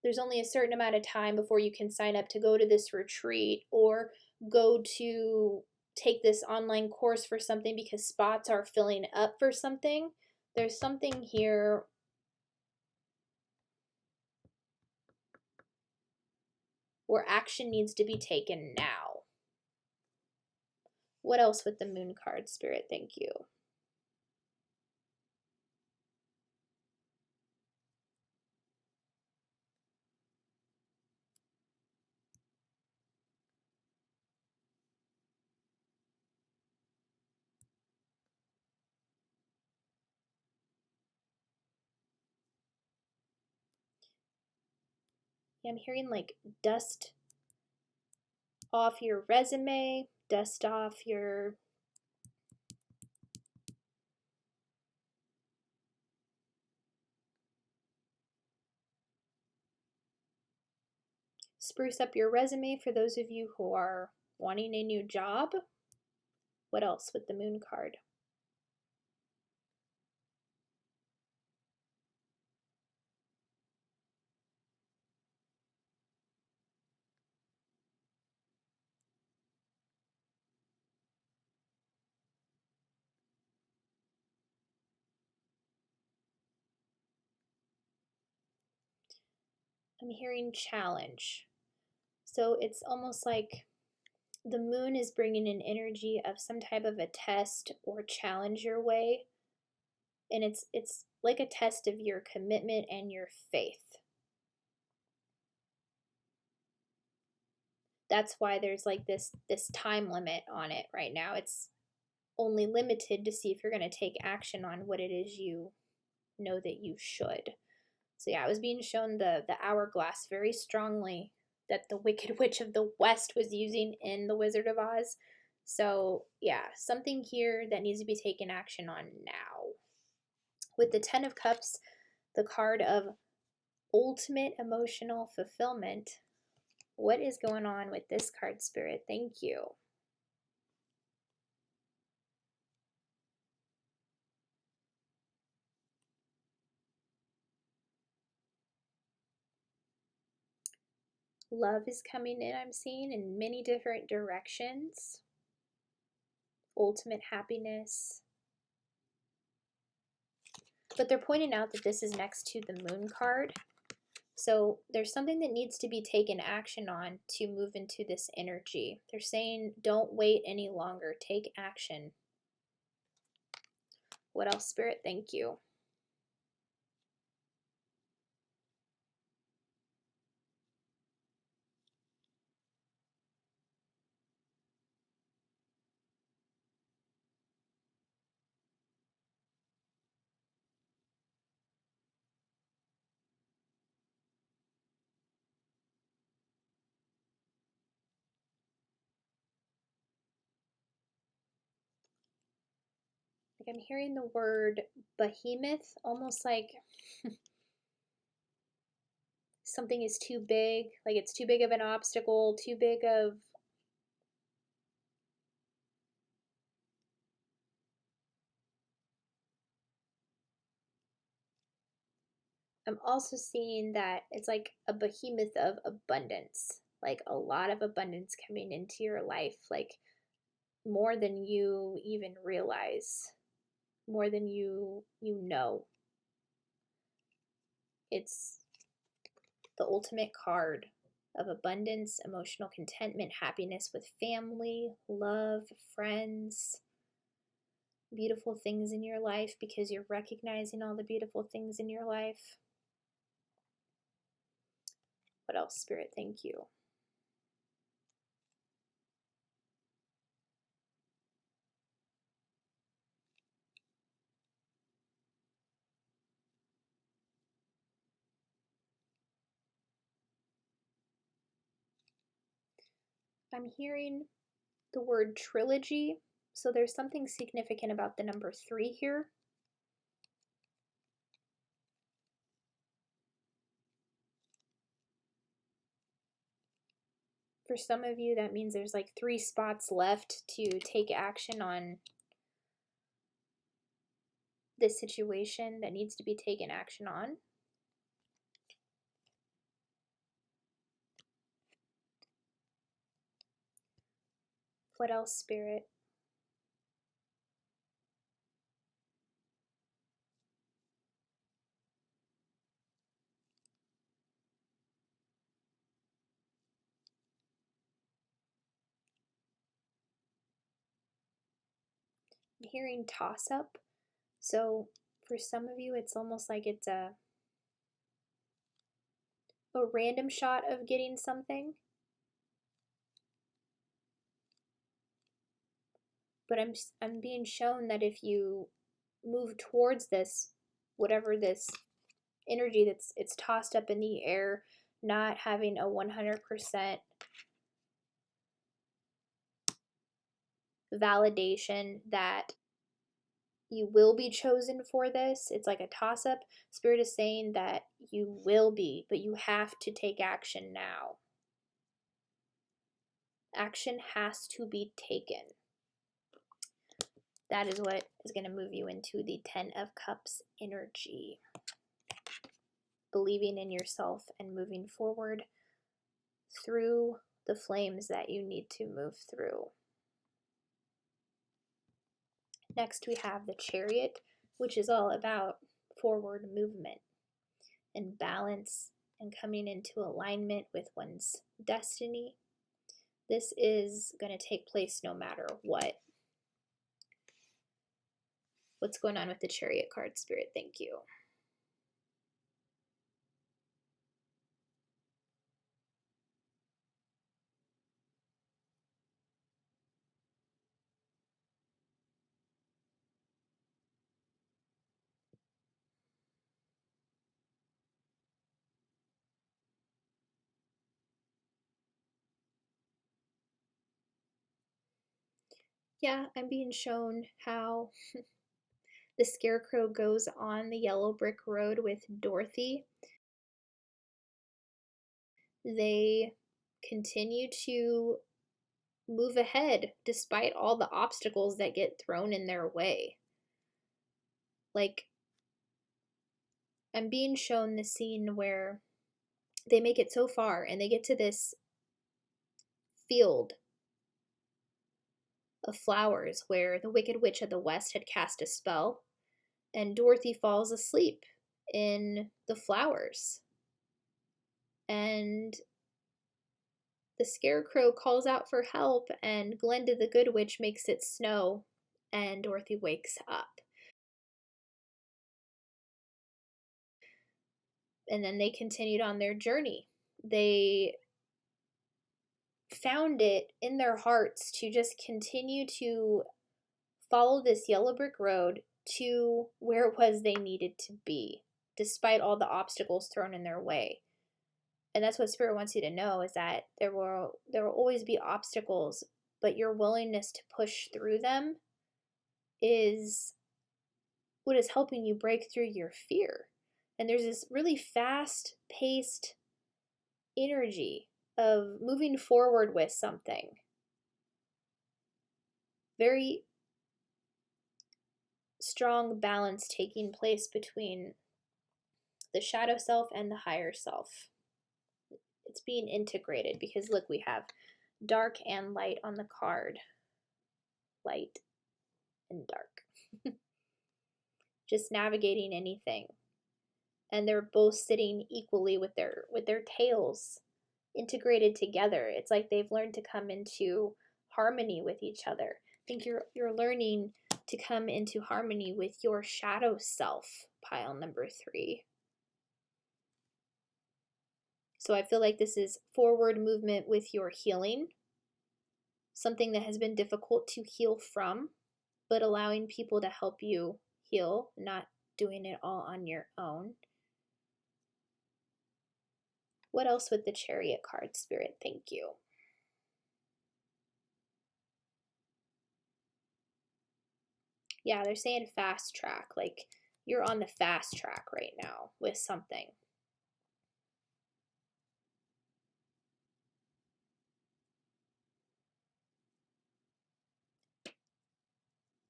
there's only a certain amount of time before you can sign up to go to this retreat or go to take this online course for something because spots are filling up for something. There's something here where action needs to be taken now. What else with the moon card, Spirit? Thank you. I'm hearing like dust off your resume, dust off your spruce up your resume for those of you who are wanting a new job. What else with the moon card? I'm hearing challenge. So it's almost like the moon is bringing an energy of some type of a test or challenge your way, and it's like a test of your commitment and your faith. That's why there's like this time limit on it right now. It's only limited to see if you're going to take action on what it is you know that you should. So yeah, I was being shown the hourglass very strongly that the Wicked Witch of the West was using in The Wizard of Oz. So yeah, something here that needs to be taken action on now. With the Ten of Cups, the card of ultimate emotional fulfillment. What is going on with this card, Spirit? Thank you. Love is coming in, I'm seeing, in many different directions. Ultimate happiness. But they're pointing out that this is next to the moon card. So there's something that needs to be taken action on to move into this energy. They're saying don't wait any longer. Take action. What else, Spirit? Thank you. Like I'm hearing the word behemoth, almost like something is too big, like it's too big of an obstacle, too big of I'm also seeing that it's like a behemoth of abundance, like a lot of abundance coming into your life, like more than you even realize, more than you know. It's the ultimate card of abundance, emotional contentment, happiness with family, love, friends, beautiful things in your life because you're recognizing all the beautiful things in your life. What else, Spirit? Thank you. I'm hearing the word trilogy, so there's something significant about the number 3 here. For some of you, that means there's like 3 spots left to take action on this situation that needs to be taken action on. What else, Spirit? I'm hearing toss up. So for some of you, it's almost like it's a random shot of getting something. But I'm being shown that if you move towards this, whatever this energy that's it's tossed up in the air, not having a 100% validation that you will be chosen for this. It's like a toss up. Spirit is saying that you will be, but you have to take action now. Action has to be taken. That is what is going to move you into the 10 of Cups energy. Believing in yourself and moving forward through the flames that you need to move through. Next, we have the Chariot, which is all about forward movement and balance and coming into alignment with one's destiny. This is going to take place no matter what. What's going on with the Chariot card, Spirit? Thank you. Yeah, I'm being shown how the Scarecrow goes on the yellow brick road with Dorothy. They continue to move ahead despite all the obstacles that get thrown in their way. Like, I'm being shown the scene where they make it so far and they get to this field of flowers where the Wicked Witch of the West had cast a spell, and Dorothy falls asleep in the flowers. And the Scarecrow calls out for help, and Glenda the Good Witch makes it snow, and Dorothy wakes up. And then they continued on their journey. They found it in their hearts to just continue to follow this yellow brick road to where it was they needed to be, despite all the obstacles thrown in their way. And that's what Spirit wants you to know, is that there will always be obstacles, but your willingness to push through them is what is helping you break through your fear. And there's this really fast-paced energy of moving forward with something. Very strong balance taking place between the shadow self and the higher self. It's being integrated because look, we have dark and light on the card. Light and dark. Just navigating anything. And they're both sitting equally with their tails integrated together. It's like they've learned to come into harmony with each other. I think you're learning to come into harmony with your shadow self, pile number 3. So I feel like this is forward movement with your healing, something that has been difficult to heal from, but allowing people to help you heal, not doing it all on your own. What else with the Chariot card, Spirit? Thank you. Yeah, they're saying fast track, like you're on the fast track right now with something.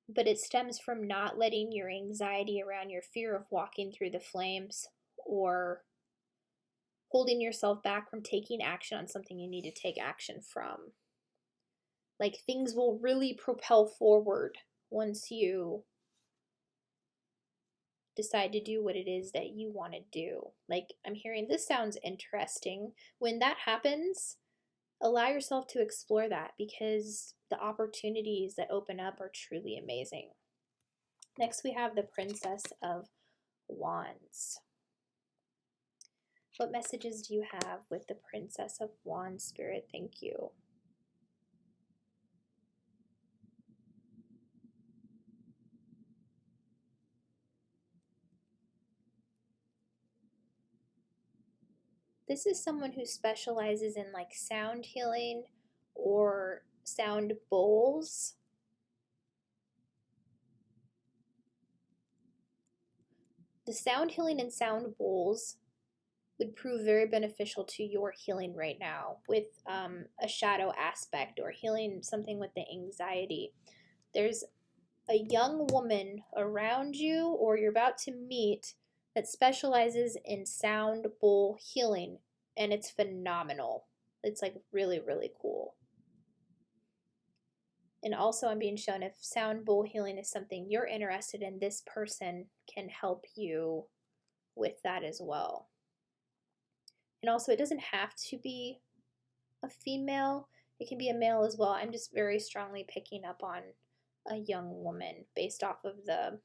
But it stems from not letting your anxiety around your fear of walking through the flames or holding yourself back from taking action on something you need to take action from. Like, things will really propel forward once you decide to do what it is that you want to do. Like, I'm hearing this sounds interesting. When that happens, allow yourself to explore that because the opportunities that open up are truly amazing. Next, we have the Princess of Wands. What messages do you have with the Princess of Wands, Spirit? Thank you. This is someone who specializes in like sound healing or sound bowls. The sound healing and sound bowls would prove very beneficial to your healing right now with a shadow aspect or healing something with the anxiety. There's a young woman around you or you're about to meet that specializes in sound bowl healing, and it's phenomenal. It's like really, really cool. And also, I'm being shown if sound bowl healing is something you're interested in, this person can help you with that as well. And also, it doesn't have to be a female, it can be a male as well. I'm just very strongly picking up on a young woman based off of the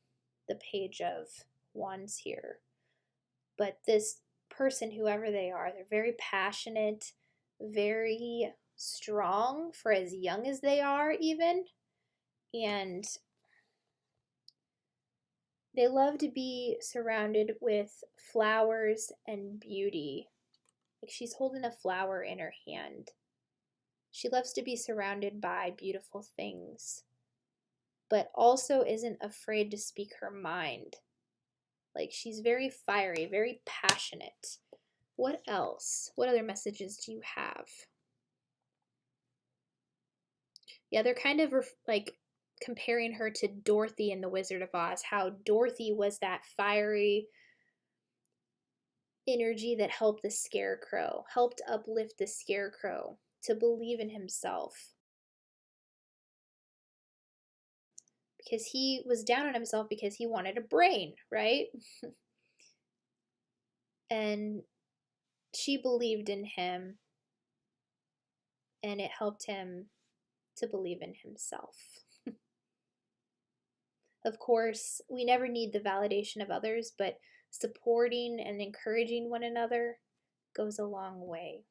page of wands here. But this person, whoever they are, they're very passionate, very strong for as young as they are, even. And they love to be surrounded with flowers and beauty. Like she's holding a flower in her hand. She loves to be surrounded by beautiful things, but also isn't afraid to speak her mind. Like she's very fiery, very passionate. What else? What other messages do you have? Yeah, they're kind of like comparing her to Dorothy in The Wizard of Oz, how Dorothy was that fiery energy that helped the scarecrow, helped uplift the scarecrow to believe in himself. Because he was down on himself because he wanted a brain, right? And she believed in him, and it helped him to believe in himself. Of course, we never need the validation of others, but supporting and encouraging one another goes a long way.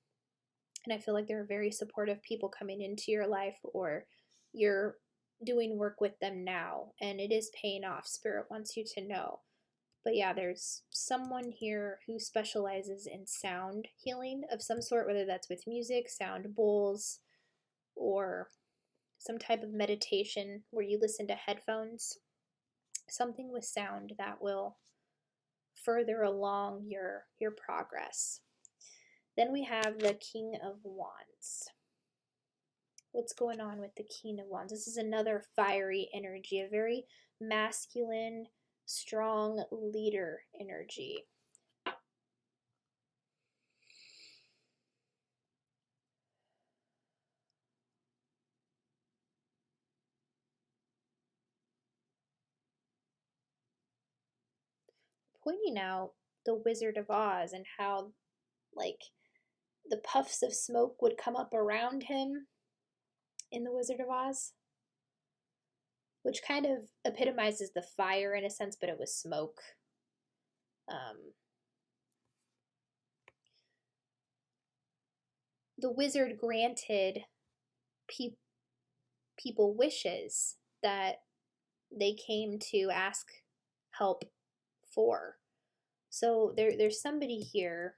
And I feel like there are very supportive people coming into your life, or you're doing work with them now, and it is paying off. Spirit wants you to know. But yeah, there's someone here who specializes in sound healing of some sort, whether that's with music, sound bowls, or some type of meditation where you listen to headphones. Something with sound that will further along your progress. Then we have the King of Wands. What's going on with the King of Wands? This is another fiery energy, a very masculine, strong leader energy. Pointing out the Wizard of Oz and how, like, the puffs of smoke would come up around him in the Wizard of Oz, which kind of epitomizes the fire in a sense, but it was smoke. The wizard granted people wishes that they came to ask help for. So there's somebody here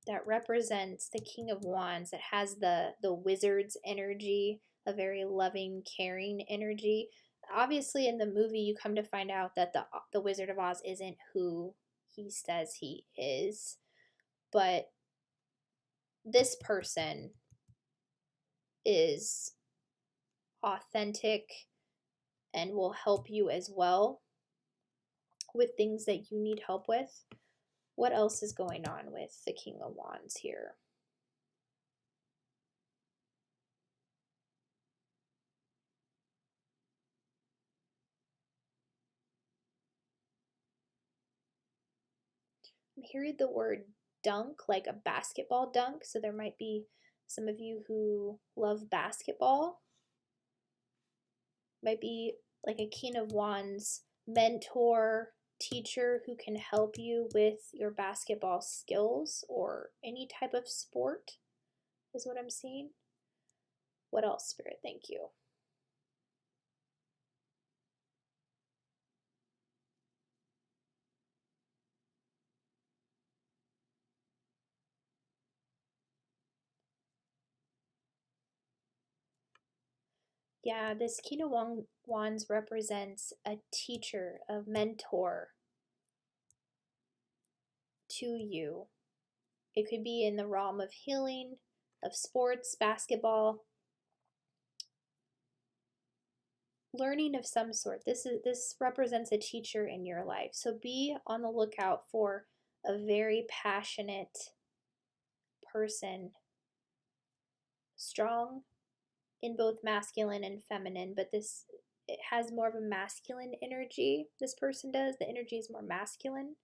that represents the King of Wands that has the wizard's energy, a very loving, caring energy. Obviously, in the movie, you come to find out that the Wizard of Oz isn't who he says he is, but this person is authentic and will help you as well with things that you need help with. What else is going on with the King of Wands here? I'm hearing the word dunk, like a basketball dunk. So there might be some of you who love basketball. Might be like a King of Wands mentor, teacher who can help you with your basketball skills or any type of sport, is what I'm seeing. What else, Spirit? Thank you. Yeah, this King of Wands represents a teacher, a mentor to you. It could be in the realm of healing, of sports, basketball, learning of some sort. This represents a teacher in your life. So be on the lookout for a very passionate person, strong in both masculine and feminine, but this it has more of a masculine energy. This person does. The energy is more masculine.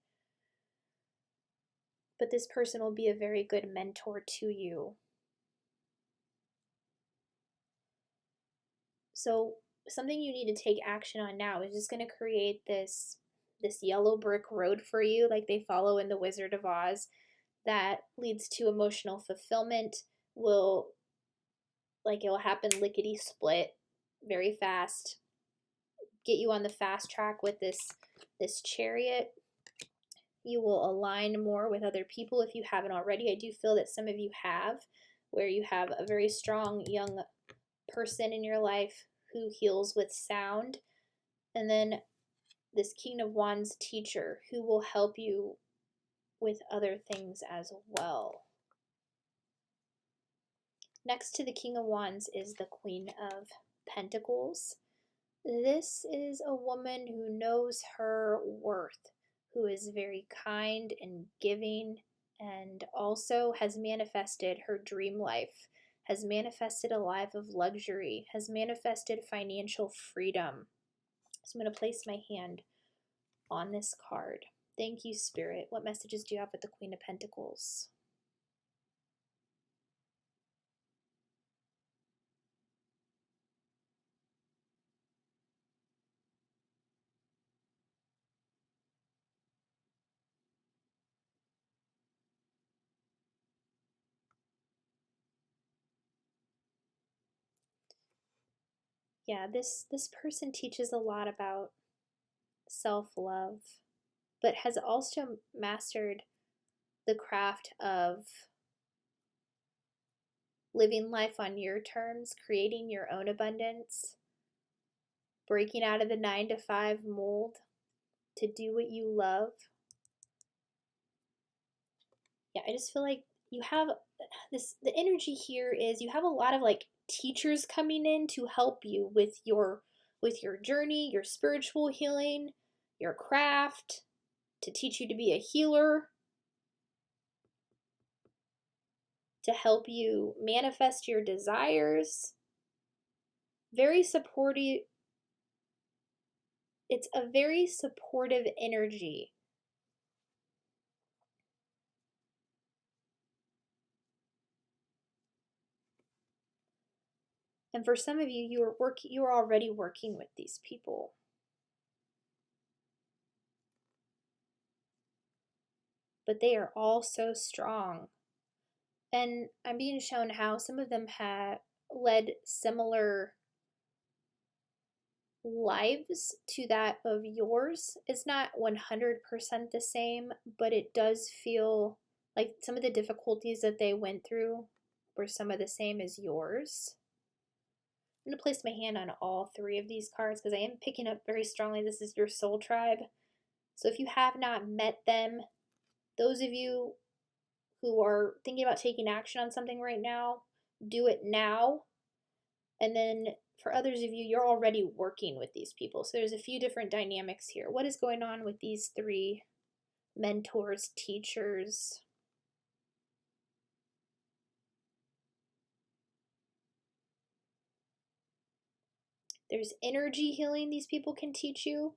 But this person will be a very good mentor to you. So something you need to take action on now is just going to create this yellow brick road for you, like they follow in the Wizard of Oz, that leads to emotional fulfillment. Will like it will happen lickety split, very fast. Get you on the fast track with this chariot. You will align more with other people if you haven't already. I do feel that some of you have, where you have a very strong young person in your life who heals with sound, and then this King of Wands teacher who will help you with other things as well. Next to the King of Wands is the Queen of Pentacles. This is a woman who knows her worth, who is very kind and giving, and also has manifested her dream life, has manifested a life of luxury, has manifested financial freedom. So I'm going to place my hand on this card. Thank you, Spirit. What messages do you have with the Queen of Pentacles? Yeah, this person teaches a lot about self-love, but has also mastered the craft of living life on your terms, creating your own abundance, breaking out of the 9 to 5 mold to do what you love. Yeah, I just feel like you have this, the energy here is you have a lot of like teachers coming in to help you with your journey, your spiritual healing, your craft, to teach you to be a healer, to help you manifest your desires. Very supportive. It's a very supportive energy. And for some of you, you are already working with these people. But they are all so strong. And I'm being shown how some of them have led similar lives to that of yours. It's not 100% the same, but it does feel like some of the difficulties that they went through were some of the same as yours. I'm going to place my hand on all 3 of these cards because I am picking up very strongly this is your soul tribe. So if you have not met them, those of you who are thinking about taking action on something right now, do it now. And then for others of you, you're already working with these people. So there's a few different dynamics here. What is going on with these 3 mentors, teachers? There's energy healing these people can teach you.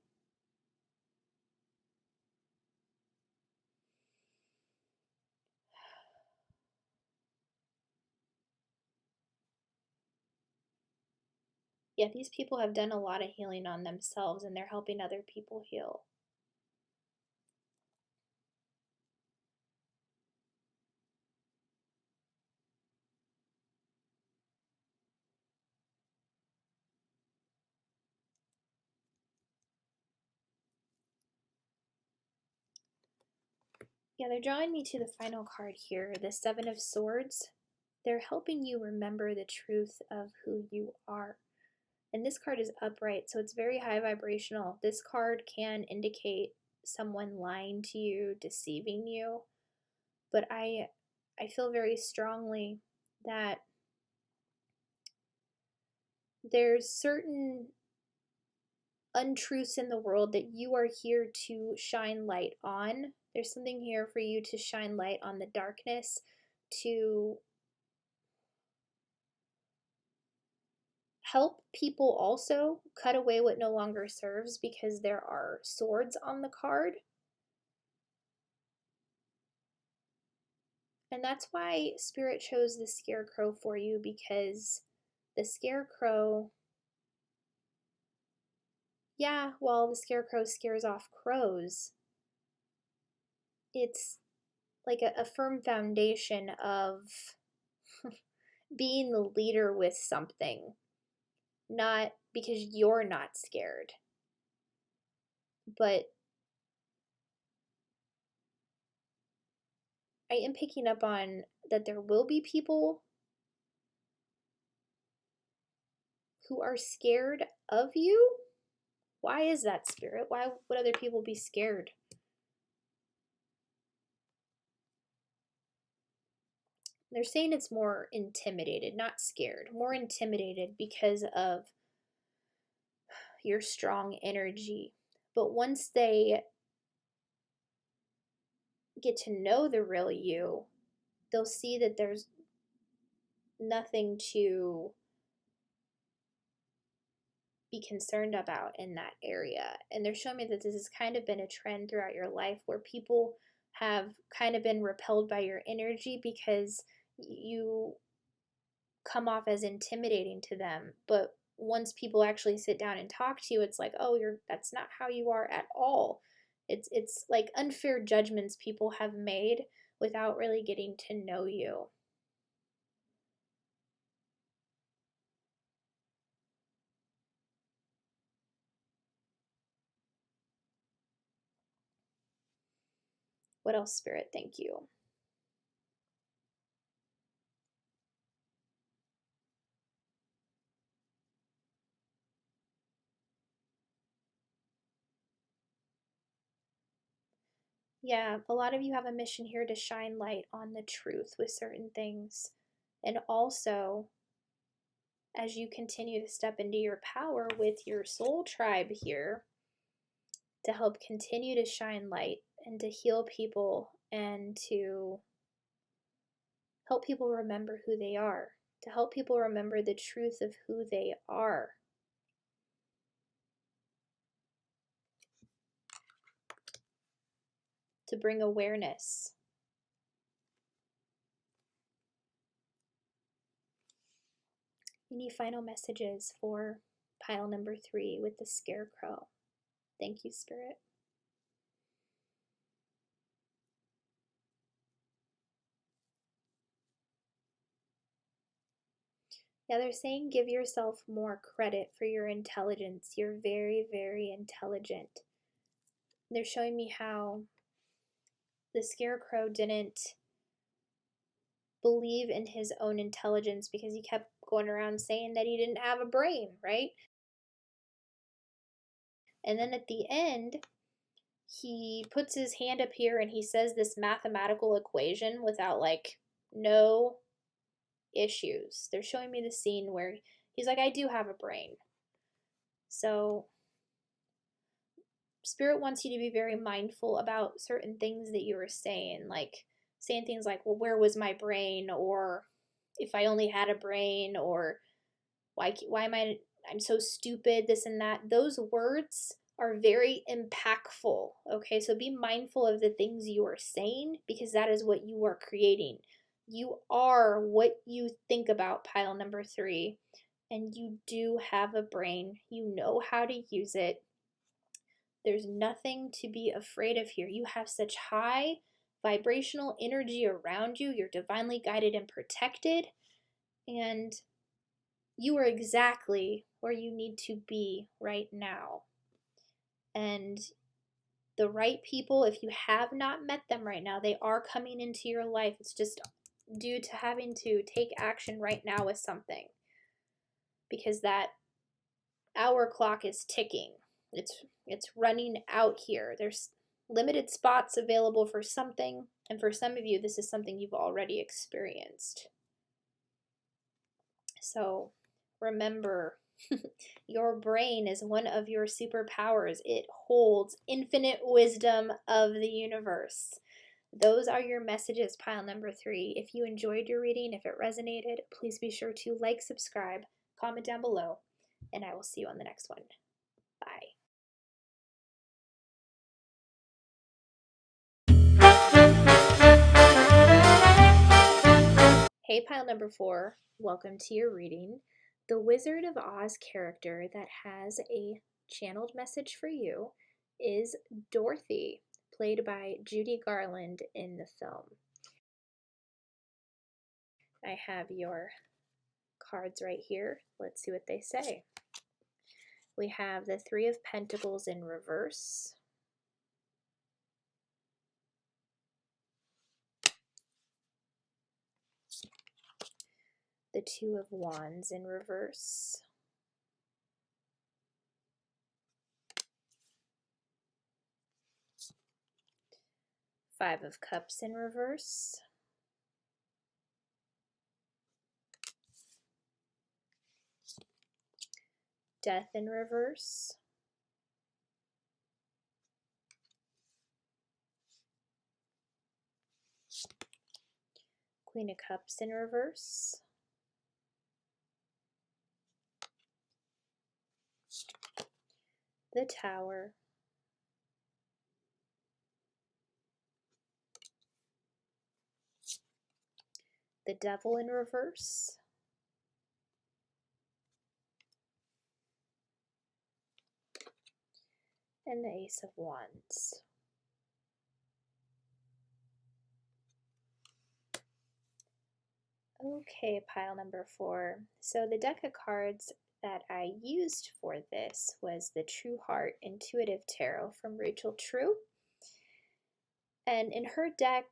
Yeah, these people have done a lot of healing on themselves and they're helping other people heal. Yeah, they're drawing me to the final card here, the 7 of Swords. They're helping you remember the truth of who you are. And this card is upright, so it's very high vibrational. This card can indicate someone lying to you, deceiving you. But I feel very strongly that there's certain untruths in the world that you are here to shine light on. There's something here for you to shine light on the darkness, to help people also cut away what no longer serves, because there are swords on the card. And that's why Spirit chose the Scarecrow for you, because the Scarecrow, yeah, while the Scarecrow scares off crows, it's like a firm foundation of being the leader with something, not because you're not scared, but I am picking up on that there will be people who are scared of you. Why is that, Spirit? Why would other people be scared? They're saying it's more intimidated, not scared, more intimidated because of your strong energy. But once they get to know the real you, they'll see that there's nothing to be concerned about in that area. And they're showing me that this has kind of been a trend throughout your life where people have kind of been repelled by your energy because you come off as intimidating to them. But once people actually sit down and talk to you, it's like, oh, that's not how you are at all. It's like unfair judgments people have made without really getting to know you. What else, Spirit? Thank you. Yeah, a lot of you have a mission here to shine light on the truth with certain things. And also, as you continue to step into your power with your soul tribe here, to help continue to shine light and to heal people and to help people remember who they are, to help people remember the truth of who they are. To bring awareness. Any final messages for pile number 3 with the Scarecrow? Thank you, Spirit. Yeah, they're saying give yourself more credit for your intelligence. You're very, very intelligent. They're showing me how the Scarecrow didn't believe in his own intelligence because he kept going around saying that he didn't have a brain, right? And then at the end, he puts his hand up here and he says this mathematical equation without like no issues. They're showing me the scene where he's like, I do have a brain. So Spirit wants you to be very mindful about certain things that you were saying, like saying things like, well, where was my brain? Or if I only had a brain, or why am I'm so stupid, this and that. Those words are very impactful. Okay, so be mindful of the things you are saying, because that is what you are creating. You are what you think about, pile number 3, and you do have a brain. You know how to use it. There's nothing to be afraid of here. You have such high vibrational energy around you. You're divinely guided and protected, and you are exactly where you need to be right now. And the right people, if you have not met them right now, they are coming into your life. It's just due to having to take action right now with something, because that hour clock is ticking. It's running out here. There's limited spots available for something, and for some of you, this is something you've already experienced. So remember, your brain is one of your superpowers. It holds infinite wisdom of the universe. Those are your messages, pile number 3. If you enjoyed your reading, if it resonated, please be sure to like, subscribe, comment down below, and I will see you on the next one. Bye. Hey, pile number 4, welcome to your reading. The Wizard of Oz character that has a channeled message for you is Dorothy, played by Judy Garland in the film. I have your cards right here. Let's see what they say. We have the Three of Pentacles in reverse. The Two of Wands in reverse. Five of Cups in reverse. Death in reverse. Queen of Cups in reverse. The Tower. The Devil in reverse. And the Ace of Wands. Okay, pile number 4. So the deck of cards that I used for this was the True Heart Intuitive Tarot from Rachel True. And in her deck,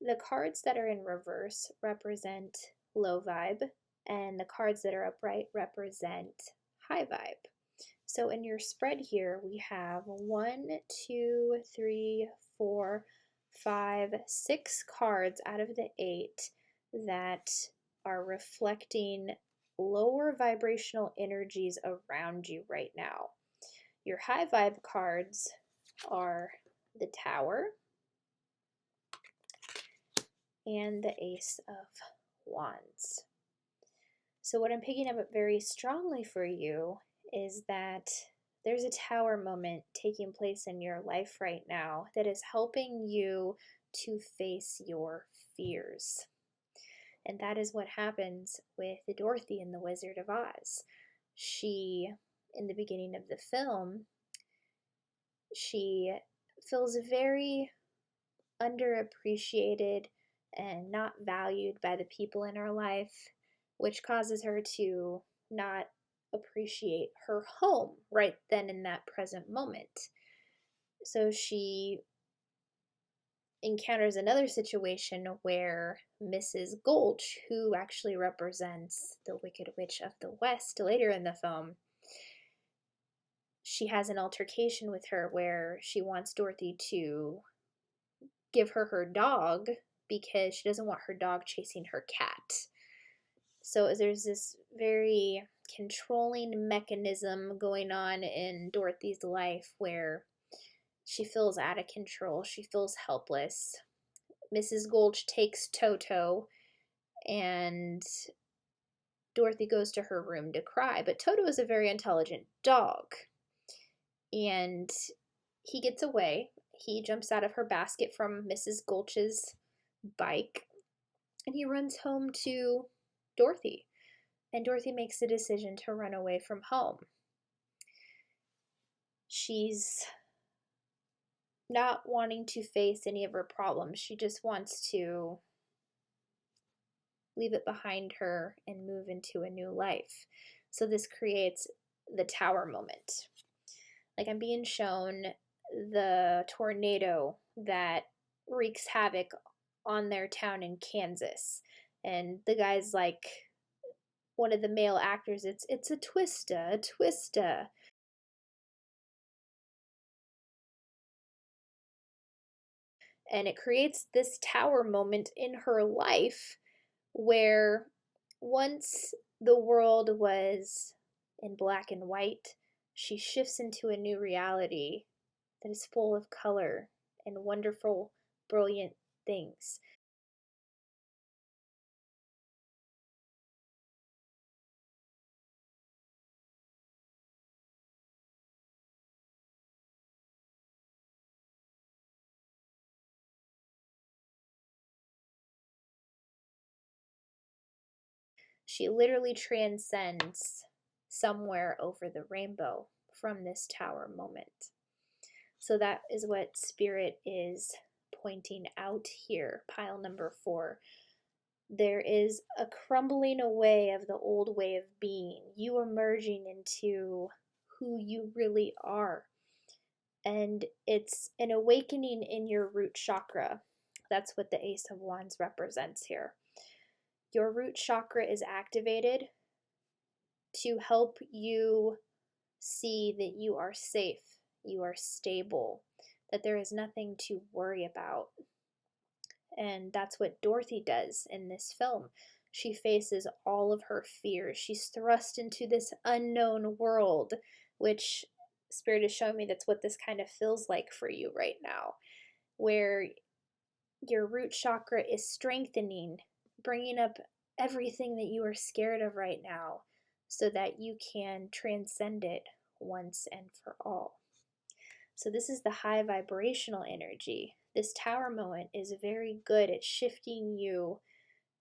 the cards that are in reverse represent low vibe, and the cards that are upright represent high vibe. So in your spread here, we have 1, 2, 3, 4, 5, 6 cards out of the 8 that are reflecting lower vibrational energies around you right now. Your high vibe cards are the Tower and the Ace of Wands. So what I'm picking up very strongly for you is that there's a tower moment taking place in your life right now that is helping you to face your fears. And that is what happens with Dorothy in The Wizard of Oz. She, in the beginning of the film, she feels very underappreciated and not valued by the people in her life, which causes her to not appreciate her home right then in that present moment. So she encounters another situation where Mrs. Gulch, who actually represents the Wicked Witch of the West later in the film, she has an altercation with her where she wants Dorothy to give her her dog because she doesn't want her dog chasing her cat. So there's this very controlling mechanism going on in Dorothy's life where she feels out of control. She feels helpless. Mrs. Gulch takes Toto, and Dorothy goes to her room to cry. But Toto is a very intelligent dog, and he gets away. He jumps out of her basket from Mrs. Gulch's bike, and he runs home to Dorothy. And Dorothy makes the decision to run away from home. She's not wanting to face any of her problems. She just wants to leave it behind her and move into a new life. So this creates the tower moment. Like, I'm being shown the tornado that wreaks havoc on their town in Kansas. And the guy's like, one of the male actors, it's a twista, a twista. And it creates this tower moment in her life where once the world was in black and white, she shifts into a new reality that is full of color and wonderful, brilliant things. She literally transcends somewhere over the rainbow from this tower moment. So that is what Spirit is pointing out here, pile number 4. There is a crumbling away of the old way of being, you emerging into who you really are. And it's an awakening in your root chakra. That's what the Ace of Wands represents here. Your root chakra is activated to help you see that you are safe, you are stable, that there is nothing to worry about. And that's what Dorothy does in this film. She faces all of her fears. She's thrust into this unknown world, which Spirit is showing me that's what this kind of feels like for you right now, where your root chakra is strengthening, bringing up everything that you are scared of right now so that you can transcend it once and for all. So this is the high vibrational energy. This tower moment is very good at shifting you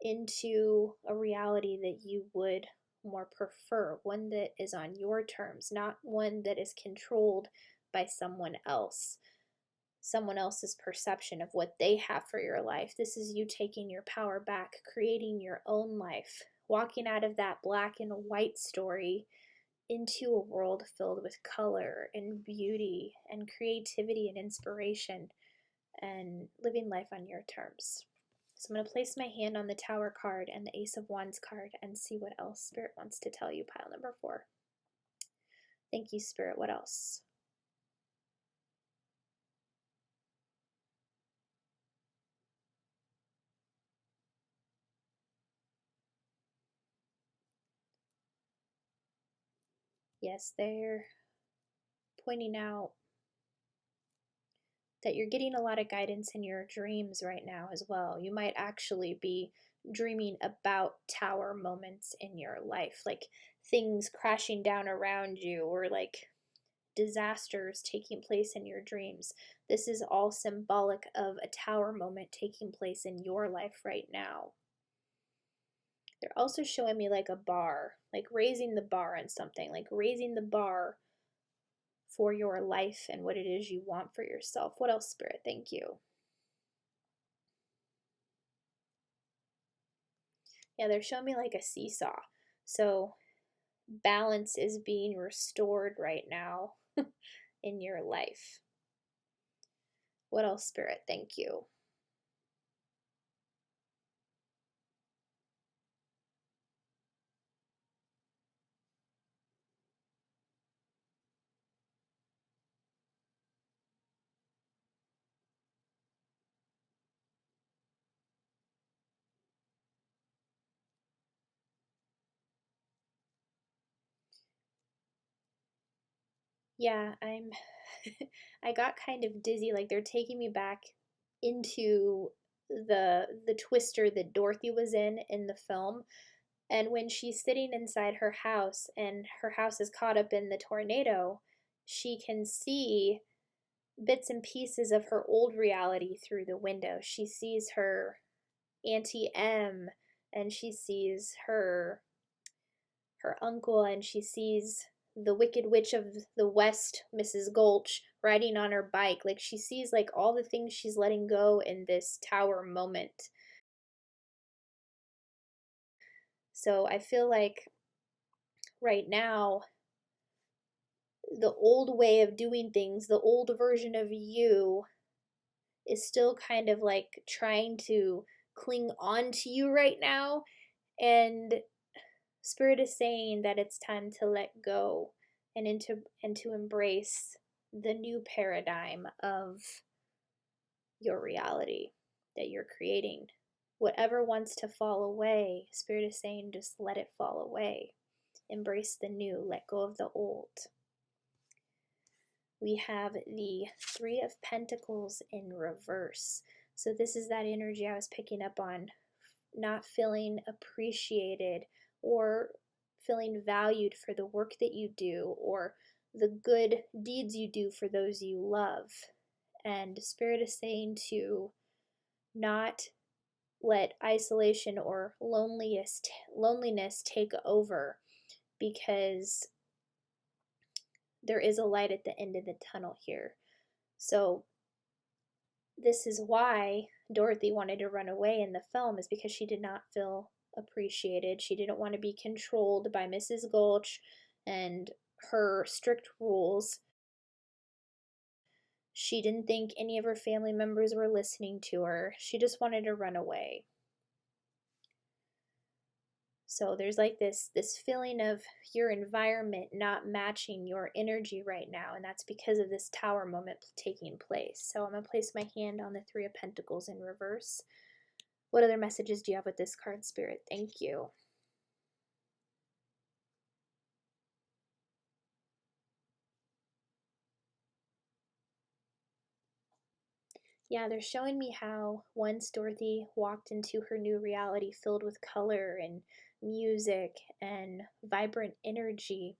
into a reality that you would more prefer, one that is on your terms, not one that is controlled by someone else, someone else's perception of what they have for your life. This is you taking your power back, creating your own life, walking out of that black and white story into a world filled with color and beauty and creativity and inspiration, and living life on your terms. So I'm going to place my hand on the Tower card and the Ace of Wands card and see what else Spirit wants to tell you, pile number 4. Thank you, Spirit. What else? Yes, they're pointing out that you're getting a lot of guidance in your dreams right now as well. You might actually be dreaming about tower moments in your life, like things crashing down around you or like disasters taking place in your dreams. This is all symbolic of a tower moment taking place in your life right now. They're also showing me like a bar, like raising the bar on something, like raising the bar for your life and what it is you want for yourself. What else, Spirit? Thank you. Yeah, they're showing me like a seesaw. So balance is being restored right now in your life. What else, Spirit? Thank you. Yeah, I'm I got kind of dizzy, like they're taking me back into the twister that Dorothy was in the film. And when she's sitting inside her house and her house is caught up in the tornado, she can see bits and pieces of her old reality through the window. She sees her Auntie M, and she sees her uncle, and she sees the Wicked Witch of the West, Mrs. Gulch, riding on her bike. Like she sees like all the things she's letting go in this tower moment. So I feel like right now the old way of doing things, the old version of you is still kind of like trying to cling on to you right now. And Spirit is saying that it's time to let go and to embrace the new paradigm of your reality that you're creating. Whatever wants to fall away, Spirit is saying just let it fall away. Embrace the new, let go of the old. We have the Three of Pentacles in reverse. So this is that energy I was picking up on, not feeling appreciated or feeling valued for the work that you do or the good deeds you do for those you love. And Spirit is saying to not let isolation or loneliness take over, because there is a light at the end of the tunnel here. So this is why Dorothy wanted to run away in the film, is because she did not feel appreciated. She didn't want to be controlled by Mrs. Gulch and her strict rules. She didn't think any of her family members were listening to her. She just wanted to run away. So there's like this feeling of your environment not matching your energy right now, and that's because of this Tower moment taking place. So I'm going to place my hand on the Three of Pentacles in reverse. What other messages do you have with this card, Spirit? Thank you. Yeah, they're showing me how once Dorothy walked into her new reality filled with color and music and vibrant energy,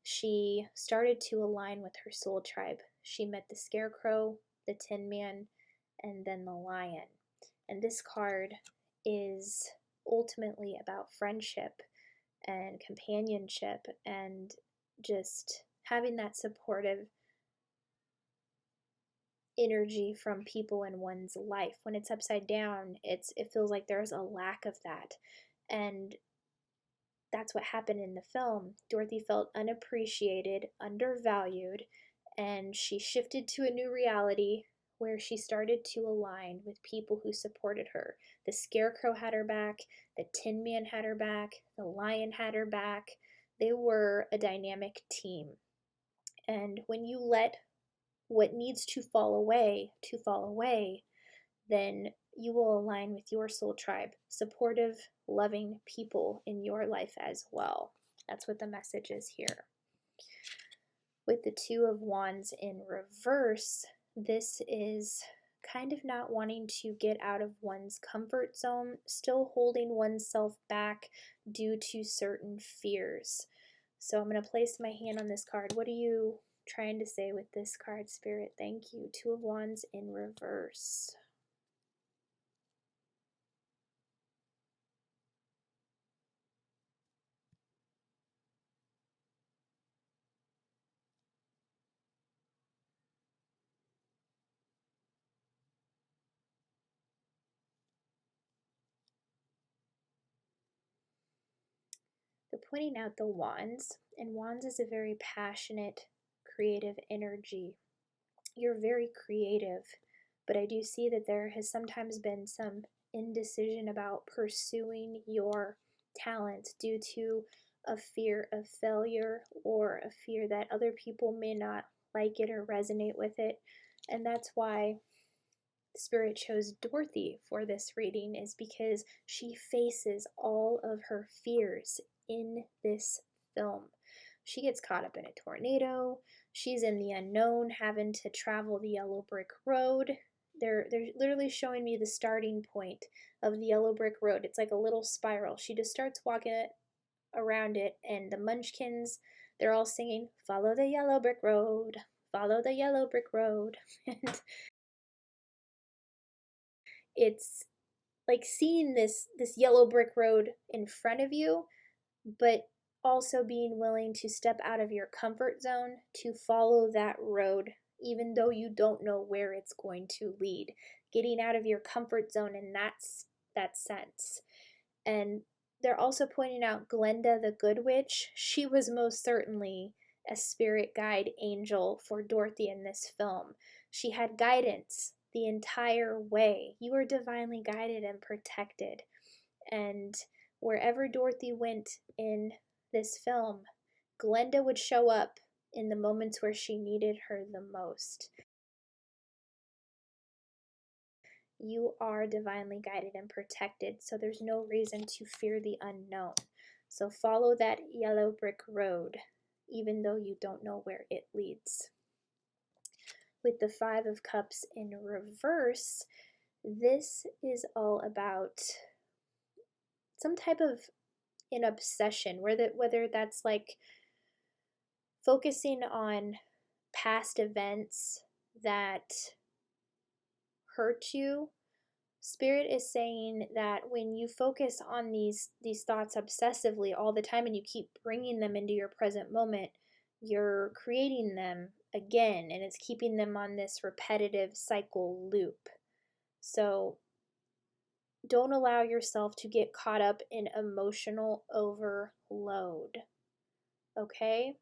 she started to align with her soul tribe. She met the Scarecrow, the Tin Man, and then the Lion. And this card is ultimately about friendship and companionship and just having that supportive energy from people in one's life. When it's upside down, it feels like there's a lack of that. And that's what happened in the film. Dorothy felt unappreciated, undervalued, and she shifted to a new reality where she started to align with people who supported her. The Scarecrow had her back, the Tin Man had her back, the Lion had her back. They were a dynamic team. And when you let what needs to fall away, then you will align with your soul tribe, supportive, loving people in your life as well. That's what the message is here. With the Two of Wands in reverse, this is kind of not wanting to get out of one's comfort zone, still holding oneself back due to certain fears. So I'm going to place my hand on this card. What are you trying to say with this card, Spirit? Thank you. Two of Wands in reverse. They're pointing out the Wands, and Wands is a very passionate, creative energy. You're very creative, but I do see that there has sometimes been some indecision about pursuing your talent due to a fear of failure or a fear that other people may not like it or resonate with it. And that's why Spirit chose Dorothy for this reading, is because she faces all of her fears in this film. She gets caught up in a tornado. She's in the unknown, having to travel the yellow brick road. They're literally showing me the starting point of the yellow brick road. It's like a little spiral. She just starts walking around it, and the Munchkins, they're all singing, "Follow the yellow brick road, follow the yellow brick road." And it's like seeing this yellow brick road in front of you, but also being willing to step out of your comfort zone to follow that road, even though you don't know where it's going to lead. Getting out of your comfort zone in that sense. And they're also pointing out Glenda the Good Witch. She was most certainly a spirit guide angel for Dorothy in this film. She had guidance the entire way. You were divinely guided and protected. And wherever Dorothy went in this film, Glenda would show up in the moments where she needed her the most. You are divinely guided and protected, so there's no reason to fear the unknown. So follow that yellow brick road, even though you don't know where it leads. With the Five of Cups in reverse, this is all about some type of an obsession, whether that's like focusing on past events that hurt you. Spirit is saying that when you focus on these thoughts obsessively all the time and you keep bringing them into your present moment, you're creating them again, and it's keeping them on this repetitive cycle loop. So don't allow yourself to get caught up in emotional overload. Okay?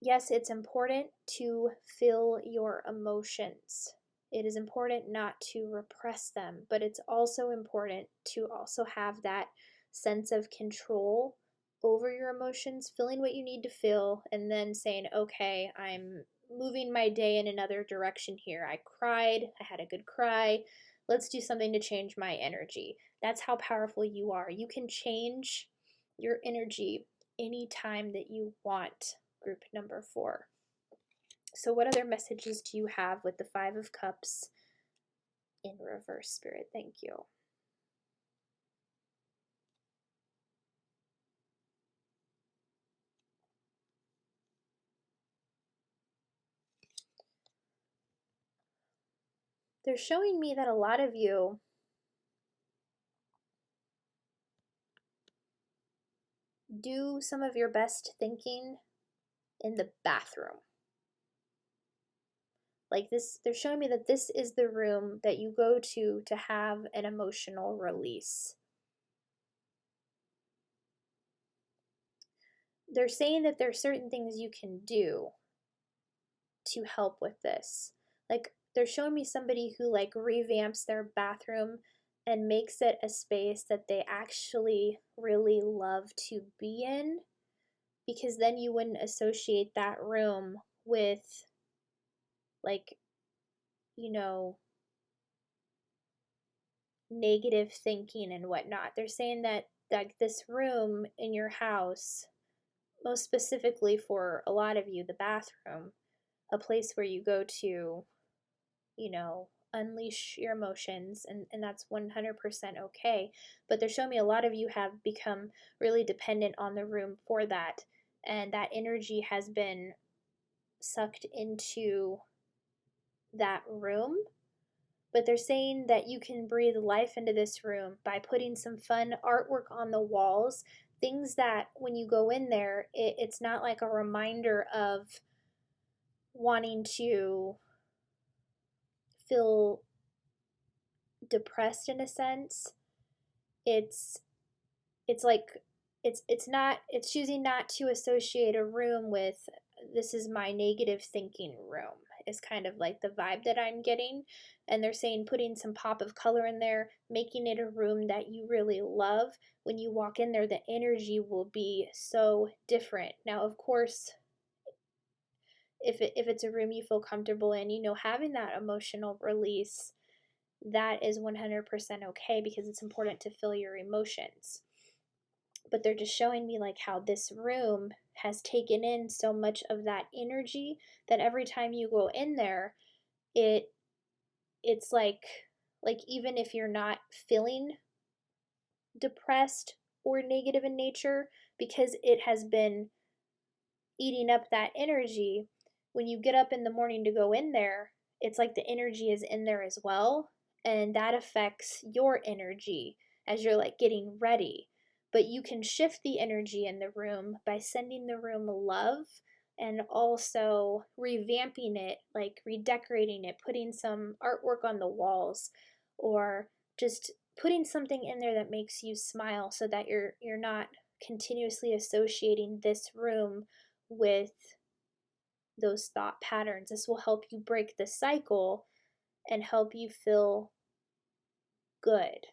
Yes, it's important to feel your emotions. It is important not to repress them, but it's also important to also have that sense of control over your emotions, feeling what you need to feel, and then saying, okay, I'm moving my day in another direction here. I cried, I had a good cry. Let's do something to change my energy. That's how powerful you are. You can change your energy anytime that you want. Group number 4. So what other messages do you have with the Five of Cups in reverse, Spirit? Thank you. They're showing me that a lot of you do some of your best thinking in the bathroom. Like this, they're showing me that this is the room that you go to have an emotional release. They're saying that there are certain things you can do to help with this. Like they're showing me somebody who like revamps their bathroom and makes it a space that they actually really love to be in, because then you wouldn't associate that room with like, you know, negative thinking and whatnot. They're saying that like this room in your house, most specifically for a lot of you, the bathroom, a place where you go to, you know, unleash your emotions, and that's 100% okay. But they're showing me a lot of you have become really dependent on the room for that, and that energy has been sucked into that room. But they're saying that you can breathe life into this room by putting some fun artwork on the walls, things that when you go in there, it's not like a reminder of wanting to feel depressed in a sense. It's like it's choosing not to associate a room with, this is my negative thinking room, is kind of like the vibe that I'm getting. And they're saying putting some pop of color in there, making it a room that you really love. When you walk in there, the energy will be so different. Now, of course, if it's a room you feel comfortable in, you know, having that emotional release, that is 100% okay, because it's important to feel your emotions. But they're just showing me like how this room has taken in so much of that energy that every time you go in there, it's like even if you're not feeling depressed or negative in nature, because it has been eating up that energy, when you get up in the morning to go in there, it's like the energy is in there as well, and that affects your energy as you're like getting ready. But you can shift the energy in the room by sending the room love, and also revamping it, like redecorating it, putting some artwork on the walls, or just putting something in there that makes you smile, so that you're not continuously associating this room with those thought patterns. This will help you break the cycle and help you feel good.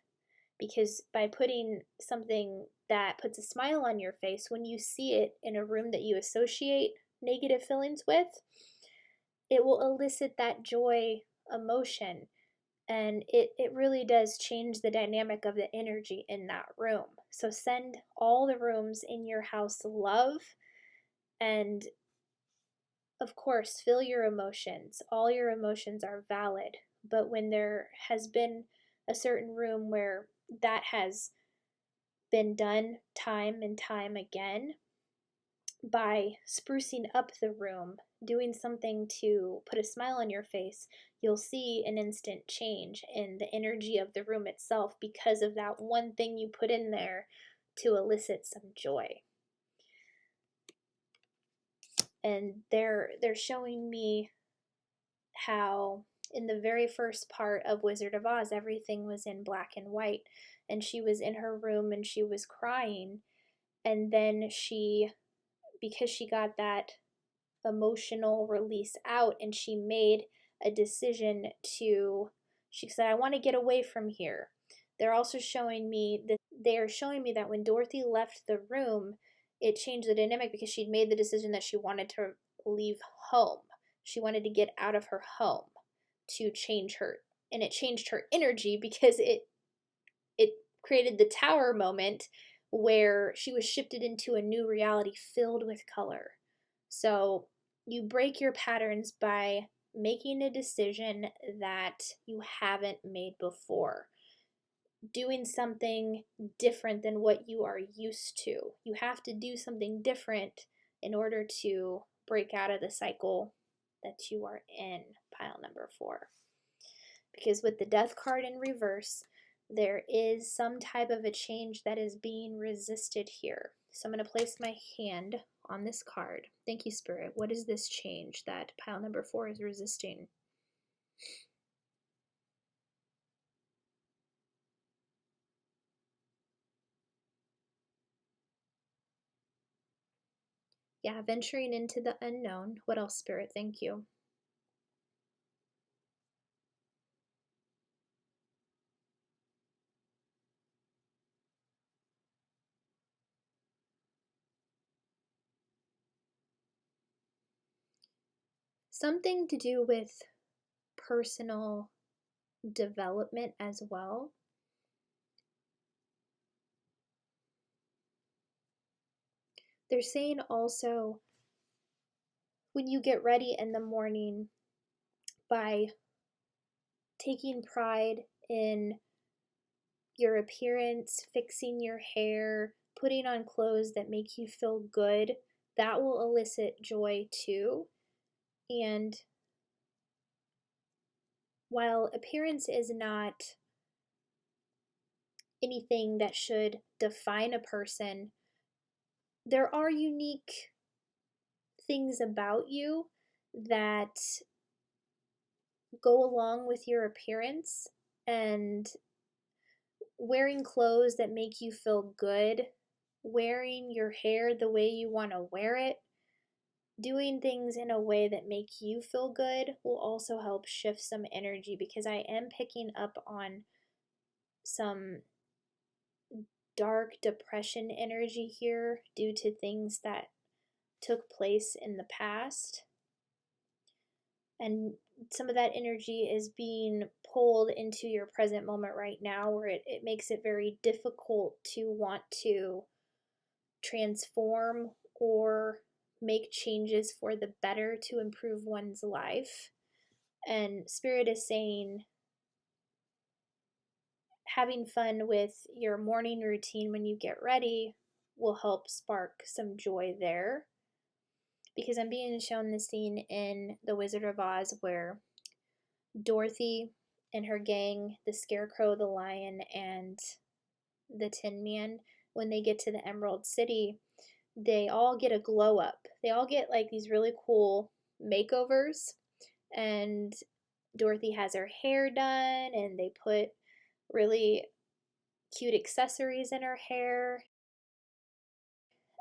because by putting something that puts a smile on your face, when you see it in a room that you associate negative feelings with, it will elicit that joy emotion. And it really does change the dynamic of the energy in that room. So send all the rooms in your house love, and of course, feel your emotions. All your emotions are valid. But when there has been a certain room where that has been done time and time again, by sprucing up the room, doing something to put a smile on your face, you'll see an instant change in the energy of the room itself because of that one thing you put in there to elicit some joy. And they're showing me how in the very first part of Wizard of Oz, everything was in black and white, and she was in her room and she was crying, and then because she got that emotional release out, and she made a decision she said, I want to get away from here. They're also showing me that when Dorothy left the room, it changed the dynamic because she'd made the decision that she wanted to leave home. She wanted to get out of her home to change her, and it changed her energy because it created the tower moment where she was shifted into a new reality filled with color. So you break your patterns by making a decision that you haven't made before, doing something different than what you are used to. You have to do something different in order to break out of the cycle that you are in, pile number 4. Because with the death card in reverse, there is some type of a change that is being resisted here. So I'm going to place my hand on this card. Thank you, Spirit. What is this change that pile number 4 is resisting? Yeah, venturing into the unknown. What else, Spirit? Thank you. Something to do with personal development as well. They're saying also when you get ready in the morning, by taking pride in your appearance, fixing your hair, putting on clothes that make you feel good, that will elicit joy too. And while appearance is not anything that should define a person, there are unique things about you that go along with your appearance, and wearing clothes that make you feel good, wearing your hair the way you want to wear it, doing things in a way that make you feel good will also help shift some energy, because I am picking up on some dark depression energy here due to things that took place in the past. And some of that energy is being pulled into your present moment right now, where it makes it very difficult to want to transform or make changes for the better to improve one's life. And Spirit is saying having fun with your morning routine when you get ready will help spark some joy there. Because I'm being shown the scene in The Wizard of Oz where Dorothy and her gang, the Scarecrow, the Lion, and the Tin Man, when they get to the Emerald City, they all get a glow up. They all get like these really cool makeovers, and Dorothy has her hair done, and they put really cute accessories in her hair.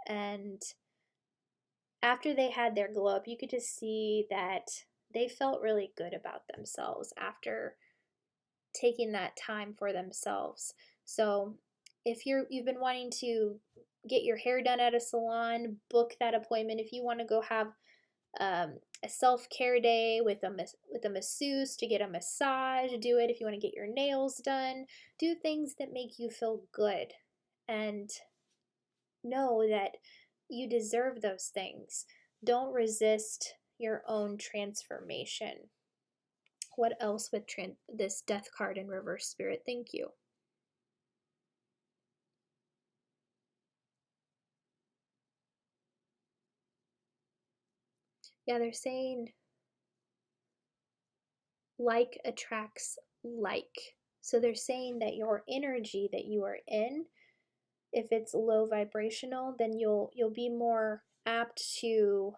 And after they had their glow up, you could just see that they felt really good about themselves after taking that time for themselves. So if you've been wanting to get your hair done at a salon, book that appointment. If you want to go have a self-care day with a masseuse to get a massage, do it. If you want to get your nails done, do things that make you feel good, and know that you deserve those things. Don't resist your own transformation. What else with this death card in reverse, Spirit? Thank you. Yeah, they're saying like attracts like. So they're saying that your energy that you are in, if it's low vibrational, then you'll be more apt to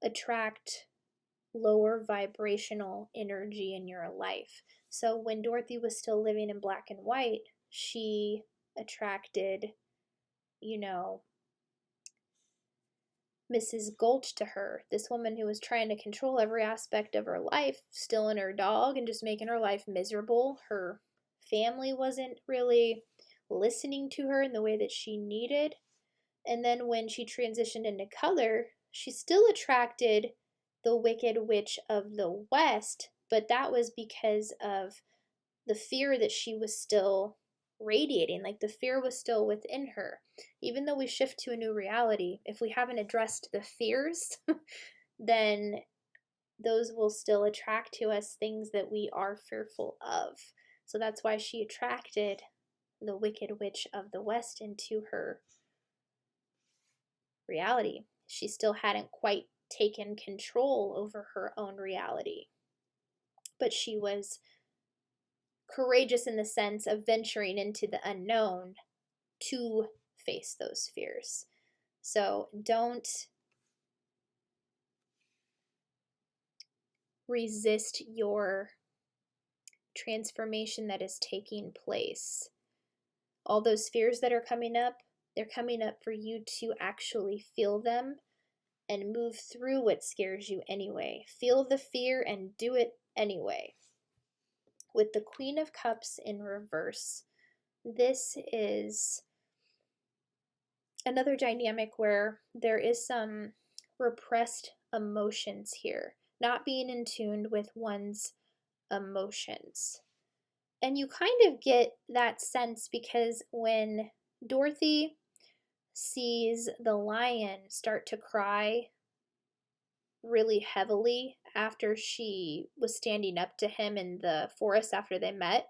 attract lower vibrational energy in your life. So when Dorothy was still living in black and white, she attracted, you know, Mrs. Gulch to her, this woman who was trying to control every aspect of her life, stealing her dog and just making her life miserable. Her family wasn't really listening to her in the way that she needed. And then when she transitioned into color, she still attracted the Wicked Witch of the West, but that was because of the fear that she was still radiating. Like the fear was still within her. Even though we shift to a new reality, if we haven't addressed the fears, then those will still attract to us things that we are fearful of. So that's why she attracted the Wicked Witch of the West into her reality. She still hadn't quite taken control over her own reality, but she was courageous in the sense of venturing into the unknown to face those fears. So don't resist your transformation that is taking place. All those fears that are coming up, they're coming up for you to actually feel them and move through what scares you anyway. Feel the fear and do it anyway. With the Queen of Cups in reverse, this is another dynamic where there is some repressed emotions here, not being in tune with one's emotions. And you kind of get that sense because when Dorothy sees the lion start to cry really heavily after she was standing up to him in the forest after they met,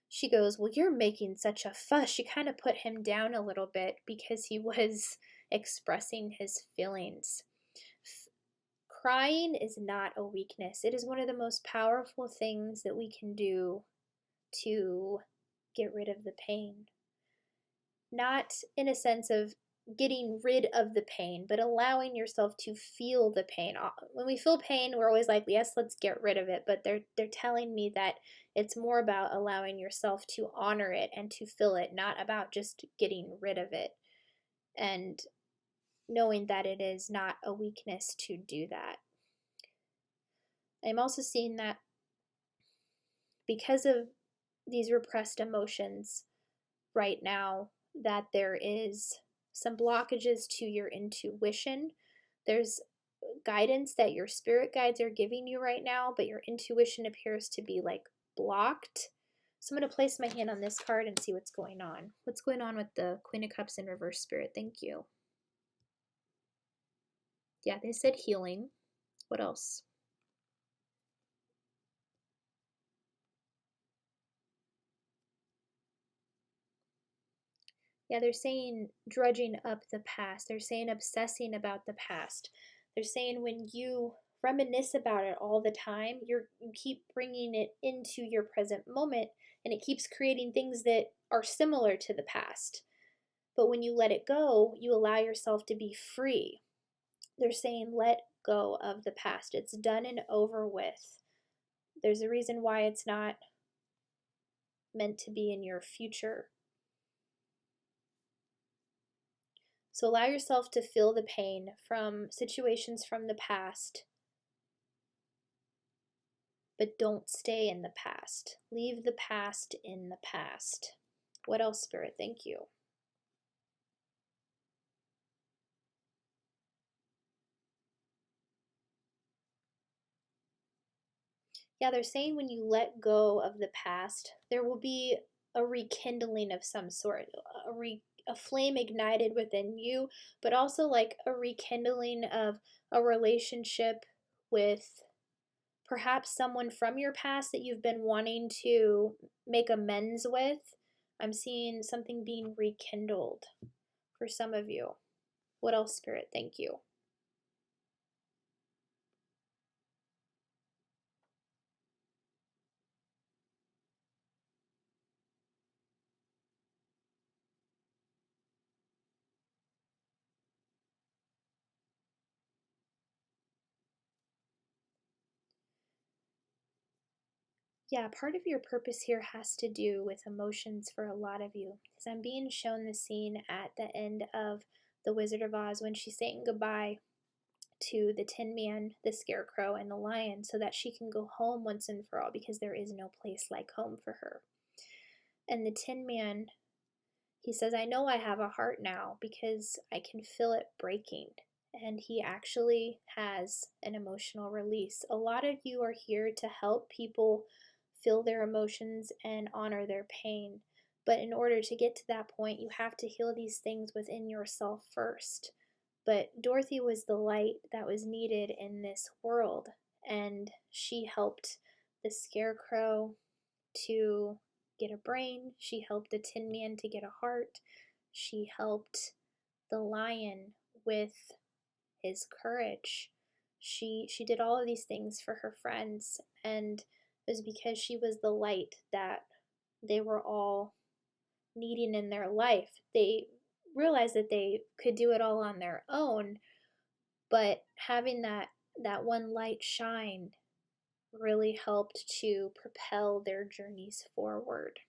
she goes, "Well, you're making such a fuss." She kind of put him down a little bit because he was expressing his feelings. Crying is not a weakness. It is one of the most powerful things that we can do to get rid of the pain. Not in a sense of getting rid of the pain, but allowing yourself to feel the pain. When we feel pain, we're always like, yes, let's get rid of it. But they're telling me that it's more about allowing yourself to honor it and to feel it, not about just getting rid of it. And knowing that it is not a weakness to do that. I'm also seeing that because of these repressed emotions right now, that there is some blockages to your intuition. There's guidance that your spirit guides are giving you right now, but your intuition appears to be like blocked. So I'm going to place my hand on this card and see what's going on. What's going on with the Queen of Cups in reverse, Spirit? Thank you. Yeah, they said healing. What else? Yeah, they're saying drudging up the past. They're saying obsessing about the past. They're saying when you reminisce about it all the time, you keep bringing it into your present moment, and it keeps creating things that are similar to the past. But when you let it go, you allow yourself to be free. They're saying let go of the past. It's done and over with. There's a reason why it's not meant to be in your future. So allow yourself to feel the pain from situations from the past but don't stay in the past. Leave the past in the past. What else, Spirit? Thank you. Yeah, they're saying when you let go of the past, there will be a rekindling of some sort, a flame ignited within you, but also like a rekindling of a relationship with perhaps someone from your past that you've been wanting to make amends with. I'm seeing something being rekindled for some of you. What else, Spirit? Thank you. Yeah, part of your purpose here has to do with emotions for a lot of you. Because I'm being shown the scene at the end of The Wizard of Oz when she's saying goodbye to the Tin Man, the Scarecrow, and the Lion so that she can go home once and for all because there is no place like home for her. And the Tin Man, he says, I know I have a heart now because I can feel it breaking. And he actually has an emotional release. A lot of you are here to help people feel their emotions and honor their pain. But in order to get to that point, you have to heal these things within yourself first. But Dorothy was the light that was needed in this world, and she helped the Scarecrow to get a brain, she helped the Tin Man to get a heart, she helped the lion with his courage. She did all of these things for her friends, and it was because she was the light that they were all needing in their life. They realized that they could do it all on their own, but having that one light shine really helped to propel their journeys forward.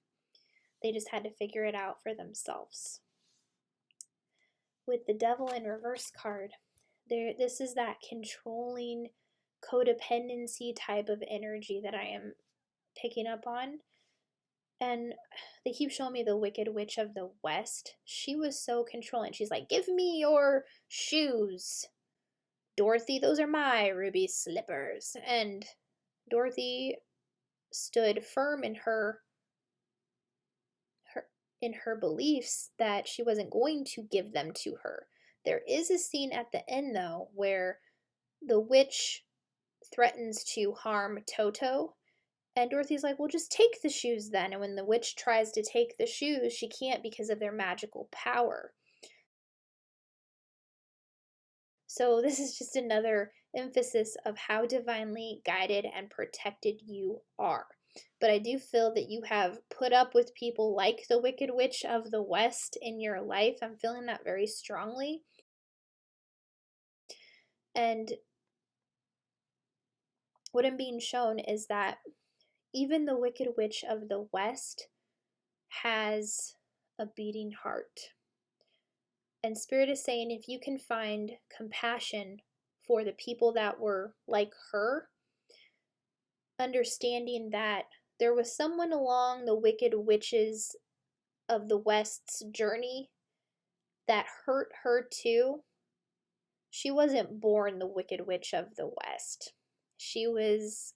They just had to figure it out for themselves. With the Devil in Reverse card, this is that controlling codependency type of energy that I am picking up on. And they keep showing me the Wicked Witch of the West. She was so controlling. She's like, give me your shoes, Dorothy, those are my ruby slippers. And Dorothy stood firm in her beliefs that she wasn't going to give them to her. There is a scene at the end though where the witch threatens to harm Toto, and Dorothy's like, well, just take the shoes then. And when the witch tries to take the shoes, she can't because of their magical power. So this is just another emphasis of how divinely guided and protected you are. But I do feel that you have put up with people like the Wicked Witch of the West in your life. I'm feeling that very strongly. And what I'm being shown is that even the Wicked Witch of the West has a beating heart. And Spirit is saying if you can find compassion for the people that were like her, understanding that there was someone along the Wicked Witches of the West's journey that hurt her too. She wasn't born the Wicked Witch of the West. She was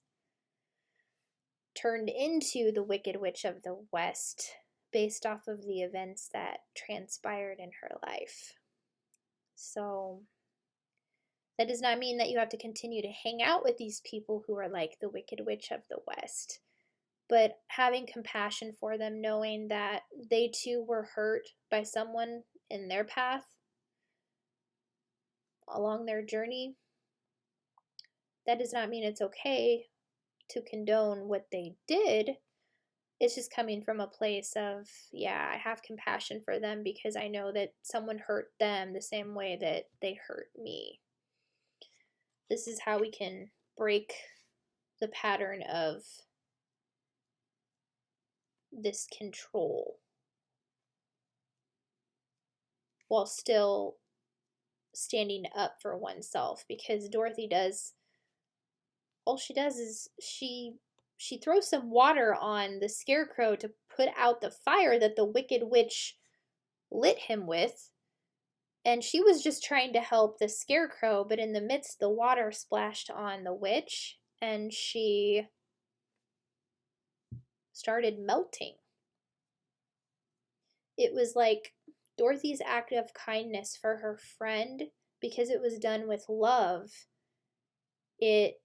turned into the Wicked Witch of the West based off of the events that transpired in her life. So that does not mean that you have to continue to hang out with these people who are like the Wicked Witch of the West, but having compassion for them, knowing that they too were hurt by someone in their path along their journey. That does not mean it's okay to condone what they did. It's just coming from a place of, yeah, I have compassion for them because I know that someone hurt them the same way that they hurt me. This is how we can break the pattern of this control while still standing up for oneself, because Dorothy does, all she does is she she throws some water on the scarecrow to put out the fire that the wicked witch lit him with. And she was just trying to help the scarecrow, but in the midst, the water splashed on the witch and she started melting. It was like Dorothy's act of kindness for her friend, because it was done with love, it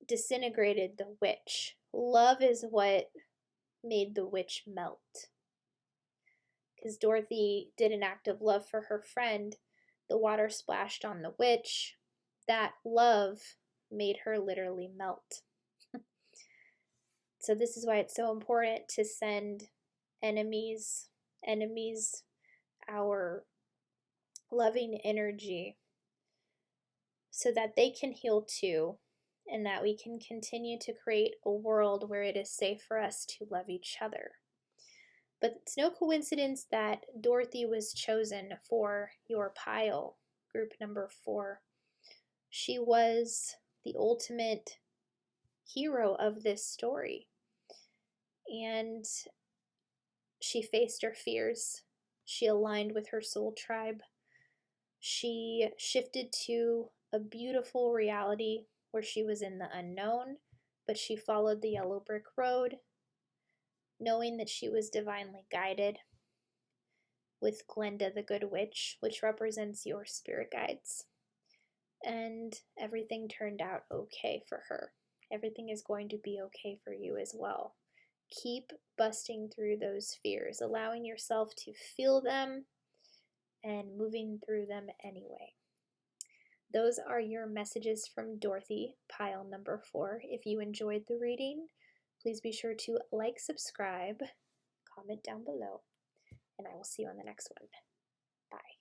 disintegrated the witch. Love is what made the witch melt. Because Dorothy did an act of love for her friend, the water splashed on the witch. That love made her literally melt. So this is why it's so important to send enemies our loving energy, so that they can heal too, and that we can continue to create a world where it is safe for us to love each other. But it's no coincidence that Dorothy was chosen for your pile, group number 4. She was the ultimate hero of this story. And she faced her fears. She aligned with her soul tribe. She shifted to a beautiful reality where she was in the unknown, but she followed the yellow brick road, knowing that she was divinely guided with Glenda the Good Witch, which represents your spirit guides. And everything turned out okay for her. Everything is going to be okay for you as well. Keep busting through those fears, allowing yourself to feel them and moving through them anyway. Those are your messages from Dorothy, pile number 4. If you enjoyed the reading, please be sure to like, subscribe, comment down below, and I will see you on the next one. Bye.